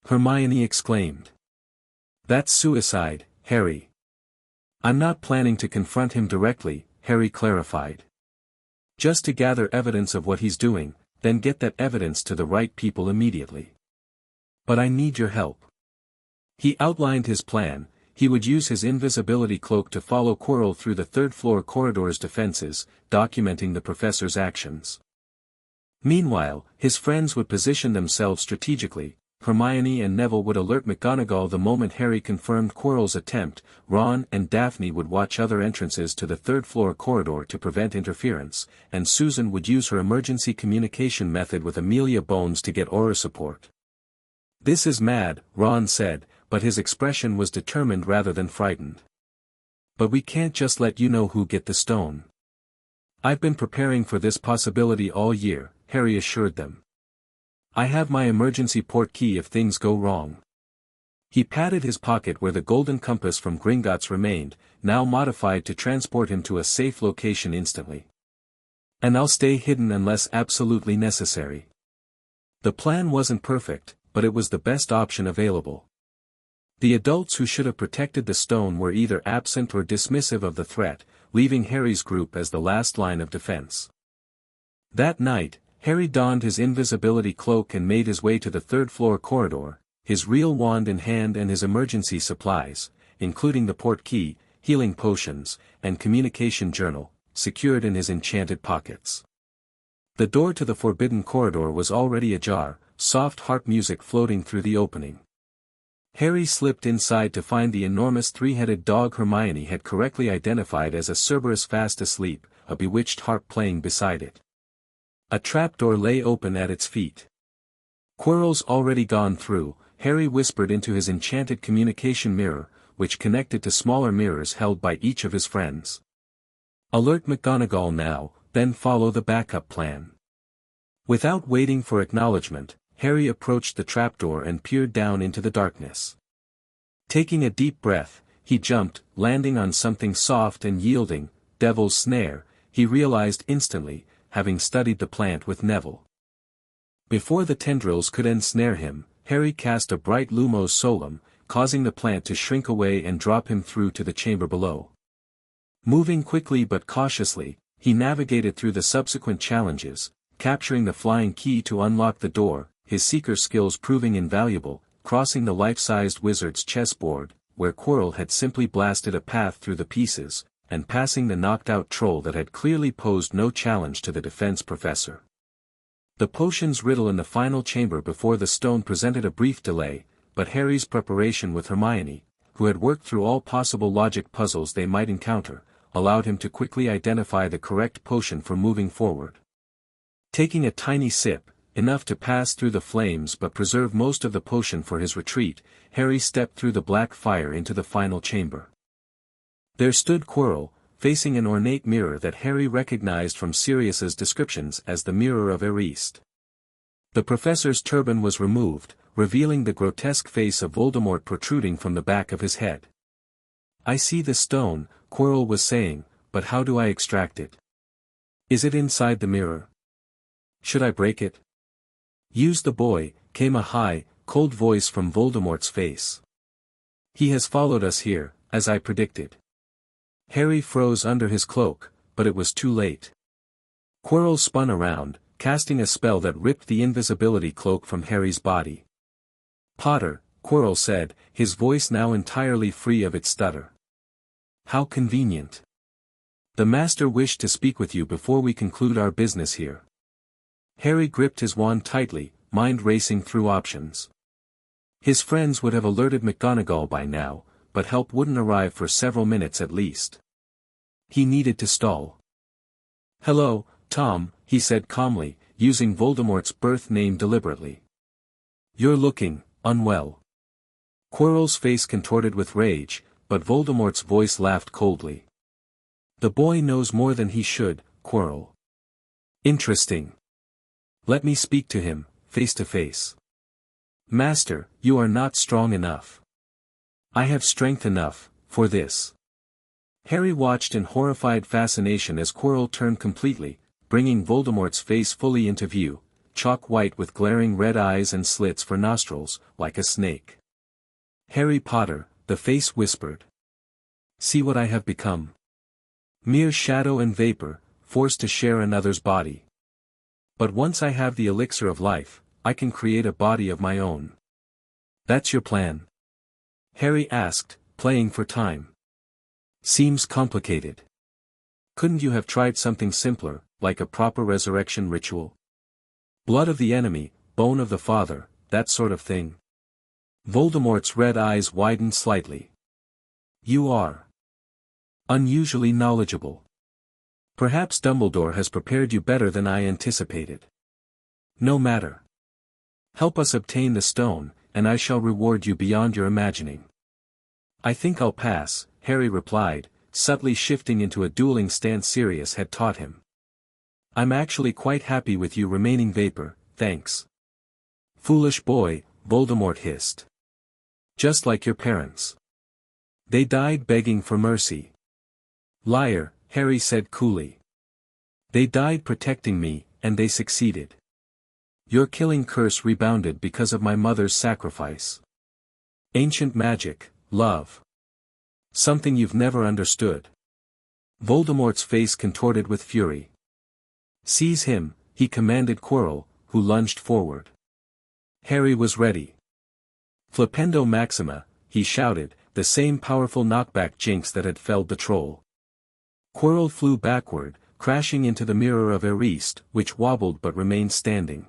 Hermione exclaimed. "That's suicide, Harry." "I'm not planning to confront him directly," Harry clarified. "Just to gather evidence of what he's doing, then get that evidence to the right people immediately. But I need your help." He outlined his plan. He would use his invisibility cloak to follow Quirrell through the third-floor corridor's defenses, documenting the professor's actions. Meanwhile, his friends would position themselves strategically. Hermione and Neville would alert McGonagall the moment Harry confirmed Quirrell's attempt. Ron and Daphne would watch other entrances to the third-floor corridor to prevent interference, and Susan would use her emergency communication method with Amelia Bones to get aura support. "This is mad," Ron said, but his expression was determined rather than frightened. "But we can't just let you know who get the stone." "I've been preparing for this possibility all year," Harry assured them. "I have my emergency port key if things go wrong." He patted his pocket where the golden compass from Gringotts remained, now modified to transport him to a safe location instantly. "And I'll stay hidden unless absolutely necessary." The plan wasn't perfect, but it was the best option available. The adults who should have protected the stone were either absent or dismissive of the threat, leaving Harry's group as the last line of defense. That night, Harry donned his invisibility cloak and made his way to the third-floor corridor, his real wand in hand and his emergency supplies, including the port key, healing potions, and communication journal, secured in his enchanted pockets. The door to the forbidden corridor was already ajar, soft harp music floating through the opening. Harry slipped inside to find the enormous three-headed dog Hermione had correctly identified as a Cerberus fast asleep, a bewitched harp playing beside it. A trapdoor lay open at its feet. Quirrell's already gone through, Harry whispered into his enchanted communication mirror, which connected to smaller mirrors held by each of his friends. Alert McGonagall now, then follow the backup plan. Without waiting for acknowledgement, Harry approached the trapdoor and peered down into the darkness. Taking a deep breath, he jumped, landing on something soft and yielding, Devil's Snare, he realized instantly, having studied the plant with Neville. Before the tendrils could ensnare him, Harry cast a bright Lumos Solum, causing the plant to shrink away and drop him through to the chamber below. Moving quickly but cautiously, he navigated through the subsequent challenges, capturing the flying key to unlock the door, his seeker skills proving invaluable, crossing the life-sized wizard's chessboard, where Quirrell had simply blasted a path through the pieces, and passing the knocked-out troll that had clearly posed no challenge to the defense professor. The potions riddle in the final chamber before the stone presented a brief delay, but Harry's preparation with Hermione, who had worked through all possible logic puzzles they might encounter, allowed him to quickly identify the correct potion for moving forward. Taking a tiny sip, enough to pass through the flames but preserve most of the potion for his retreat, Harry stepped through the black fire into the final chamber. There stood Quirrell, facing an ornate mirror that Harry recognized from Sirius's descriptions as the Mirror of Erist. The professor's turban was removed, revealing the grotesque face of Voldemort protruding from the back of his head. "I see the stone," Quirrell was saying, "but how do I extract it? Is it inside the mirror? Should I break it?" "Use the boy," came a high, cold voice from Voldemort's face. "He has followed us here, as I predicted." Harry froze under his cloak, but it was too late. Quirrell spun around, casting a spell that ripped the invisibility cloak from Harry's body. "Potter," Quirrell said, his voice now entirely free of its stutter. "How convenient. The Master wished to speak with you before we conclude our business here." Harry gripped his wand tightly, mind racing through options. His friends would have alerted McGonagall by now, but help wouldn't arrive for several minutes at least. He needed to stall. "Hello, Tom," he said calmly, using Voldemort's birth name deliberately. "You're looking unwell." Quirrell's face contorted with rage, but Voldemort's voice laughed coldly. "The boy knows more than he should, Quirrell. Interesting. Let me speak to him, face to face." "Master, you are not strong enough." "I have strength enough, for this." Harry watched in horrified fascination as Quirrell turned completely, bringing Voldemort's face fully into view, chalk white with glaring red eyes and slits for nostrils, like a snake. "Harry Potter," the face whispered. "See what I have become. Mere shadow and vapor, forced to share another's body. But once I have the elixir of life, I can create a body of my own." "That's your plan?" Harry asked, playing for time. "Seems complicated. Couldn't you have tried something simpler, like a proper resurrection ritual? Blood of the enemy, bone of the father, that sort of thing." Voldemort's red eyes widened slightly. "You are unusually knowledgeable. Perhaps Dumbledore has prepared you better than I anticipated. No matter. Help us obtain the stone, and I shall reward you beyond your imagining." "I think I'll pass," Harry replied, subtly shifting into a dueling stance Sirius had taught him. "I'm actually quite happy with you remaining vapor, thanks." "Foolish boy," Voldemort hissed. "Just like your parents. They died begging for mercy." "Liar," Harry said coolly. "They died protecting me, and they succeeded. Your killing curse rebounded because of my mother's sacrifice. Ancient magic, love. Something you've never understood." Voldemort's face contorted with fury. "Seize him," he commanded Quirrell, who lunged forward. Harry was ready. "Flipendo Maxima," he shouted, the same powerful knockback jinx that had felled the troll. Quirrell flew backward, crashing into the Mirror of Erist, which wobbled but remained standing.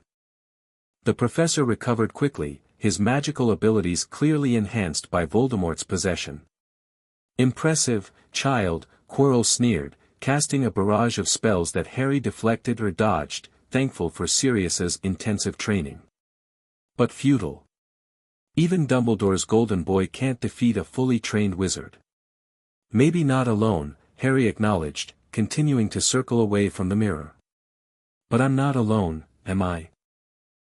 The professor recovered quickly, his magical abilities clearly enhanced by Voldemort's possession. "Impressive, child," Quirrell sneered, casting a barrage of spells that Harry deflected or dodged, thankful for Sirius's intensive training. But futile. Even Dumbledore's golden boy can't defeat a fully trained wizard. Maybe not alone, Harry acknowledged, continuing to circle away from the mirror. But I'm not alone, am I?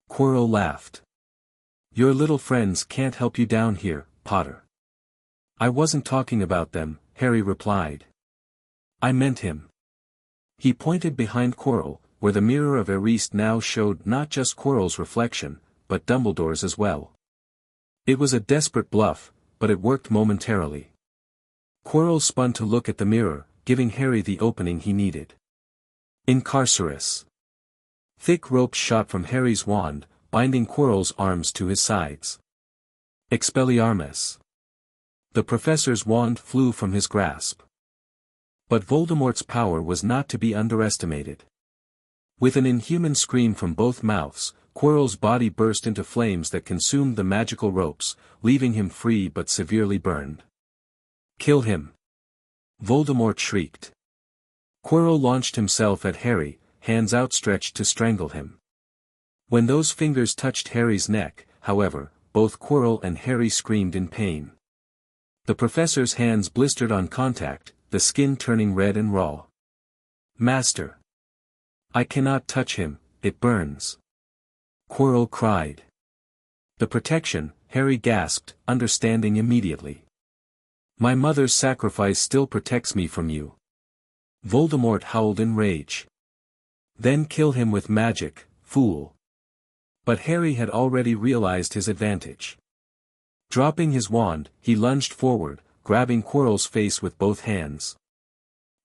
Quirrell laughed. Your little friends can't help you down here, Potter. I wasn't talking about them, Harry replied. I meant him. He pointed behind Quirrell, where the mirror of Erised now showed not just Quirrell's reflection, but Dumbledore's as well. It was a desperate bluff, but it worked momentarily. Quirrell spun to look at the mirror, giving Harry the opening he needed. Incarcerus. Thick ropes shot from Harry's wand, binding Quirrell's arms to his sides. Expelliarmus. The professor's wand flew from his grasp. But Voldemort's power was not to be underestimated. With an inhuman scream from both mouths, Quirrell's body burst into flames that consumed the magical ropes, leaving him free but severely burned. Kill him! Voldemort shrieked. Quirrell launched himself at Harry, hands outstretched to strangle him. When those fingers touched Harry's neck, however, both Quirrell and Harry screamed in pain. The professor's hands blistered on contact, the skin turning red and raw. Master! I cannot touch him, it burns. Quirrell cried. The protection, Harry gasped, understanding immediately. My mother's sacrifice still protects me from you. Voldemort howled in rage. Then kill him with magic, fool. But Harry had already realized his advantage. Dropping his wand, he lunged forward, grabbing Quirrell's face with both hands.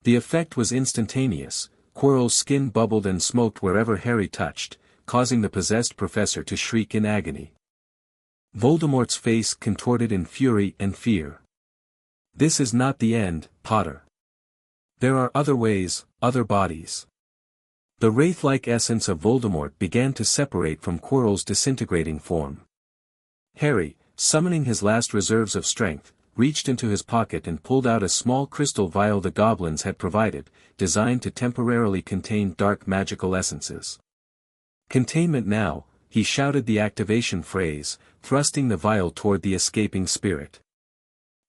The effect was instantaneous. Quirrell's skin bubbled and smoked wherever Harry touched, causing the possessed professor to shriek in agony. Voldemort's face contorted in fury and fear. This is not the end, Potter. There are other ways, other bodies. The wraith-like essence of Voldemort began to separate from Quirrell's disintegrating form. Harry, summoning his last reserves of strength, reached into his pocket and pulled out a small crystal vial the goblins had provided, designed to temporarily contain dark magical essences. Containment now, he shouted the activation phrase, thrusting the vial toward the escaping spirit.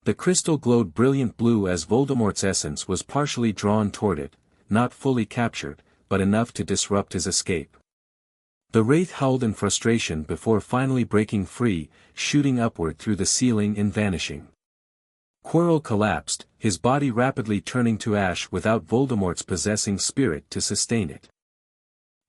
The crystal glowed brilliant blue as Voldemort's essence was partially drawn toward it, not fully captured, but enough to disrupt his escape. The wraith howled in frustration before finally breaking free, shooting upward through the ceiling and vanishing. Quirrell collapsed, his body rapidly turning to ash without Voldemort's possessing spirit to sustain it.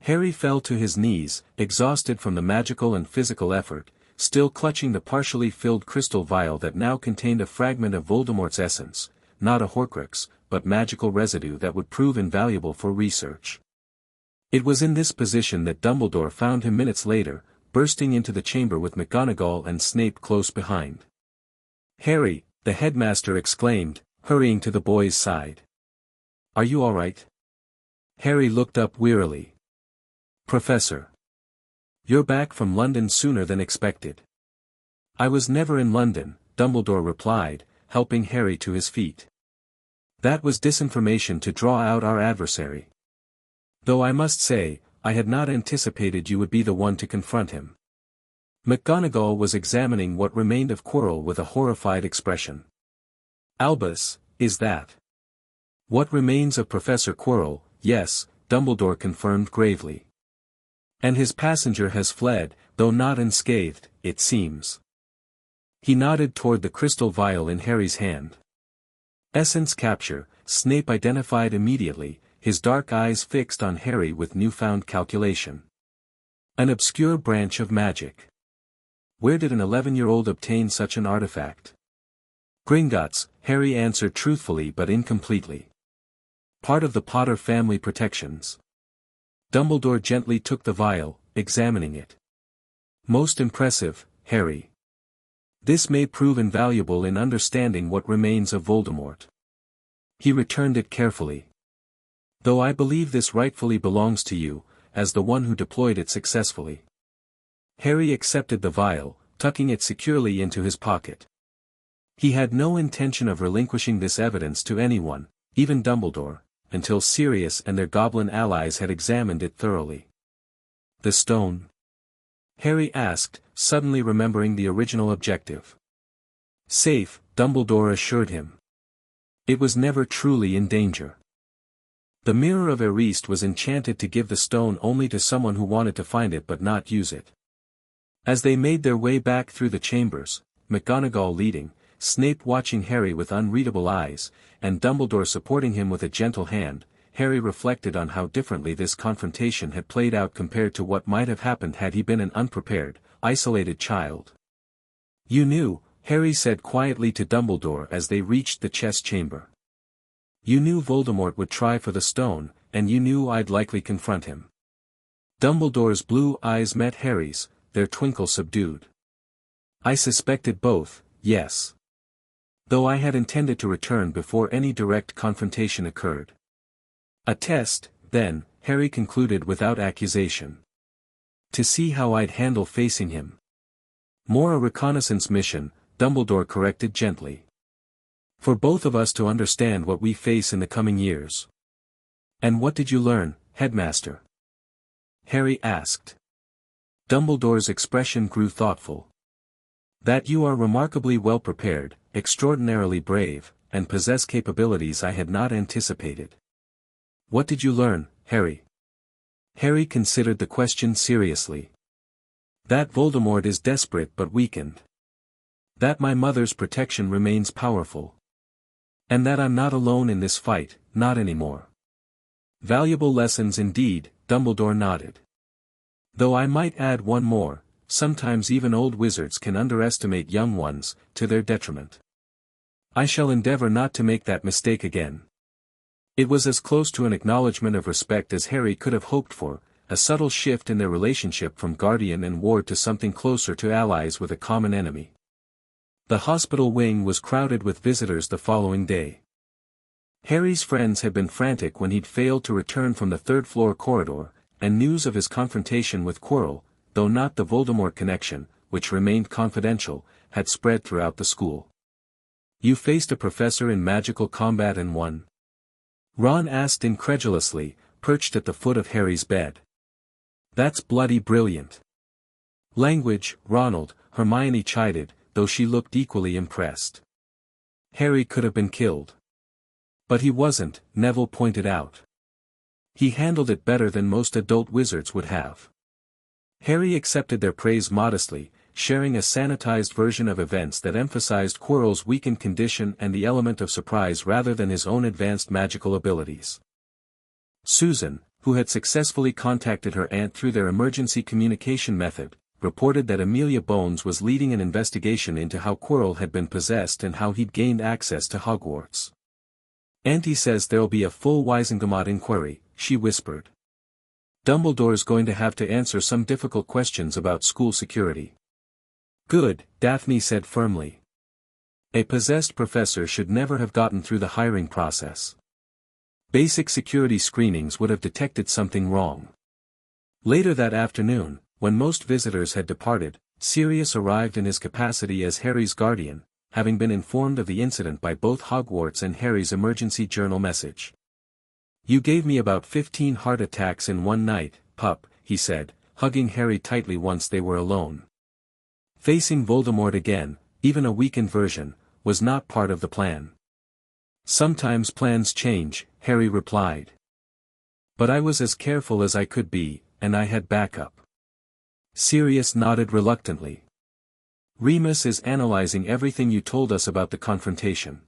Harry fell to his knees, exhausted from the magical and physical effort, still clutching the partially filled crystal vial that now contained a fragment of Voldemort's essence, not a Horcrux, but magical residue that would prove invaluable for research. It was in this position that Dumbledore found him minutes later, bursting into the chamber with McGonagall and Snape close behind. Harry, the headmaster exclaimed, hurrying to the boy's side. Are you all right? Harry looked up wearily. Professor. You're back from London sooner than expected. I was never in London, Dumbledore replied, helping Harry to his feet. That was disinformation to draw out our adversary. Though I must say, I had not anticipated you would be the one to confront him. McGonagall was examining what remained of Quirrell with a horrified expression. Albus, is that? What remains of Professor Quirrell? Yes, Dumbledore confirmed gravely. And his passenger has fled, though not unscathed, it seems. He nodded toward the crystal vial in Harry's hand. Essence capture, Snape identified immediately, his dark eyes fixed on Harry with newfound calculation. An obscure branch of magic. Where did an 11-year-old obtain such an artifact? Gringotts, Harry answered truthfully but incompletely. Part of the Potter family protections. Dumbledore gently took the vial, examining it. Most impressive, Harry. This may prove invaluable in understanding what remains of Voldemort. He returned it carefully. Though I believe this rightfully belongs to you, as the one who deployed it successfully. Harry accepted the vial, tucking it securely into his pocket. He had no intention of relinquishing this evidence to anyone, even Dumbledore, until Sirius and their goblin allies had examined it thoroughly. The stone? Harry asked, suddenly remembering the original objective. Safe, Dumbledore assured him. It was never truly in danger. The Mirror of Erised was enchanted to give the stone only to someone who wanted to find it but not use it. As they made their way back through the chambers, McGonagall leading, Snape watching Harry with unreadable eyes, and Dumbledore supporting him with a gentle hand, Harry reflected on how differently this confrontation had played out compared to what might have happened had he been an unprepared, isolated child. "You knew," Harry said quietly to Dumbledore as they reached the chess chamber. "You knew Voldemort would try for the stone, and you knew I'd likely confront him." Dumbledore's blue eyes met Harry's, their twinkle subdued. "I suspected both, yes. Though I had intended to return before any direct confrontation occurred." "A test, then," Harry concluded without accusation. "To see how I'd handle facing him." "More a reconnaissance mission," Dumbledore corrected gently. "For both of us to understand what we face in the coming years." "And what did you learn, Headmaster?" Harry asked. Dumbledore's expression grew thoughtful. "That you are remarkably well prepared, extraordinarily brave, and possess capabilities I had not anticipated." "What did you learn, Harry?" Harry considered the question seriously. "That Voldemort is desperate but weakened. That my mother's protection remains powerful. And that I'm not alone in this fight, not anymore." "Valuable lessons indeed," Dumbledore nodded. "Though I might add one more, sometimes even old wizards can underestimate young ones, to their detriment. I shall endeavor not to make that mistake again." It was as close to an acknowledgement of respect as Harry could have hoped for, a subtle shift in their relationship from guardian and ward to something closer to allies with a common enemy. The hospital wing was crowded with visitors the following day. Harry's friends had been frantic when he'd failed to return from the third-floor corridor, and news of his confrontation with Quirrell, though not the Voldemort connection, which remained confidential, had spread throughout the school. "You faced a professor in magical combat and won?" Ron asked incredulously, perched at the foot of Harry's bed. "That's bloody brilliant." "Language, Ronald," Hermione chided, though she looked equally impressed. "Harry could have been killed." "But he wasn't," Neville pointed out. "He handled it better than most adult wizards would have." Harry accepted their praise modestly, sharing a sanitized version of events that emphasized Quirrell's weakened condition and the element of surprise rather than his own advanced magical abilities. Susan, who had successfully contacted her aunt through their emergency communication method, reported that Amelia Bones was leading an investigation into how Quirrell had been possessed and how he'd gained access to Hogwarts. "Auntie says there'll be a full Wizengamot inquiry," she whispered. "Dumbledore's going to have to answer some difficult questions about school security." "Good," Daphne said firmly. "A possessed professor should never have gotten through the hiring process. Basic security screenings would have detected something wrong." Later that afternoon, when most visitors had departed, Sirius arrived in his capacity as Harry's guardian, having been informed of the incident by both Hogwarts and Harry's emergency journal message. "You gave me about 15 heart attacks in one night, pup," he said, hugging Harry tightly once they were alone. Facing Voldemort again, even a weakened version, was not part of the plan. "Sometimes plans change," Harry replied. "But I was as careful as I could be, and I had backup." Sirius nodded reluctantly. "Remus is analyzing everything you told us about the confrontation.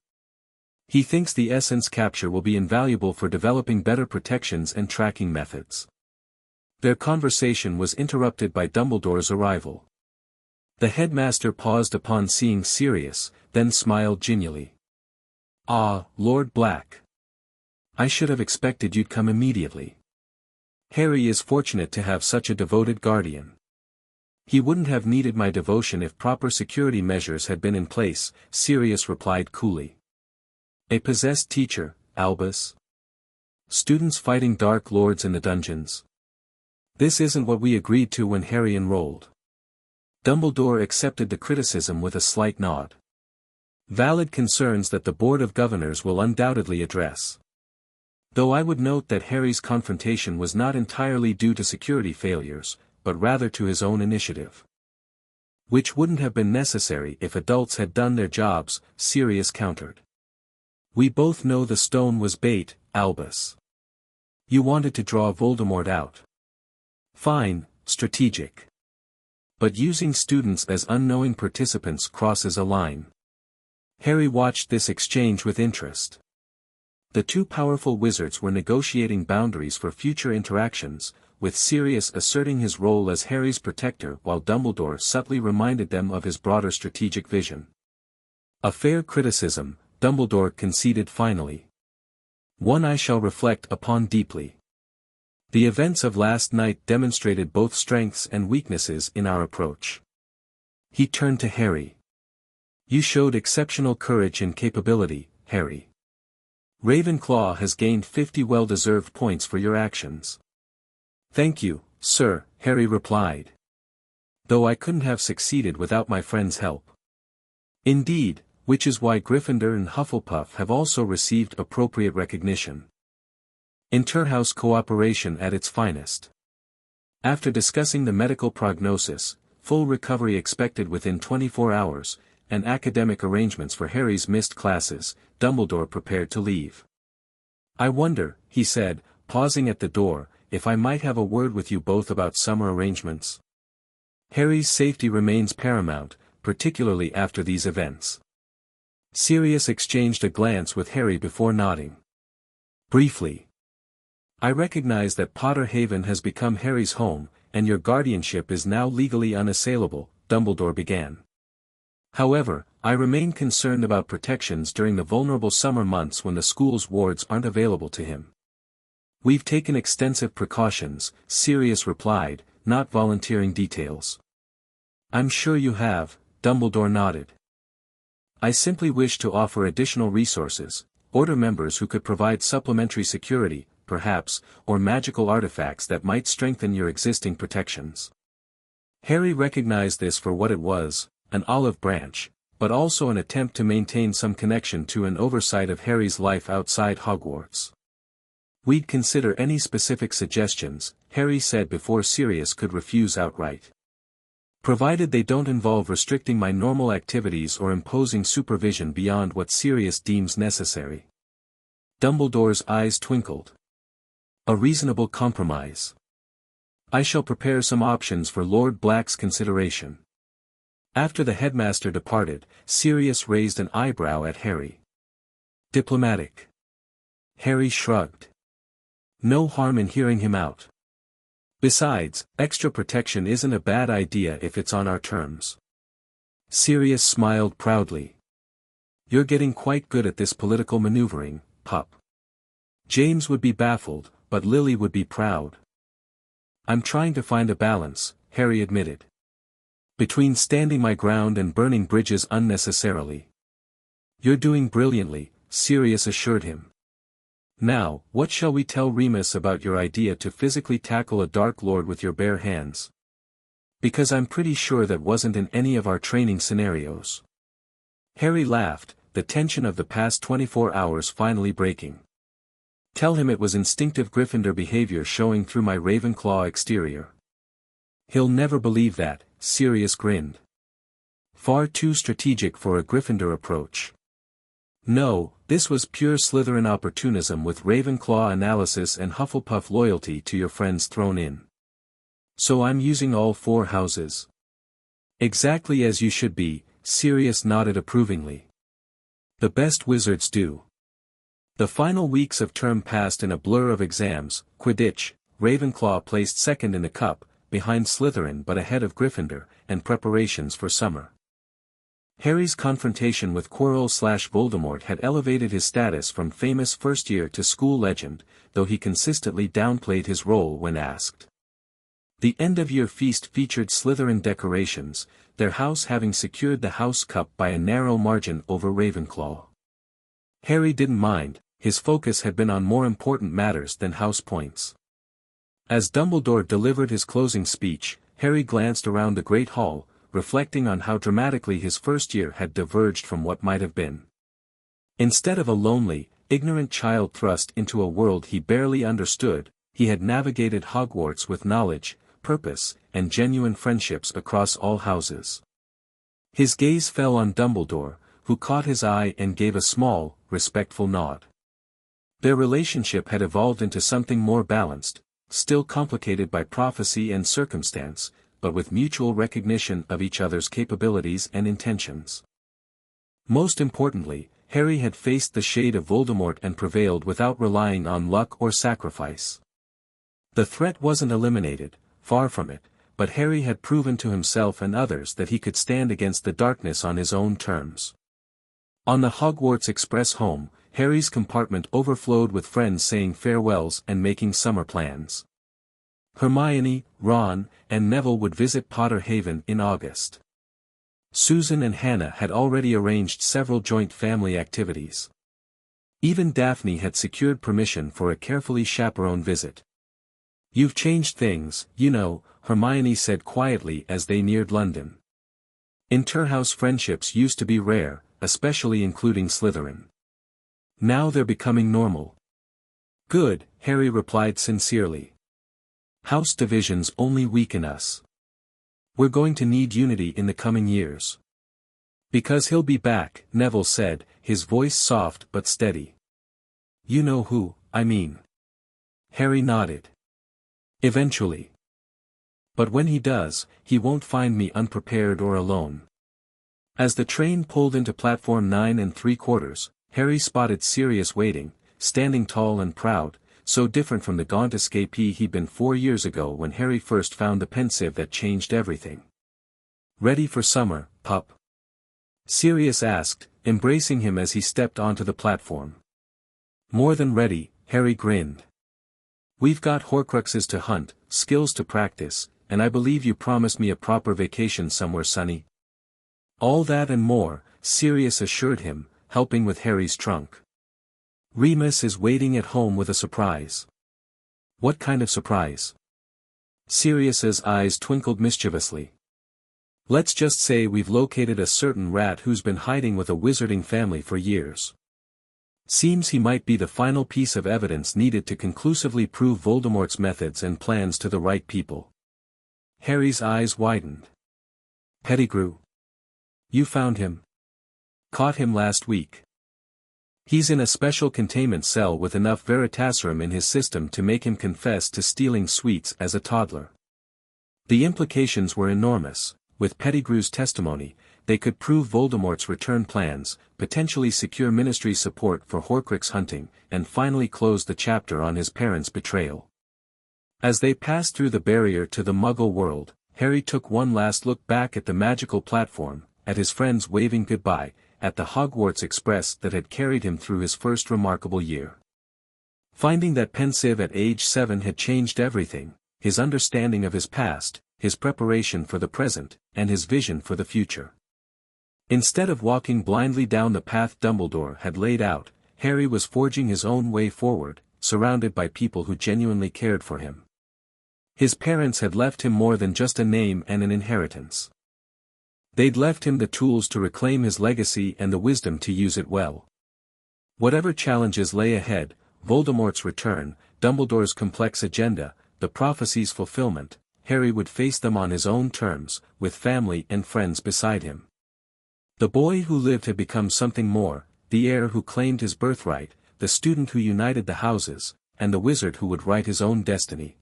He thinks the essence capture will be invaluable for developing better protections and tracking methods." Their conversation was interrupted by Dumbledore's arrival. The headmaster paused upon seeing Sirius, then smiled genially. "Ah, Lord Black. I should have expected you'd come immediately. Harry is fortunate to have such a devoted guardian. He wouldn't have needed my devotion if proper security measures had been in place," Sirius replied coolly. "A possessed teacher, Albus? Students fighting dark lords in the dungeons? This isn't what we agreed to when Harry enrolled." Dumbledore accepted the criticism with a slight nod. "Valid concerns that the Board of Governors will undoubtedly address. Though I would note that Harry's confrontation was not entirely due to security failures, but rather to his own initiative. Which wouldn't have been necessary if adults had done their jobs, Sirius countered. We both know the stone was bait, Albus. You wanted to draw Voldemort out. Fine, strategic. But using students as unknowing participants crosses a line. Harry watched this exchange with interest. The two powerful wizards were negotiating boundaries for future interactions, with Sirius asserting his role as Harry's protector while Dumbledore subtly reminded them of his broader strategic vision. A fair criticism, Dumbledore conceded finally. One I shall reflect upon deeply. The events of last night demonstrated both strengths and weaknesses in our approach. He turned to Harry. You showed exceptional courage and capability, Harry. Ravenclaw has gained 50 well-deserved points for your actions. Thank you, sir, Harry replied. Though I couldn't have succeeded without my friend's help. Indeed, which is why Gryffindor and Hufflepuff have also received appropriate recognition. Interhouse cooperation at its finest. After discussing the medical prognosis, full recovery expected within 24 hours, and academic arrangements for Harry's missed classes, Dumbledore prepared to leave. I wonder, he said, pausing at the door, if I might have a word with you both about summer arrangements. Harry's safety remains paramount, particularly after these events. Sirius exchanged a glance with Harry before nodding. Briefly. I recognize that Potter Haven has become Harry's home, and your guardianship is now legally unassailable, Dumbledore began. However, I remain concerned about protections during the vulnerable summer months when the school's wards aren't available to him. We've taken extensive precautions, Sirius replied, not volunteering details. I'm sure you have, Dumbledore nodded. I simply wish to offer additional resources, Order members who could provide supplementary security, perhaps, or magical artifacts that might strengthen your existing protections. Harry recognized this for what it was, an olive branch, but also an attempt to maintain some connection to an oversight of Harry's life outside Hogwarts. We'd consider any specific suggestions, Harry said before Sirius could refuse outright. Provided they don't involve restricting my normal activities or imposing supervision beyond what Sirius deems necessary. Dumbledore's eyes twinkled. A reasonable compromise. I shall prepare some options for Lord Black's consideration. After the headmaster departed, Sirius raised an eyebrow at Harry. Diplomatic. Harry shrugged. No harm in hearing him out. Besides, extra protection isn't a bad idea if it's on our terms. Sirius smiled proudly. You're getting quite good at this political maneuvering, pup. James would be baffled, but Lily would be proud. I'm trying to find a balance, Harry admitted. Between standing my ground and burning bridges unnecessarily. You're doing brilliantly, Sirius assured him. Now, what shall we tell Remus about your idea to physically tackle a Dark Lord with your bare hands? Because I'm pretty sure that wasn't in any of our training scenarios. Harry laughed, the tension of the past 24 hours finally breaking. Tell him it was instinctive Gryffindor behavior showing through my Ravenclaw exterior. He'll never believe that, Sirius grinned. Far too strategic for a Gryffindor approach. No, this was pure Slytherin opportunism with Ravenclaw analysis and Hufflepuff loyalty to your friends thrown in. So I'm using all four houses. Exactly as you should be, Sirius nodded approvingly. The best wizards do. The final weeks of term passed in a blur of exams, Quidditch, Ravenclaw placed second in the cup, behind Slytherin but ahead of Gryffindor, and preparations for summer. Harry's confrontation with Quirrell/Voldemort had elevated his status from famous first-year to school legend, though he consistently downplayed his role when asked. The end-of-year feast featured Slytherin decorations, their house having secured the House Cup by a narrow margin over Ravenclaw. Harry didn't mind, his focus had been on more important matters than house points. As Dumbledore delivered his closing speech, Harry glanced around the Great Hall, reflecting on how dramatically his first year had diverged from what might have been. Instead of a lonely, ignorant child thrust into a world he barely understood, he had navigated Hogwarts with knowledge, purpose, and genuine friendships across all houses. His gaze fell on Dumbledore, who caught his eye and gave a small, respectful nod. Their relationship had evolved into something more balanced, still complicated by prophecy and circumstance, but with mutual recognition of each other's capabilities and intentions. Most importantly, Harry had faced the shade of Voldemort and prevailed without relying on luck or sacrifice. The threat wasn't eliminated, far from it, but Harry had proven to himself and others that he could stand against the darkness on his own terms. On the Hogwarts Express home, Harry's compartment overflowed with friends saying farewells and making summer plans. Hermione, Ron, and Neville would visit Potter Haven in August. Susan and Hannah had already arranged several joint family activities. Even Daphne had secured permission for a carefully chaperoned visit. "You've changed things, you know," Hermione said quietly as they neared London. Inter-house friendships used to be rare, especially including Slytherin. Now they're becoming normal. "Good," Harry replied sincerely. "House divisions only weaken us. We're going to need unity in the coming years." "Because he'll be back," Neville said, his voice soft but steady. "You know who, I mean." Harry nodded. "Eventually. But when he does, he won't find me unprepared or alone." As the train pulled into platform 9 3/4, Harry spotted Sirius waiting, standing tall and proud, so different from the gaunt escapee he'd been 4 years ago when Harry first found the Pensieve that changed everything. "Ready for summer, pup?" Sirius asked, embracing him as he stepped onto the platform. "More than ready," Harry grinned. "We've got Horcruxes to hunt, skills to practice, and I believe you promised me a proper vacation somewhere sunny." "All that and more," Sirius assured him, helping with Harry's trunk. "Remus is waiting at home with a surprise." "What kind of surprise?" Sirius's eyes twinkled mischievously. "Let's just say we've located a certain rat who's been hiding with a wizarding family for years. Seems he might be the final piece of evidence needed to conclusively prove Voldemort's methods and plans to the right people." Harry's eyes widened. "Pettigrew? You found him?" "Caught him last week. He's in a special containment cell with enough Veritaserum in his system to make him confess to stealing sweets as a toddler." The implications were enormous. With Pettigrew's testimony, they could prove Voldemort's return plans, potentially secure Ministry support for Horcrux hunting, and finally close the chapter on his parents' betrayal. As they passed through the barrier to the Muggle world, Harry took one last look back at the magical platform, at his friends waving goodbye, at the Hogwarts Express that had carried him through his first remarkable year. Finding that Pensieve at age 7 had changed everything, his understanding of his past, his preparation for the present, and his vision for the future. Instead of walking blindly down the path Dumbledore had laid out, Harry was forging his own way forward, surrounded by people who genuinely cared for him. His parents had left him more than just a name and an inheritance. They'd left him the tools to reclaim his legacy and the wisdom to use it well. Whatever challenges lay ahead, Voldemort's return, Dumbledore's complex agenda, the prophecy's fulfillment, Harry would face them on his own terms, with family and friends beside him. The boy who lived had become something more, the heir who claimed his birthright, the student who united the houses, and the wizard who would write his own destiny.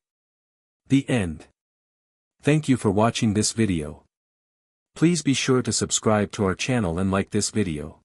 The end. Thank you for watching this video. Please be sure to subscribe to our channel and like this video.